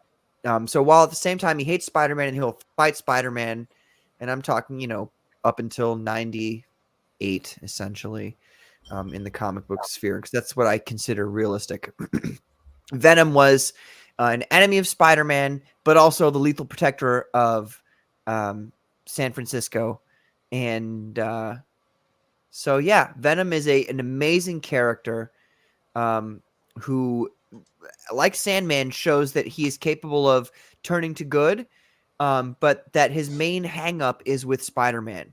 So while at the same time he hates Spider-Man and he'll fight Spider-Man, and I'm talking, up until 98, essentially. in the comic book sphere, because that's what I consider realistic. Venom was an enemy of Spider-Man, but also the lethal protector of San Francisco. And so, yeah, Venom is an amazing character who, like Sandman, shows that he is capable of turning to good, but that his main hang-up is with Spider-Man,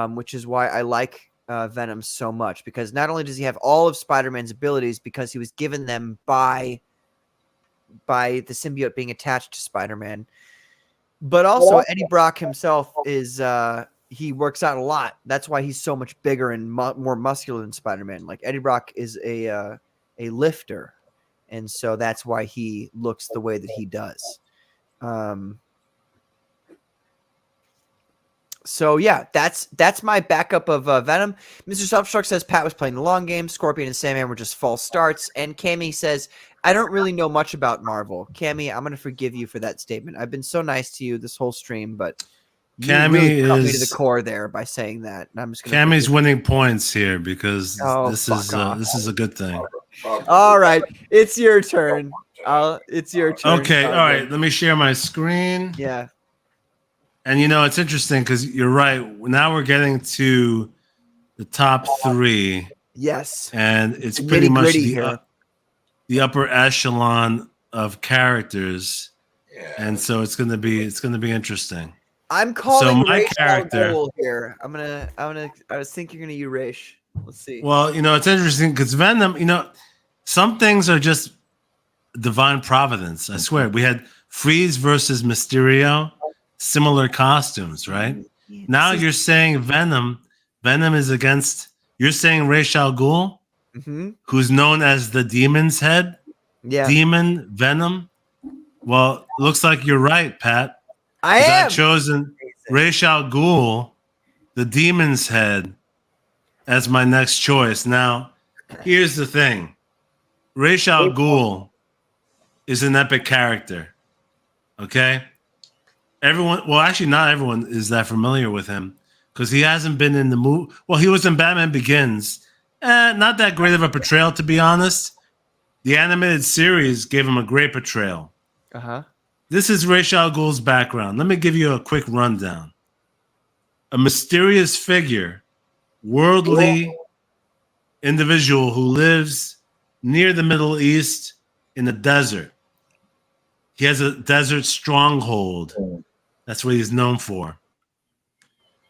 which is why I like Venom so much, because not only does he have all of Spider-Man's abilities because he was given them by the symbiote being attached to Spider-Man, but also Eddie Brock himself is he works out a lot. That's why he's so much bigger and more muscular than Spider-Man. Like, Eddie Brock is a lifter, and so that's why he looks the way that he does. So yeah, that's my backup of Venom. Mr. Selfstruck says Pat was playing the long game. Scorpion and Sandman were just false starts. And Cammy says, I don't really know much about Marvel. Cammy, I'm going to forgive you for that statement. I've been so nice to you this whole stream, but you really cut me to the core there by saying that. And I'm just going Cammy's winning points here because this is a good thing. All right, it's your turn. It's your turn. Okay, all right. Let me share my screen. Yeah. And it's interesting because you're right. Now we're getting to the top 3. Yes. And it's pretty much the upper echelon of characters. Yeah. And so it's gonna be interesting. I'm calling my character here. I was thinking you're gonna use Raish. Let's see. Well, it's interesting because Venom, some things are just divine providence. I swear. We had Freeze versus Mysterio. Similar costumes, right? Yeah, now you're saying Venom is against. You're saying Ra's al Ghul, who's known as the Demon's Head, Demon Venom. Well, looks like you're right, Pat. I've chosen Ra's al Ghul, the Demon's Head, as my next choice. Now, here's the thing: Ra's al Ghul is an epic character. Okay. Actually, not everyone is that familiar with him because he hasn't been in the movie. Well, he was in Batman Begins. Not that great of a portrayal, to be honest. The animated series gave him a great portrayal. This is Ra's al Ghul's background. Let me give you a quick rundown. A mysterious figure, worldly individual who lives near the Middle East in the desert. He has a desert stronghold. That's what he's known for.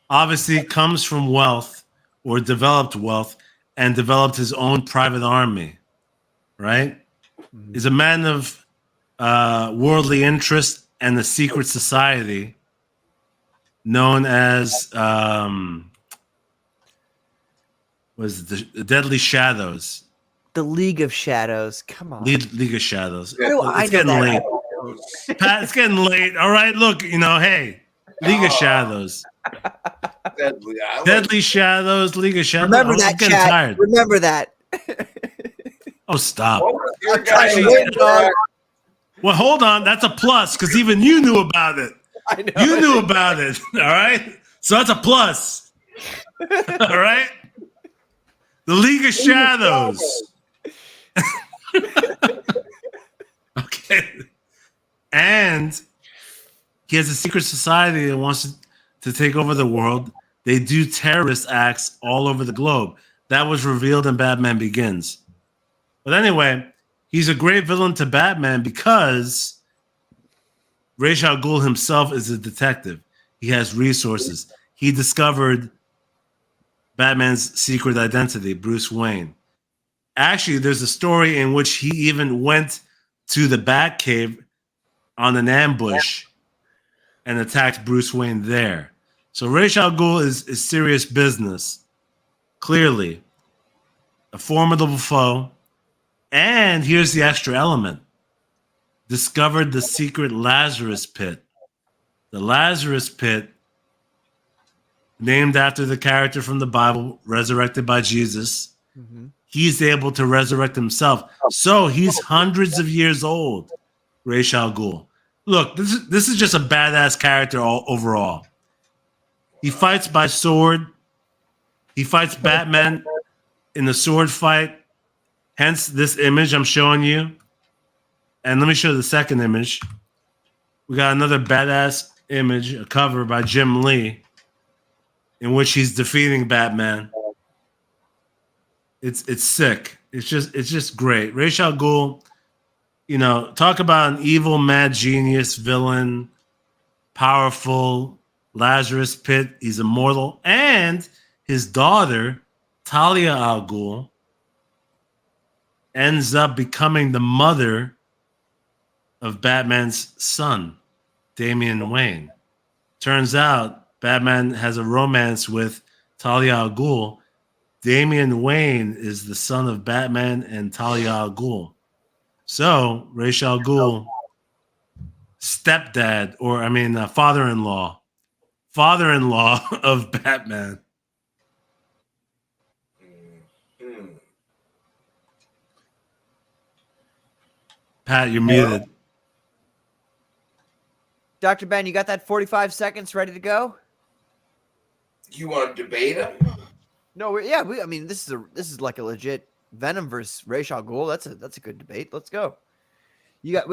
Obviously, comes from wealth or developed wealth and developed his own private army, right? He's a man of worldly interest and a secret society known as the Deadly Shadows. The League of Shadows. Come on. League of Shadows. It's getting late. Pat, it's getting late. All right, look, hey, League of Shadows. Deadly Shadows, League of Shadows. Remember that, chat. Tired. Remember that. Oh, stop. Well, hold on. That's a plus because even you knew about it. I know. You knew about it. All right? So that's a plus. All right? The League of Shadows. Okay. And he has a secret society that wants to take over the world. They do terrorist acts all over the globe. That was revealed in Batman Begins. But anyway, he's a great villain to Batman because Ra's al Ghul himself is a detective. He has resources. He discovered Batman's secret identity, Bruce Wayne. Actually, there's a story in which he even went to the Batcave on an ambush and attacked Bruce Wayne there. So Ra's al Ghul is serious business. Clearly. A formidable foe. And here's the extra element. Discovered the secret Lazarus Pit. The Lazarus Pit, named after the character from the Bible, resurrected by Jesus. He's able to resurrect himself. So he's hundreds of years old, Ra's al Ghul. Look, this is just a badass character overall. He fights by sword. He fights Batman in the sword fight. Hence this image I'm showing you. And let me show you the second image. We got another badass image, a cover by Jim Lee, in which he's defeating Batman. It's sick. It's just great. Ra's al Ghul, you know, talk about an evil, mad genius villain, powerful, Lazarus Pit. He's immortal, and his daughter Talia al Ghul ends up becoming the mother of Batman's son, Damian Wayne. Turns out Batman has a romance with Talia al Ghul. Damian Wayne is the son of Batman and Talia al Ghul. So, Ra's al Ghul, stepdad, or father-in-law of Batman. Pat, you're muted. Dr. Ben, you got that 45 seconds ready to go? You want to debate him? No, this is like a legit Venom versus Ra's al Ghul. That's a good debate. Let's go.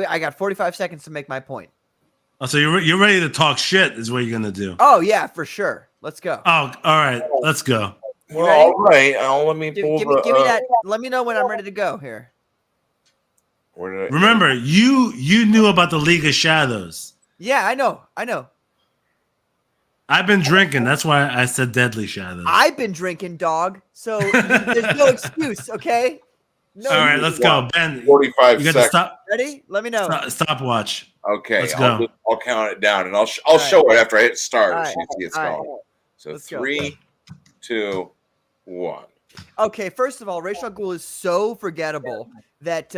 I got 45 seconds to make my point. Oh, so you're ready to talk shit is what you're gonna do. Oh yeah, for sure. Let's go. Oh, all right, let's go. Well, all right. Let me pull give me that. Let me know when I'm ready to go here. Remember, you knew about the League of Shadows. Yeah, I know. I've been drinking. That's why I said Deadly Shadows. I've been drinking, dog. So there's no excuse, okay? No. All right, let's go, Ben. 45 you got seconds. to stop. Ready? Let me know. Stopwatch. Okay, let's go. I'll count it down, and I'll show it after I hit start. All So you see it's going. So let's 3, 2, 1. Okay, first of all, Ra's al Ghul is so forgettable that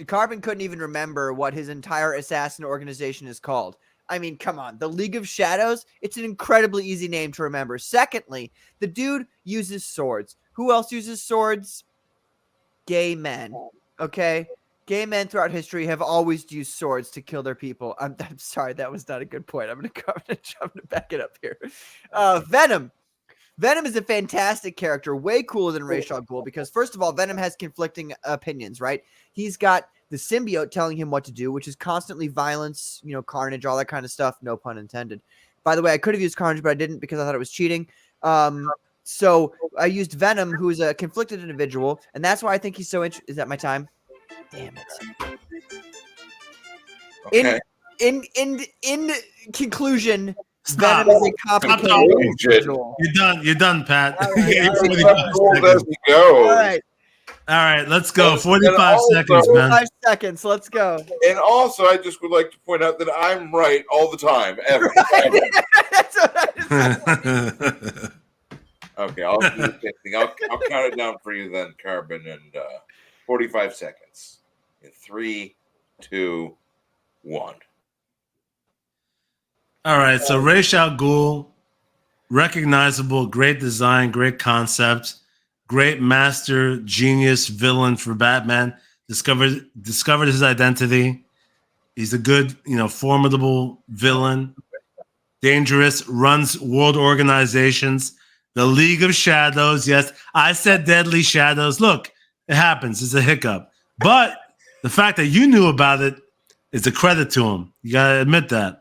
Carbon couldn't even remember what his entire assassin organization is called. I mean, come on. The League of Shadows, it's an incredibly easy name to remember. Secondly, the dude uses swords. Who else uses swords? Gay men. Okay? Gay men throughout history have always used swords to kill their people. I'm sorry, that was not a good point. I'm gonna back it up here. Venom. Venom is a fantastic character, way cooler than Ra's al Ghul, because first of all, Venom has conflicting opinions, right? He's got the symbiote telling him what to do, which is constantly violence, carnage, all that kind of stuff. No pun intended. By the way, I could have used carnage, but I didn't because I thought it was cheating. So I used Venom, who is a conflicted individual, and that's why I think he's so interesting. Is that my time? Damn it. Okay. In conclusion, Stop. Venom is a complicated individual. You're done, Pat. All right, All right, let's go. 45 seconds, man. 45 seconds. Let's go. And also, I just would like to point out that I'm right all the time, ever. That's what I said. Okay, I'll do the same thing. I'll count it down for you then, Carbon, and 45 seconds. In 3, 2, 1. All right, so Ra's al Ghul, recognizable, great design, great concept, great master genius villain for Batman. Discovered his identity. He's a good, formidable villain. Dangerous, runs world organizations. The League of Shadows. Yes, I said Deadly Shadows. Look, it happens. It's a hiccup. But the fact that you knew about it is a credit to him. You got to admit that.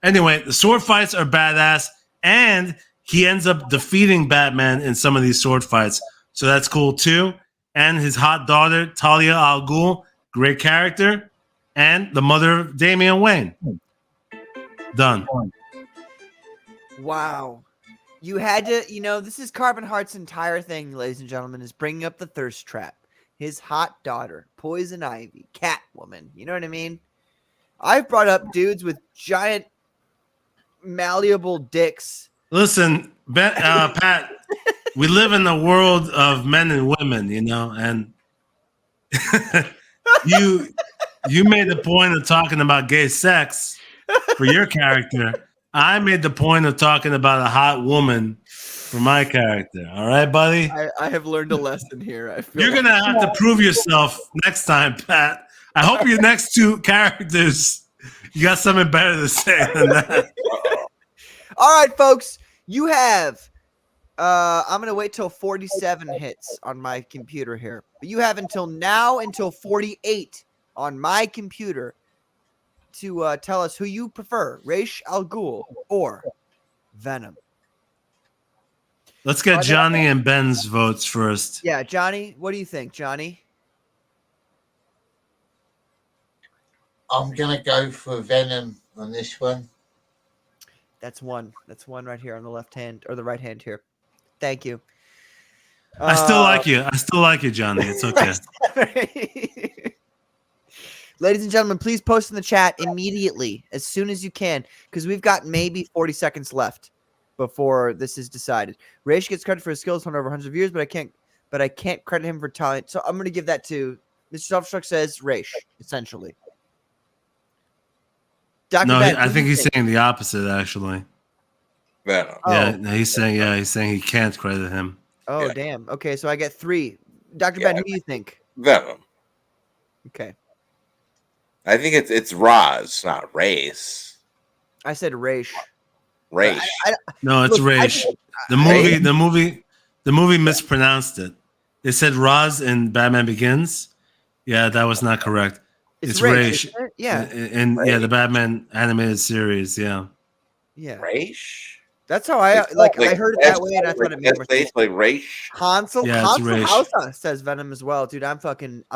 Anyway, the sword fights are badass, and he ends up defeating Batman in some of these sword fights. So that's cool, too. And his hot daughter, Talia al Ghul, great character, and the mother of Damian Wayne. Done. Wow. You had to, this is Carbon Heart's entire thing, ladies and gentlemen, is bringing up the thirst trap. His hot daughter, Poison Ivy, Catwoman. You know what I mean? I've brought up dudes with giant malleable dicks. Listen, Pat, we live in the world of men and women, and you made the point of talking about gay sex for your character. I made the point of talking about a hot woman for my character. All right, buddy? I have learned a lesson here. You're going to have to prove yourself next time, Pat. I hope your next two characters, you got something better to say than that. All right, folks. You have I'm gonna wait till 47 hits on my computer here. But you have until now until 48 on my computer to tell us who you prefer, Ra's al Ghul or Venom. Let's get Johnny and Ben's votes first. Yeah, Johnny, what do you think, Johnny? I'm going to go for Venom on this one. That's one. That's one right here on the left hand or the right hand here. Thank you. I still like you. I still like you, Johnny. It's okay. Ladies and gentlemen, please post in the chat immediately as soon as you can because we've got maybe 40 seconds left before this is decided. Raish gets credit for his skills on over hundreds of years, but I can't credit him for talent. So I'm going to give that to Mr. Selfstruck says Raish, essentially. Dr. No, Ben, I think he's saying the opposite, actually. Venom. Yeah, no, he's saying he can't credit him. Oh, Yeah. damn. Okay, so I get 3. Dr. Ben, who do you think? Venom. Okay. I think it's Roz, not Race. I said Raish. Race. No, it's Look, Raish. The movie mispronounced it. They said Roz in Batman Begins. Yeah, that was not correct. It's Raish. Isn't it? Yeah. And yeah, the Batman animated series. Yeah. Yeah. Race. That's how I I heard it that way and I thought it made more sense. Like Race. Hansel Yeah, it's Raish. Hausa says Venom as well. Dude, I'm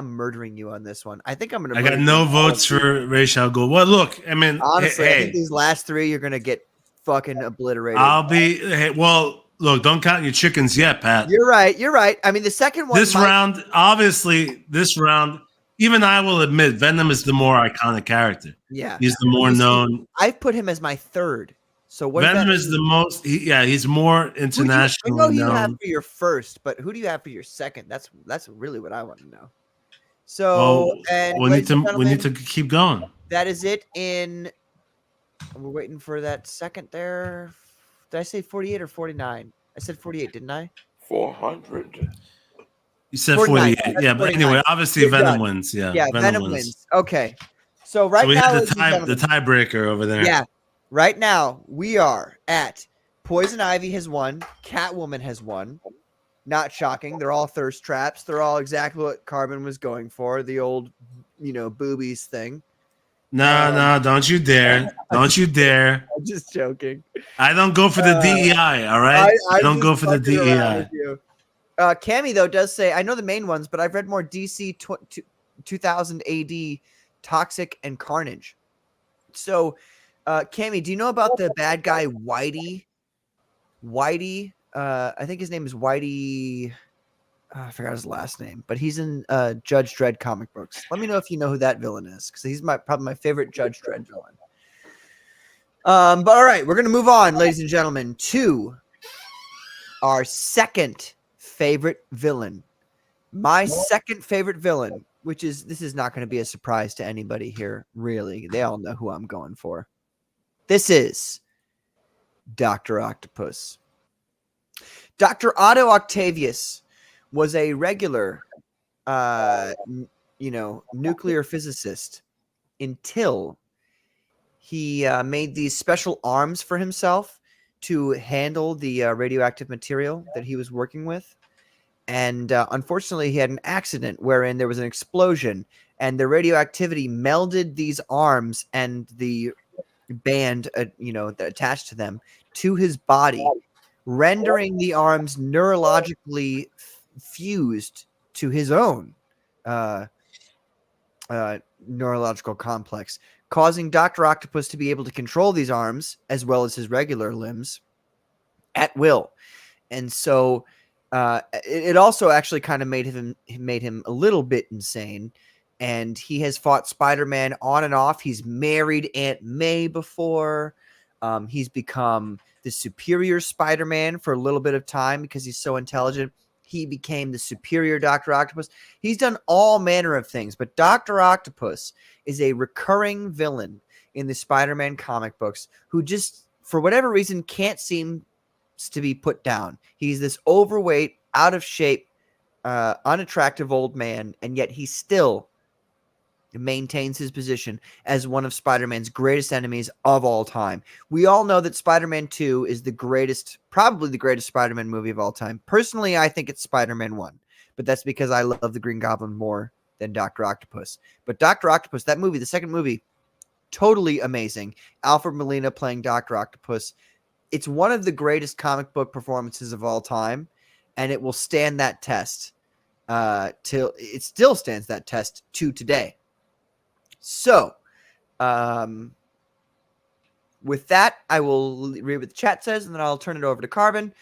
murdering you on this one. I think I'm going to I got no votes for Ra's al Ghul. Well, look, I mean, honestly, I hey, think these last 3 you're going to get fucking obliterated. well, look, don't count your chickens yet, Pat. You're right. I mean, the second one This round, even I will admit Venom is the more iconic character. Yeah. He's the more known. I've put him as my third. So what Venom is the most. He's more internationally known. I know you known. have for your first, but who do you have for your second? That's really what I want to know. So we need to keep going. That is it. We're waiting for that second there. Did I say 48 or 49? I said 48, didn't I? 400. You said 49. 48. Yeah, but anyway, obviously You're Venom done. wins. Yeah, Yeah, Venom wins. Okay. So we now, had the tiebreaker over there. Yeah. Right now, we are at Poison Ivy has won. Catwoman has won. Not shocking. They're all thirst traps. They're all exactly what Carbon was going for. The old, boobies thing. No, don't you dare. Don't you dare. I'm just joking. I don't go for the DEI, all right? I don't go for the DEI. Cammy, though, does say, I know the main ones, but I've read more DC 2000 AD Toxic and Carnage. So, Cammy, do you know about the bad guy Whitey? I think his name is Whitey. I forgot his last name, but he's in Judge Dredd comic books. Let me know if you know who that villain is, because he's probably my favorite Judge Dredd villain. But all right, we're gonna move on, ladies and gentlemen, to our second favorite villain. My second favorite villain, this is not going to be a surprise to anybody here, really. They all know who I'm going for. This is Dr. Octopus. Dr. Otto Octavius was a regular, nuclear physicist until he made these special arms for himself to handle the radioactive material that he was working with. And unfortunately, he had an accident wherein there was an explosion and the radioactivity melded these arms and the band, attached to them to his body, rendering the arms neurologically fused to his own neurological complex, causing Dr. Octopus to be able to control these arms as well as his regular limbs at will. And so it also actually kind of made him a little bit insane. And he has fought Spider-Man on and off. He's married Aunt May before. He's become the superior Spider-Man for a little bit of time because he's so intelligent. He became the superior Dr. Octopus. He's done all manner of things, but Dr. Octopus is a recurring villain in the Spider-Man comic books who just, for whatever reason, can't seem to be put down. He's this overweight, out of shape, unattractive old man, and yet he still maintains his position as one of Spider-Man's greatest enemies of all time. We all know that Spider-Man 2 is the greatest, probably the greatest Spider-Man movie of all time. Personally, I think it's Spider-Man 1, but that's because I love the Green Goblin more than Dr. Octopus. But Dr. Octopus, that movie, the second movie, totally amazing. Alfred Molina playing Dr. Octopus. It's one of the greatest comic book performances of all time, and it will stand that test till it still stands that test to today. So, with that, I will read what the chat says, and then I'll turn it over to Carbon.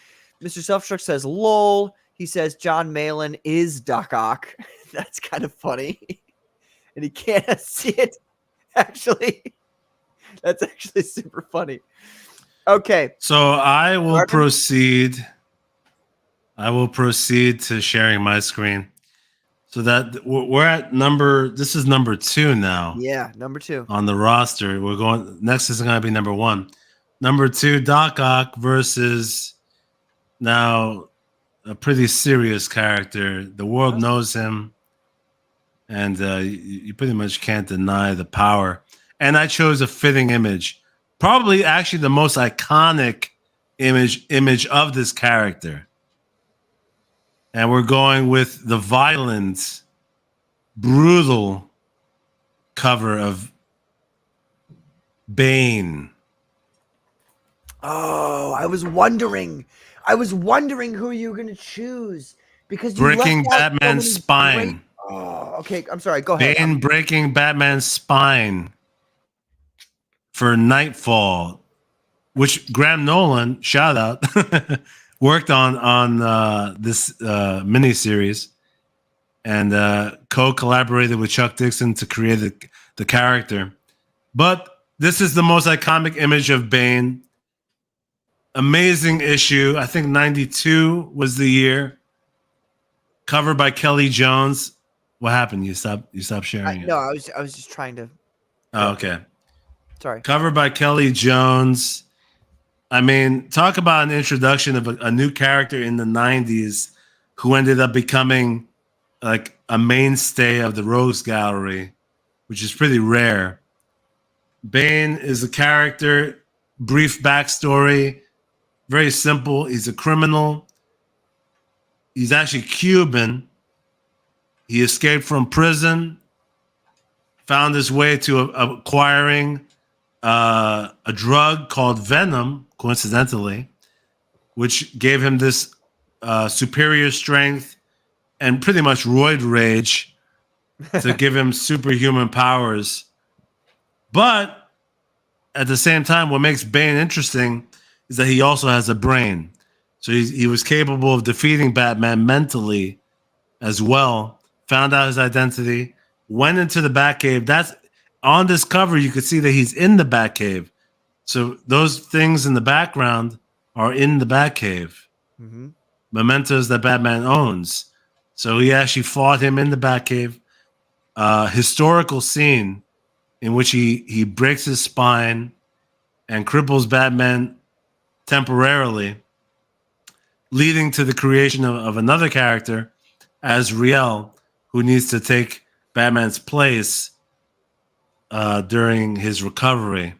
Mr. Selfstruck says, lol. He says, John Malin is Doc Ock. That's kind of funny. And he can't see it, actually. That's actually super funny. Okay. So I will Carbon? proceed. I will proceed to sharing my screen. So that we're at this is number 2 now. Yeah, number 2. On the roster. We're going, next is going to be number 1. Number 2, Doc Ock versus now a pretty serious character. The world knows him, and you pretty much can't deny the power. And I chose a fitting image. Probably actually the most iconic image of this character. And we're going with the violent, brutal cover of Bane. Oh, I was wondering who you were going to choose because you Breaking left out Batman's so many spine. great... Oh, okay. I'm sorry. Go ahead. Bane breaking Batman's spine for Nightfall, which Graham Nolan, shout out, worked on this miniseries and co-collaborated with Chuck Dixon to create the character. But this is the most iconic image of Bane. Amazing issue. I think 92 was the year. Covered by Kelly Jones. What happened? You stopped sharing it. No, I was just trying to. Oh, okay. Sorry. Covered by Kelly Jones. I mean, talk about an introduction of a new character in the 90s who ended up becoming like a mainstay of the Rogues Gallery, which is pretty rare. Bane is a character, brief backstory, very simple. He's a criminal. He's actually Cuban. He escaped from prison, found his way to acquiring a drug called Venom, coincidentally, which gave him this superior strength and pretty much roid rage to give him superhuman powers. But at the same time, what makes Bane interesting is that he also has a brain. So he was capable of defeating Batman mentally as well, found out his identity, went into the Batcave. That's on this cover, you could see that he's in the Batcave. So those things in the background are in the Batcave. Mm-hmm. Mementos that Batman owns. So he actually fought him in the Batcave. Historical scene in which he breaks his spine and cripples Batman temporarily, leading to the creation of another character, Azrael, who needs to take Batman's place during his recovery.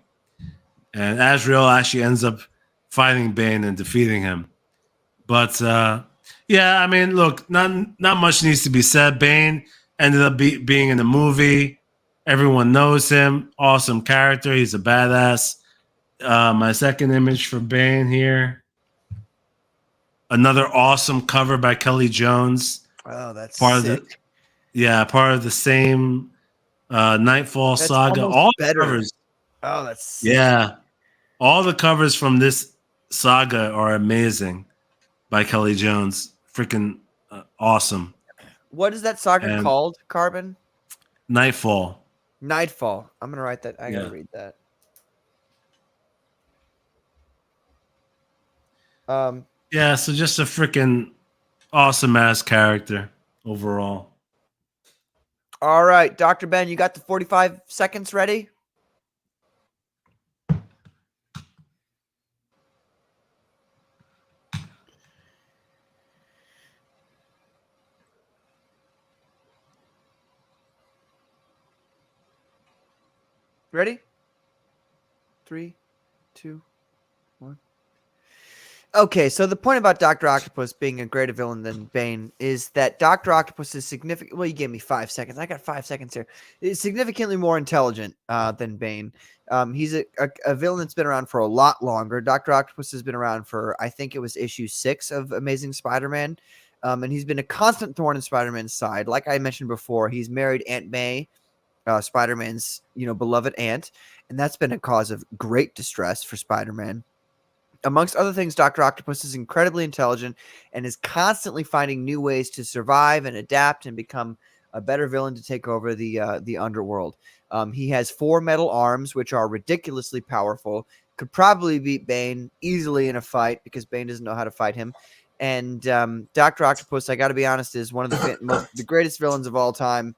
And Azrael actually ends up fighting Bane and defeating him. But yeah, I mean, look, not much needs to be said. Bane ended up being in the movie. Everyone knows him. Awesome character. He's a badass. My second image for Bane here. Another awesome cover by Kelly Jones. Oh, that's part sick. of part of the same Nightfall That's saga. almost All better. the covers. Oh, that's sick. Yeah. All the covers from this saga are amazing by Kelly Jones. Freaking awesome. What is that saga And- called, Carbon? Nightfall. Nightfall. I'm going to write that. I got to Yeah. read that. Yeah, so just a freaking awesome ass character overall. All right, Dr. Ben, you got the 45 seconds ready? Ready? 3, 2, 1. Okay, so the point about Dr. Octopus being a greater villain than Bane is that Dr. Octopus is significant. Well, you gave me 5 seconds. I got 5 seconds here. Is significantly more intelligent than Bane. He's a villain that's been around for a lot longer. Dr. Octopus has been around for, I think it was issue 6 of Amazing Spider-Man. And he's been a constant thorn in Spider-Man's side. Like I mentioned before, he's married Aunt May, Spider-Man's beloved aunt, and that's been a cause of great distress for Spider-Man. Amongst other things, Dr. Octopus is incredibly intelligent and is constantly finding new ways to survive and adapt and become a better villain to take over the underworld. He has 4 metal arms, which are ridiculously powerful. Could probably beat Bane easily in a fight because Bane doesn't know how to fight him. And Dr. Octopus, I got to be honest, is one of the greatest villains of all time,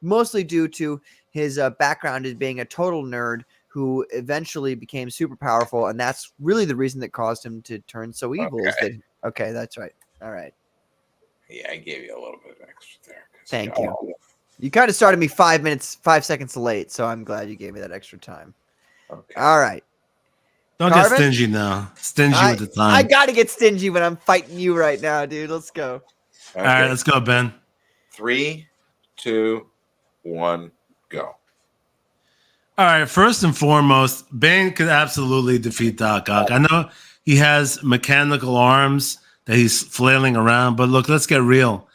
mostly due to his background as being a total nerd who eventually became super powerful, and that's really the reason that caused him to turn so evil. Okay, that's right. All right. Yeah, I gave you a little bit of extra there. Thank you. You kind of started me 5 seconds late, so I'm glad you gave me that extra time. Okay. All right. Don't get stingy now. Stingy with the time. I got to get stingy when I'm fighting you right now, dude. Let's go. Okay. All right, let's go, Ben. 3, 2, 1, go. All right, first and foremost, Bane could absolutely defeat Doc Ock. I know he has mechanical arms that he's flailing around, but look, let's get real.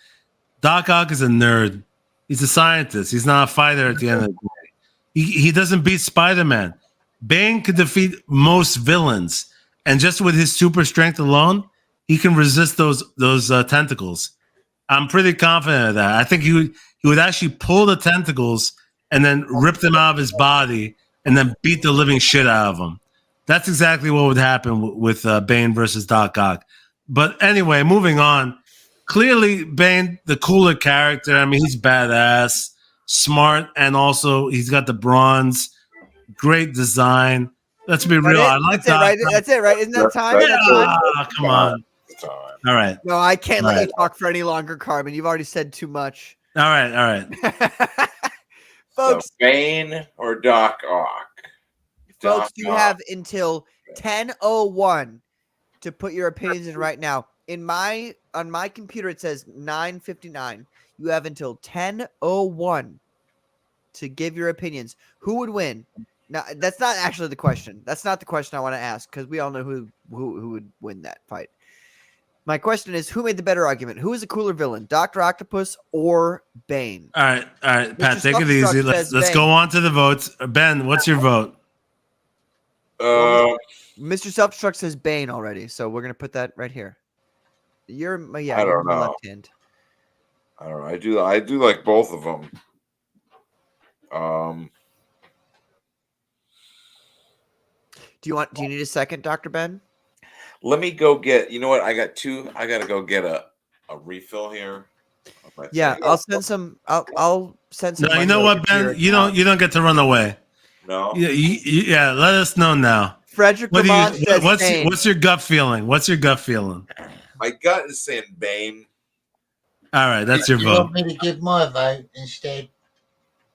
Doc Ock is a nerd. He's a scientist. He's not a fighter at the end of the day. He doesn't beat Spider-Man. Bane could defeat most villains, and just with his super strength alone, he can resist those tentacles. I'm pretty confident of that. I think he would actually pull the tentacles and then rip them out of his body and then beat the living shit out of him. That's exactly what would happen with Bane versus Doc Ock. But anyway, moving on. Clearly, Bane, the cooler character. I mean, he's badass, smart, and also he's got the bronze. Great design. Let's be real. I like that. That's it, right? Isn't that time? Yeah, come on. All right. No, I can't let you talk for any longer, Carbon. You've already said too much. All right. Folks, so Bane or Doc Ock? Folks, you have until 10:01 to put your opinions in right now. On my computer, it says 9:59. You have until 10:01 to give your opinions. Who would win? Now, that's not actually the question. That's not the question I want to ask because we all know who would win that fight. My question is, who made the better argument? Who is a cooler villain, Dr. Octopus or Bane? All right, Pat, take it easy. Let's go on to the votes. Ben, what's your vote? Mr. Self-Destruct says Bane already, so we're gonna put that right here. I don't know. Left hand. I don't know. I do like both of them. Do you need a second, Dr. Ben? Let me go get. You know what? I got 2. I gotta go get a refill here. Yeah, I'll send some. I'll send some. No, you know what, Ben? You don't get to run away. No. Yeah. Let us know now. Frederick Lamont says Bane. What's your gut feeling? My gut is saying Bane. All right, that's your vote. You want me to give my vote instead?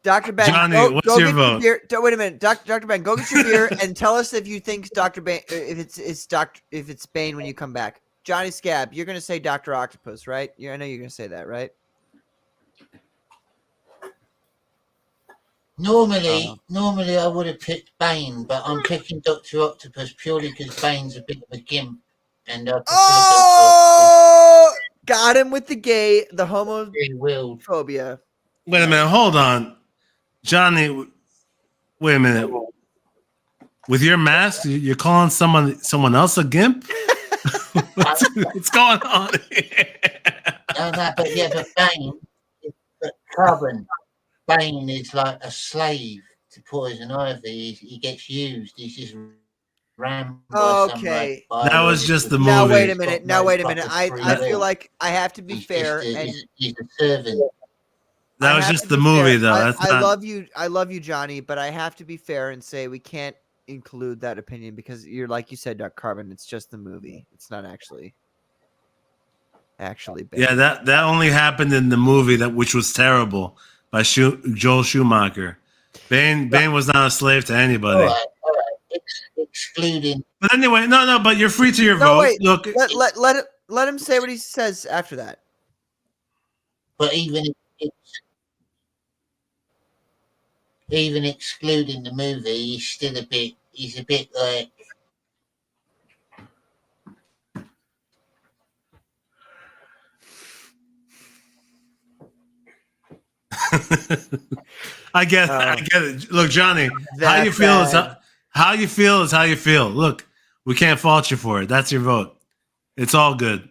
Dr. Ben, Johnny, what's your vote? Wait a minute, Dr. Ben, go get your beer and tell us if you think Dr. Bane, if it's Bane when you come back. Johnny Scab, you're gonna say Dr. Octopus, right? I know you're gonna say that, right? Normally I would have picked Bane, but I'm picking Dr. Octopus purely because Bane's a bit of a gimp, and got him with the homophobia. Wait a minute, hold on. Johnny, wait a minute. With your mask, you're calling someone else a gimp? What's going on here? No, but Bane, Carbon. Bane is like a slave to Poison Ivy. He gets used. He's just rammed. Okay. That was just the movie. Now wait a minute. I feel like I have to be fair. He's a servant. That was just the movie, though. I love you, Johnny, but I have to be fair and say we can't include that opinion because you're like you said, Doc Carbon. It's just the movie. It's not actually bad. Yeah, that only happened in the movie which was terrible by Joel Schumacher. Bane was not a slave to anybody. All right. Excluding. But anyway, no, but you're free to your No, vote. wait. Look, Let him say what he says after that. But even excluding the movie, he's still a bit. He's a bit like. I get it. Look, Johnny, how you feel is how you feel. Look, we can't fault you for it. That's your vote. It's all good.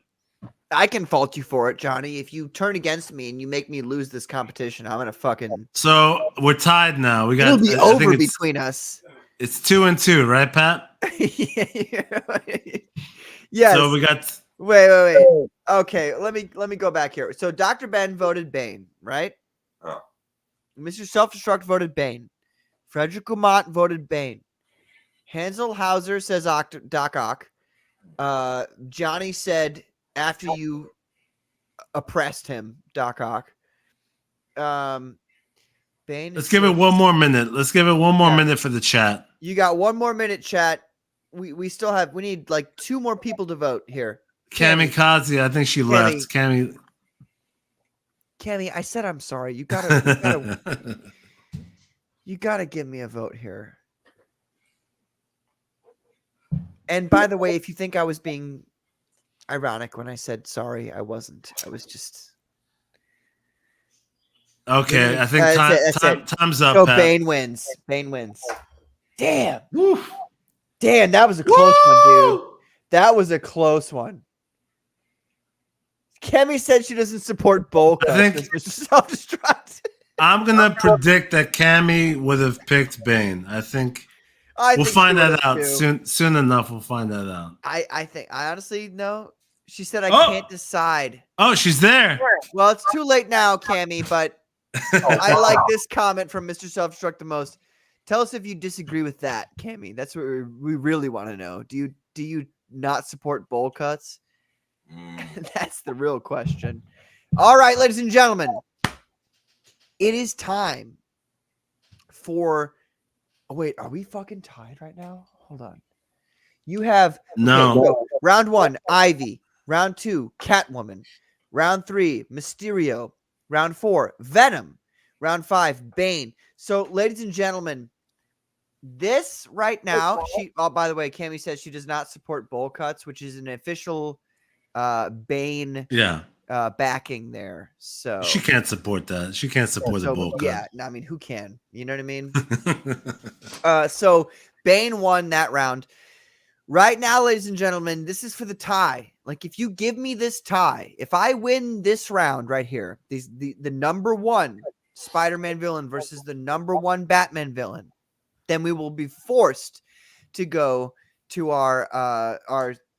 I can fault you for it, Johnny. If you turn against me and you make me lose this competition, I'm gonna fucking. So we're tied now. We got. It'll be over between us. It's 2-2, right, Pat? Yes. So we got. Wait. Okay, let me go back here. So Dr. Ben voted Bane, right? Oh. Mr. Self-Destruct voted Bane. Frederick Lamont voted Bane. Hansel Hauser says Doc Ock. Johnny said after you oppressed him, Doc Ock. Bane. Let's give it one more minute. Let's give it one more minute for the chat. You got 1 more minute, chat. We still have. We need like 2 more people to vote here. Kamikaze, I think she left. Cammy, I said I'm sorry. You gotta give me a vote here. And by the way, if you think I was being ironic when I said sorry, I wasn't. I was just okay. I think time's up. So Pat. Bane wins. Damn. Woo. Damn, that was a close one, dude. That was a close one. Kemi said she doesn't support both. I think self-destruct. I'm gonna predict that Cammy would have picked Bane. I think we'll find that out soon enough. We'll find that out. I honestly know. She said I can't decide. Oh, she's there. Well, it's too late now, Cammy, but I like this comment from Mr. Self-Destruct the most. Tell us if you disagree with that, Cammy. That's what we really want to know. Do you not support bowl cuts? That's the real question. All right, ladies and gentlemen, it is time for. Oh wait, are we fucking tied right now? Hold on. You have no. Round 1, Ivy. Round 2, Catwoman. Round 3, Mysterio. Round 4, Venom. Round 5, Bane. So, ladies and gentlemen, this right now. She. Oh, by the way, Cammy says she does not support bowl cuts, which is an official. Bane backing there, so she can't support that. She can't support the bowl cut. Yeah, no, I mean, who can? You know what I mean? So Bane won that round. Right now, ladies and gentlemen, this is for the tie. Like, if you give me this tie, if I win this round right here, the number 1 Spider-Man villain versus the number 1 Batman villain, then we will be forced to go to our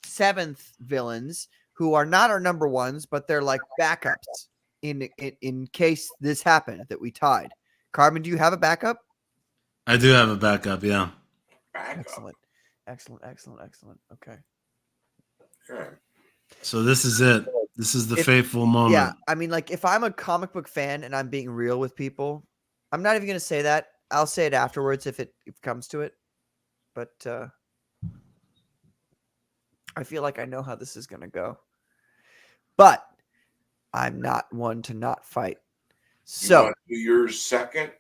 7th villains, who are not our number 1s, but they're like backups in case this happened that we tied. Carbon, do you have a backup? I do have a backup, yeah. Excellent. Okay. So this is it. This is the fateful moment. Yeah, I mean, like, if I'm a comic book fan and I'm being real with people, I'm not even going to say that. I'll say it afterwards if it comes to it. But I feel like I know how this is going to go. But I'm not one to not fight. So you want to do yours second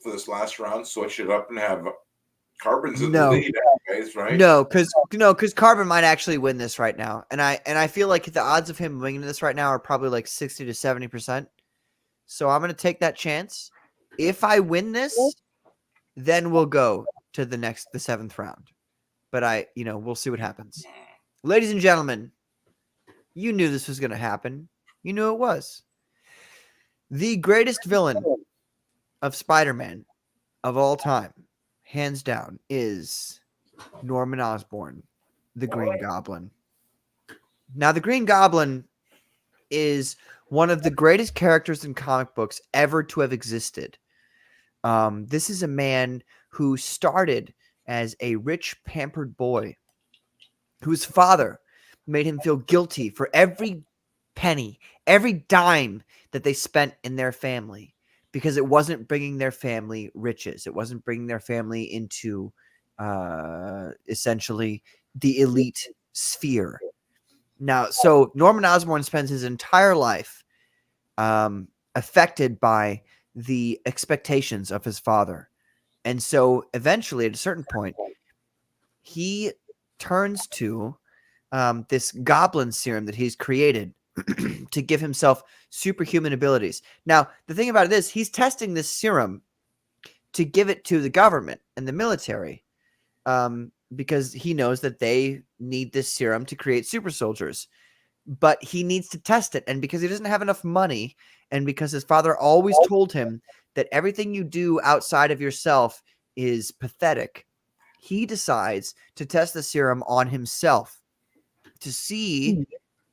for this last round, switch it up and have Carbon's in the lead, guys, right? No, because Carbon might actually win this right now. And I feel like the odds of him winning this right now are probably like 60 to 70%. So I'm gonna take that chance. If I win this, then we'll go to the 7th round. But we'll see what happens. Ladies and gentlemen, you knew this was gonna happen. You knew it was. The greatest villain of Spider-Man of all time, hands down, is Norman Osborn, the Green Goblin. Now, the Green Goblin is one of the greatest characters in comic books ever to have existed. This is a man who started as a rich, pampered boy whose father made him feel guilty for every penny, every dime that they spent in their family. because it wasn't bringing their family riches. It wasn't bringing their family into essentially the elite sphere. Now, so Norman Osborn spends his entire life affected by the expectations of his father. And so eventually, at a certain point, he turns to this goblin serum that he's created to give himself superhuman abilities. Now, the thing about it is he's testing this serum to give it to the government and the military because he knows that they need this serum to create super soldiers. But he needs to test it. And because he doesn't have enough money, and because his father always told him that everything you do outside of yourself is pathetic, he decides to test the serum on himself to see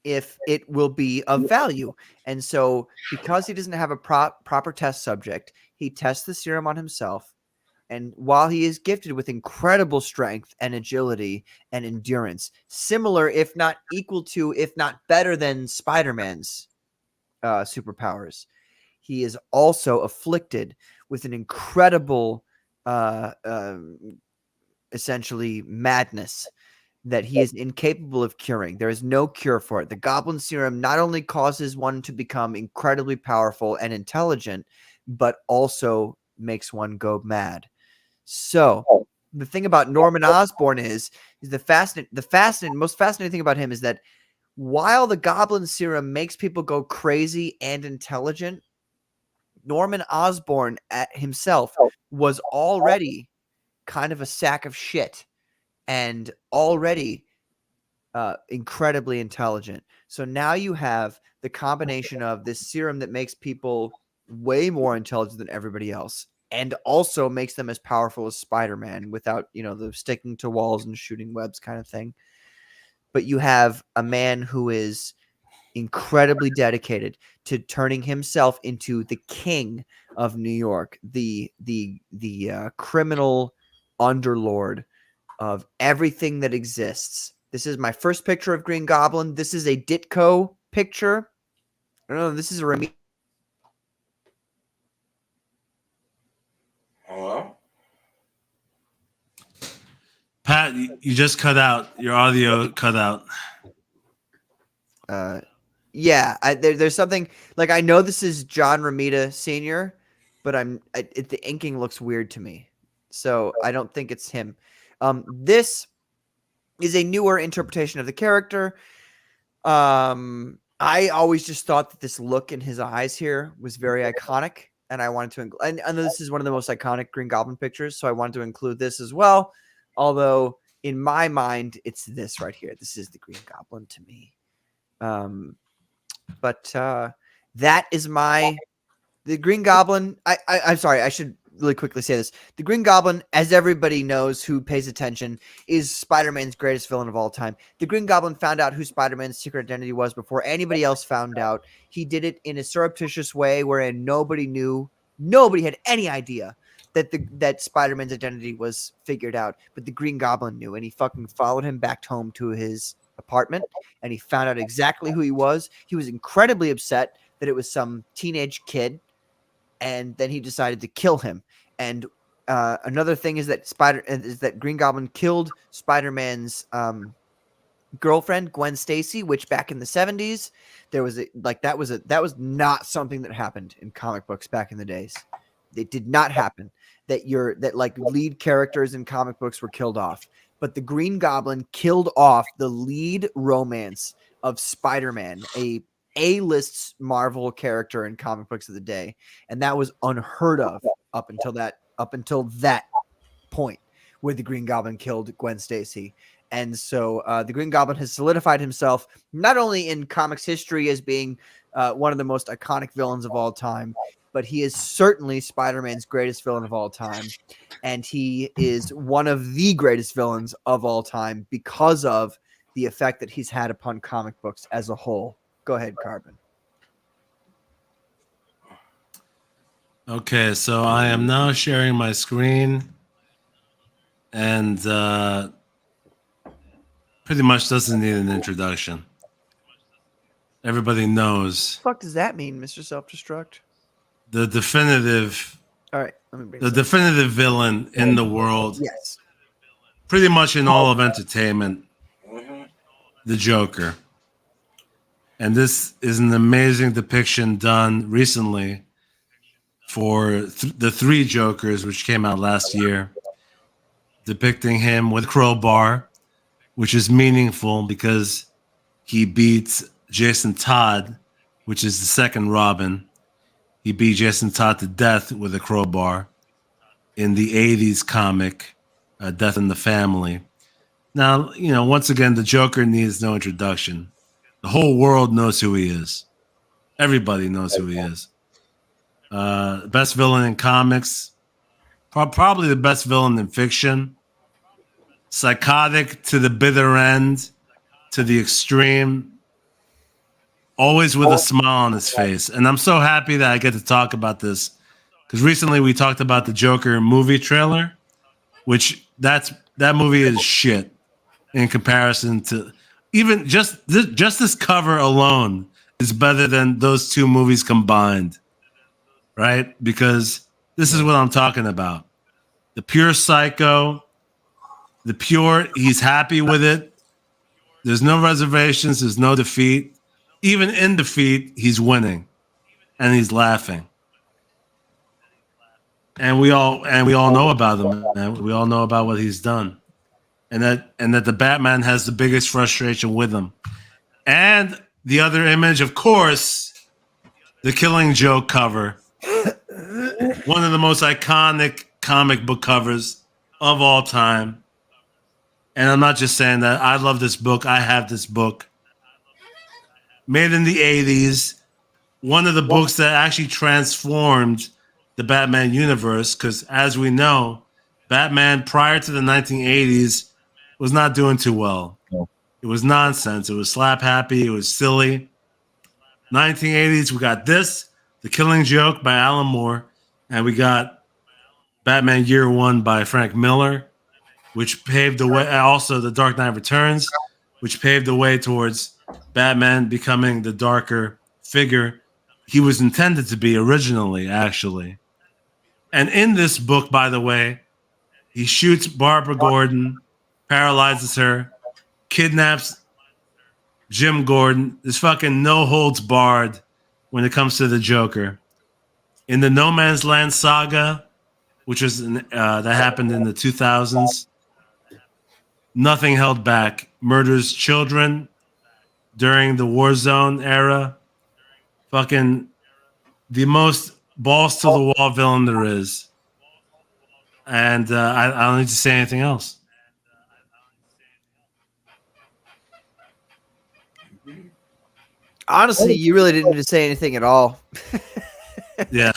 if it will be of value. And so because he doesn't have a proper test subject, he tests the serum on himself. And while he is gifted with incredible strength and agility and endurance, similar, if not equal to, if not better than Spider-Man's superpowers, he is also afflicted with an incredible, essentially, madness that he is incapable of curing. There is no cure for it. The Goblin Serum not only causes one to become incredibly powerful and intelligent, but also makes one go mad. So the thing about Norman Osborn is most fascinating thing about him is that while the Goblin Serum makes people go crazy and intelligent, Norman Osborn himself was already kind of a sack of shit and already incredibly intelligent. So now you have the combination of this serum that makes people way more intelligent than everybody else, and also makes them as powerful as Spider-Man without, the sticking to walls and shooting webs kind of thing. But you have a man who is incredibly dedicated to turning himself into the king of New York, the criminal underlord of everything that exists. This is my first picture of Green Goblin. This is a Ditko picture. I don't know. This is a Hello? Pat, you just cut out. Your audio cut out. Yeah, there's something like I know this is John Romita Sr., but the inking looks weird to me, so I don't think it's him. This is a newer interpretation of the character. I always just thought that this look in his eyes here was very iconic, and I wanted to include. I know this is one of the most iconic Green Goblin pictures, so I wanted to include this as well. Although in my mind, it's this right here. This is the Green Goblin to me. But that is the Green Goblin. I'm sorry. I should really quickly say this. The Green Goblin, as everybody knows who pays attention, is Spider-Man's greatest villain of all time. The Green Goblin found out who Spider-Man's secret identity was before anybody else found out. He did it in a surreptitious way wherein nobody knew. Nobody had any idea that Spider-Man's identity was figured out. But the Green Goblin knew, and he fucking followed him back home to his apartment, and he found out exactly who he was. He was incredibly upset that it was some teenage kid, and then he decided to kill him. And another thing is that Green Goblin killed Spider-Man's girlfriend, Gwen Stacy, which back in the 70s there was that was not something that happened in comic books back in the days. It did not happen that lead characters in comic books were killed off. But the Green Goblin killed off the lead romance of Spider-Man, a A-list Marvel character in comic books of the day, and that was unheard of up until that point where the Green Goblin killed Gwen Stacy. And so the Green Goblin has solidified himself not only in comics history as being one of the most iconic villains of all time, but he is certainly Spider-Man's greatest villain of all time. And he is one of the greatest villains of all time because of the effect that he's had upon comic books as a whole. Go ahead, Carbon. Okay, so I am now sharing my screen, and pretty much doesn't need an introduction. Everybody knows. What the fuck does that mean, Mr. Self-Destruct? the definitive All right, let me bring the this up. definitive villain in the world, Yes. pretty much in all of entertainment, Mhm. the Joker. And this is an amazing depiction done recently for the three Jokers, which came out last year, depicting him with crowbar, which is meaningful because he beats Jason Todd, which is the second Robin. He beat Jason Todd to death with a crowbar in the 80s comic, Death in the Family. Now, once again, the Joker needs no introduction. The whole world knows who he is. Everybody knows who he is. Best villain in comics, probably the best villain in fiction. Psychotic to the bitter end, to the extreme, always with a smile on his face. And I'm so happy that I get to talk about this because recently we talked about the Joker movie trailer, which that movie is shit in comparison to even just this cover alone is better than those two movies combined, right? Because this is what I'm talking about. The pure psycho, he's happy with it. There's no reservations. There's no defeat. Even in defeat, he's winning, and he's laughing. And we all know about him, man. We all know about what he's done, and that the Batman has the biggest frustration with him. And the other image, of course, the Killing Joke cover, one of the most iconic comic book covers of all time. And I'm not just saying that. I love this book. I have this book. Made in the 80s. One of the books that actually transformed the Batman universe. Because as we know, Batman prior to the 1980s was not doing too well. No. It was nonsense. It was slap happy. It was silly. 1980s, we got this, The Killing Joke by Alan Moore. And we got Batman Year One by Frank Miller, which paved the way. Also, The Dark Knight Returns, which paved the way towards Batman becoming the darker figure he was intended to be originally, actually. And in this book, by the way, he shoots Barbara Gordon, paralyzes her, kidnaps Jim Gordon. There's fucking no holds barred when it comes to the Joker. In the No Man's Land saga, which was that happened in the 2000s, nothing held back. Murders children during the war zone era. Fucking the most balls to the wall villain there is. And I don't need to say anything else. Honestly, you really didn't need to say anything at all. Yeah.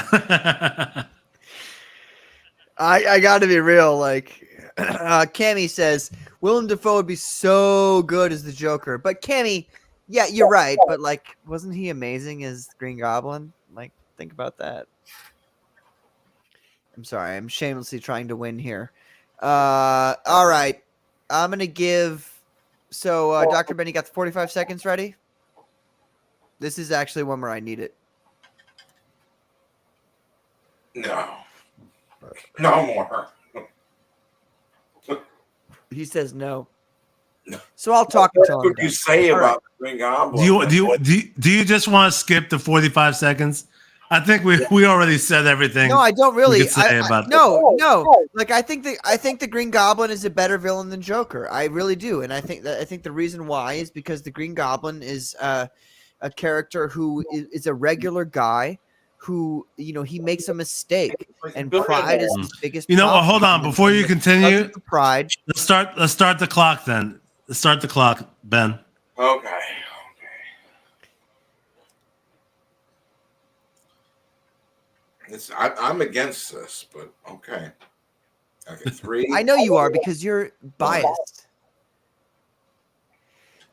I got to be real. Like, Cammy says, Willem Dafoe would be so good as the Joker. But Cammy, yeah, you're right. But like, wasn't he amazing as Green Goblin? Like, think about that. I'm sorry. I'm shamelessly trying to win here. All right. I'm going to give. So, Dr. Ben, you got the 45 seconds ready? This is actually one where I need it. No. No more. He says no. No. So I'll talk until I'm What done. you say All about the Green Goblin? Do you just want to skip the 45 seconds? I think we already said everything. No, I don't really. We could say about no. Like I think the Green Goblin is a better villain than Joker. I really do, and I think the reason why is because the Green Goblin is a character who is a regular guy who he makes a mistake, and pride is his biggest. Hold on before you continue. Pride. Let's start the clock then. Let's start the clock, Ben. Okay. I'm against this, but okay. Okay, 3. I know you are because you're biased.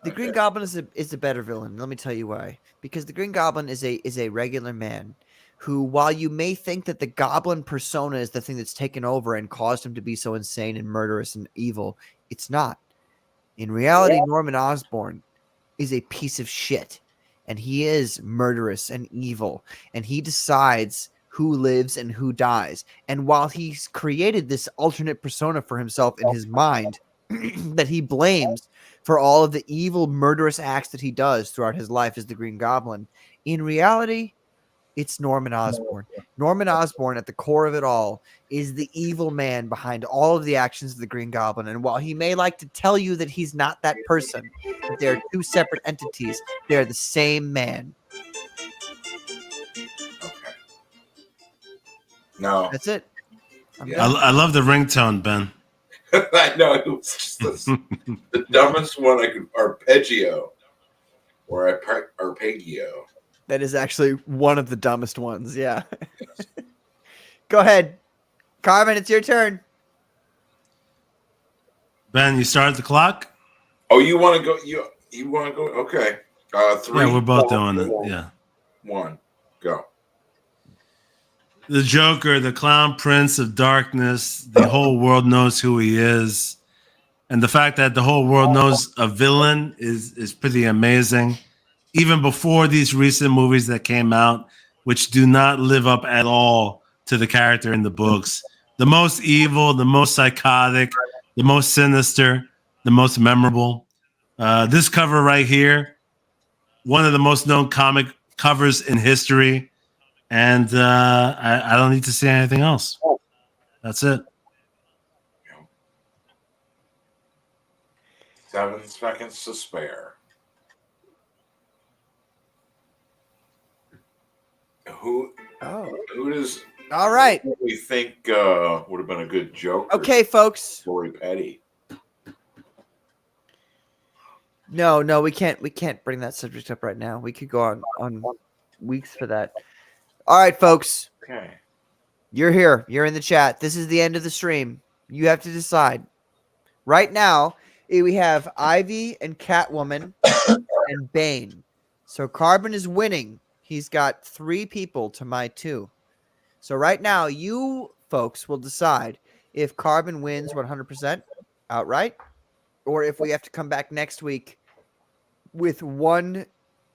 The Green Goblin is a better villain. Let me tell you why. Because the Green Goblin is a regular man who, while you may think that the Goblin persona is the thing that's taken over and caused him to be so insane and murderous and evil, it's not. In reality, Norman Osborn is a piece of shit, and he is murderous and evil, and he decides who lives and who dies. And while he's created this alternate persona for himself in his mind that he blames for all of the evil, murderous acts that he does throughout his life as the Green Goblin, in reality, it's Norman Osborn. Norman Osborn, at the core of it all, is the evil man behind all of the actions of the Green Goblin. And while he may like to tell you that he's not that person, that they are two separate entities, they are the same man. Okay. No. That's it. Yeah. I love the ringtone, Ben. I know. It was just the dumbest one I could. Arpeggio. Or arpeggio. That is actually one of the dumbest ones. Yeah. Go ahead. Carmen, it's your turn. Ben, you start the clock? Oh, you want to go? You want to go? Okay. 3. Yeah, we're both doing it. Yeah. 1. Go. The Joker, the clown prince of darkness. The whole world knows who he is. And the fact that the whole world knows a villain is pretty amazing. Even before these recent movies that came out, which do not live up at all to the character in the books. The most evil, the most psychotic, the most sinister, the most memorable. This cover right here, one of the most known comic covers in history. And I don't need to say anything else. That's it. 7 seconds to spare. Who does All right. we think would have been a good joke? Okay, folks. Lori Petty. No, we can't bring that subject up right now. We could go on weeks for that. All right, folks. Okay. You're here. You're in the chat. This is the end of the stream. You have to decide. Right now, we have Ivy and Catwoman and Bane. So Carbon is winning. He's got 3 people to my 2. So right now, you folks will decide if Carbon wins 100% outright, or if we have to come back next week with one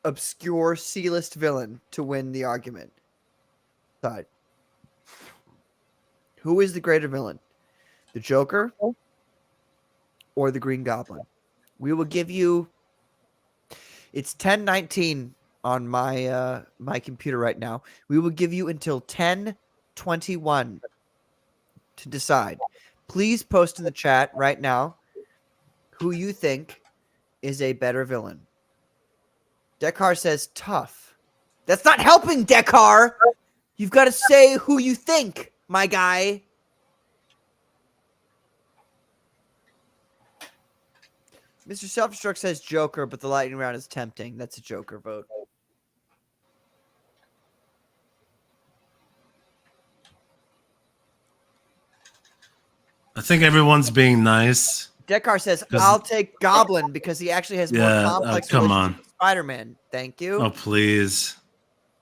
obscure C-list villain to win the argument. Side. Who is the greater villain? The Joker or the Green Goblin? We will give you... It's 10:19 on my my computer right now. We will give you until 10:21 to decide. Please post in the chat right now who you think is a better villain. Dekar says tough. That's not helping, Dekar. You've got to say who you think, my guy. Mr. Self-Destruct says Joker, but the lightning round is tempting. That's a Joker vote. I think everyone's being nice. Dekar says, I'll take Goblin because he actually has more complex come relationship on. with Spider-Man. Thank you. Oh, please.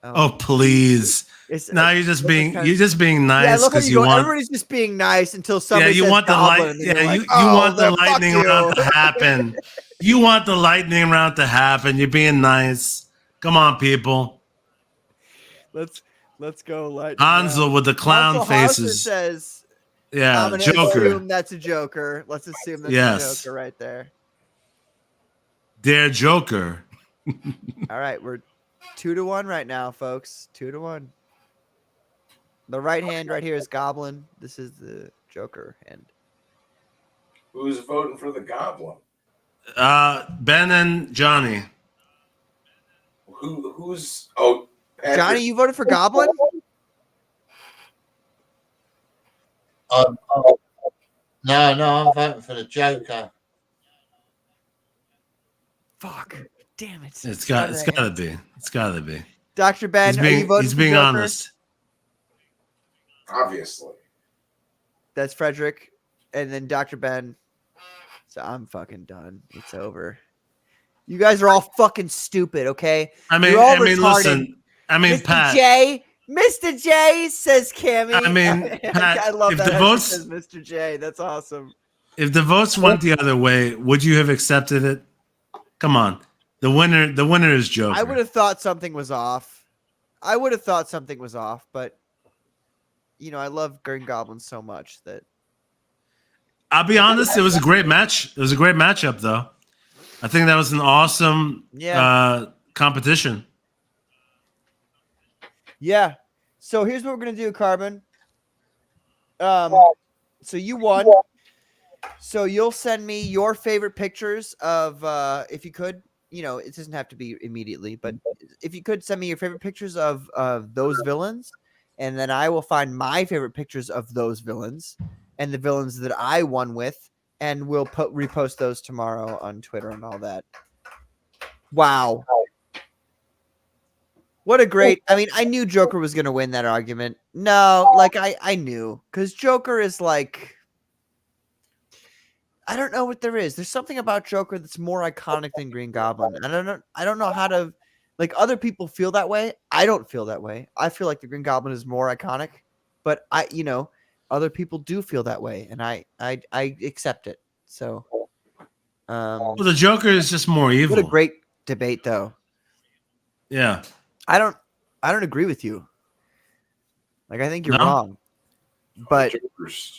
Oh, please. Now you're just being nice because you want. Everybody's just being nice until somebody. Yeah, you want the light. Yeah, you want the lightning round to happen. You want the lightning round to happen. You're being nice. Come on, people. Let's go lightning Hansel round. with the clown Hansel faces. says, yeah, I'm gonna Joker. assume that's a Joker. Let's assume that's a Joker right there. They're Joker. All right, we're 2-1 right now, folks. 2-1. The right hand right here is Goblin. This is the Joker hand. Who's voting for the Goblin? Ben and Johnny. Who's Patrick. Johnny, you voted for Goblin? No, I'm voting for the Joker. Fuck. Damn it. It's gotta be. It's gotta be. Dr. Ben, are you voting he's for being Joker? honest. Obviously. That's Frederick. And then Dr. Ben. So I'm fucking done. It's over. You guys are all fucking stupid, okay? Listen. Mr. Pat. Mr. J says Cammy. Pat, I love if that. the votes Says Mr. J. That's awesome. If the votes went the other way, would you have accepted it? Come on. The winner is Joker. I would have thought something was off. But I love Green Goblin so much that I'll be honest, it was a great match. It was a great matchup, though. I think that was an awesome competition. Yeah. So here's what we're gonna do, Carbon. So you won. So you'll send me your favorite pictures of, if you could, it doesn't have to be immediately, but if you could send me your favorite pictures of those villains, and then I will find my favorite pictures of those villains and the villains that I won with, and we'll repost those tomorrow on Twitter and all that. Wow. What a great, I knew Joker was going to win that argument. No, like I knew, because Joker is like, I don't know what there is. There's something about Joker that's more iconic than Green Goblin. I don't know how to, like, other people feel that way. I don't feel that way. I feel like the Green Goblin is more iconic, but other people do feel that way, and I accept it. So, well, the Joker is just more evil. What a great debate, though. Yeah. I don't agree with you. Like, I think you're wrong. But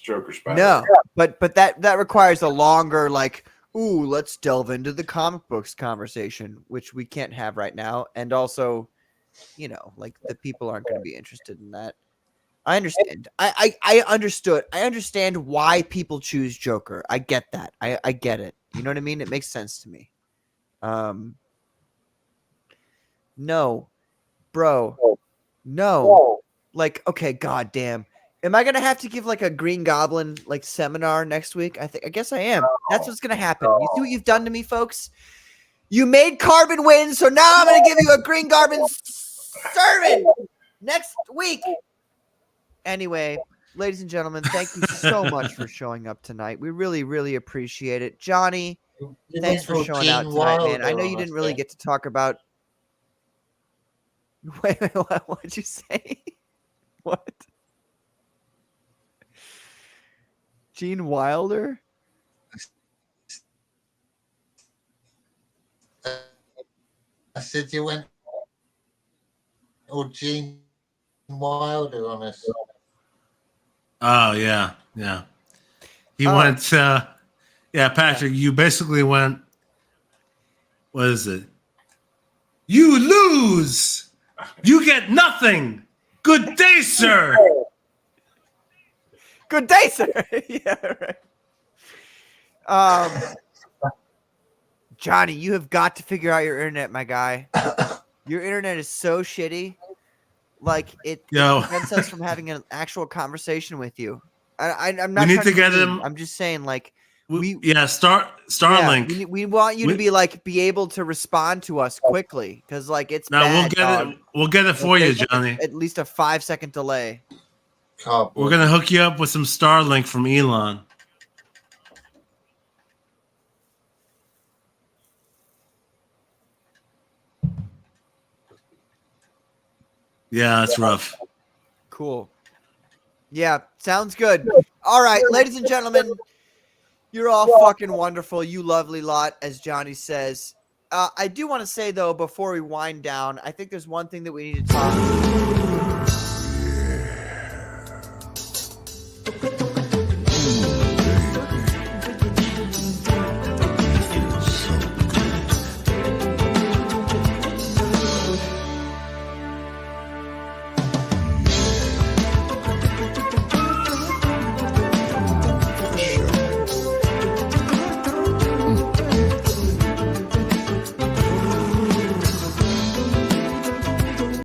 Joker's better. No, but that requires a longer, like, ooh, let's delve into the comic books conversation, which we can't have right now. And also, like, the people aren't going to be interested in that. I understand. I understood. I understand why people choose Joker. I get that. I get it. You know what I mean? It makes sense to me. No, bro. No. Like, okay, goddamn. Am I gonna have to give like a Green Goblin like seminar next week? I guess I am. That's what's gonna happen. You see what you've done to me, folks? You made Carbon win, so now I'm gonna give you a Green Goblin sermon next week. Anyway, ladies and gentlemen, thank you so much for showing up tonight. We really, really appreciate it. Johnny, thanks for showing out tonight, man. I know you didn't really get to talk about. Wait, what'd you say? What? Gene Wilder? I said you went Gene Wilder on us. Oh, yeah. He went, Patrick, you basically went, what is it? You lose! You get nothing! Good day, sir! Good day, sir. Yeah, right. Johnny, you have got to figure out your internet, my guy. Your internet is so shitty. Like, it prevents us from having an actual conversation with you. I'm not. We need to get him. I'm just saying, like, Starlink. Yeah, we want you to be able to respond to us quickly, because like it's. No, bad, we'll get it for you, Johnny. At least a 5-second delay. We're gonna hook you up with some Starlink from Elon. Yeah, that's rough. Cool. Yeah, sounds good. All right, ladies and gentlemen, you're all fucking wonderful. You lovely lot, as Johnny says. I do want to say, though, before we wind down, I think there's one thing that we need to talk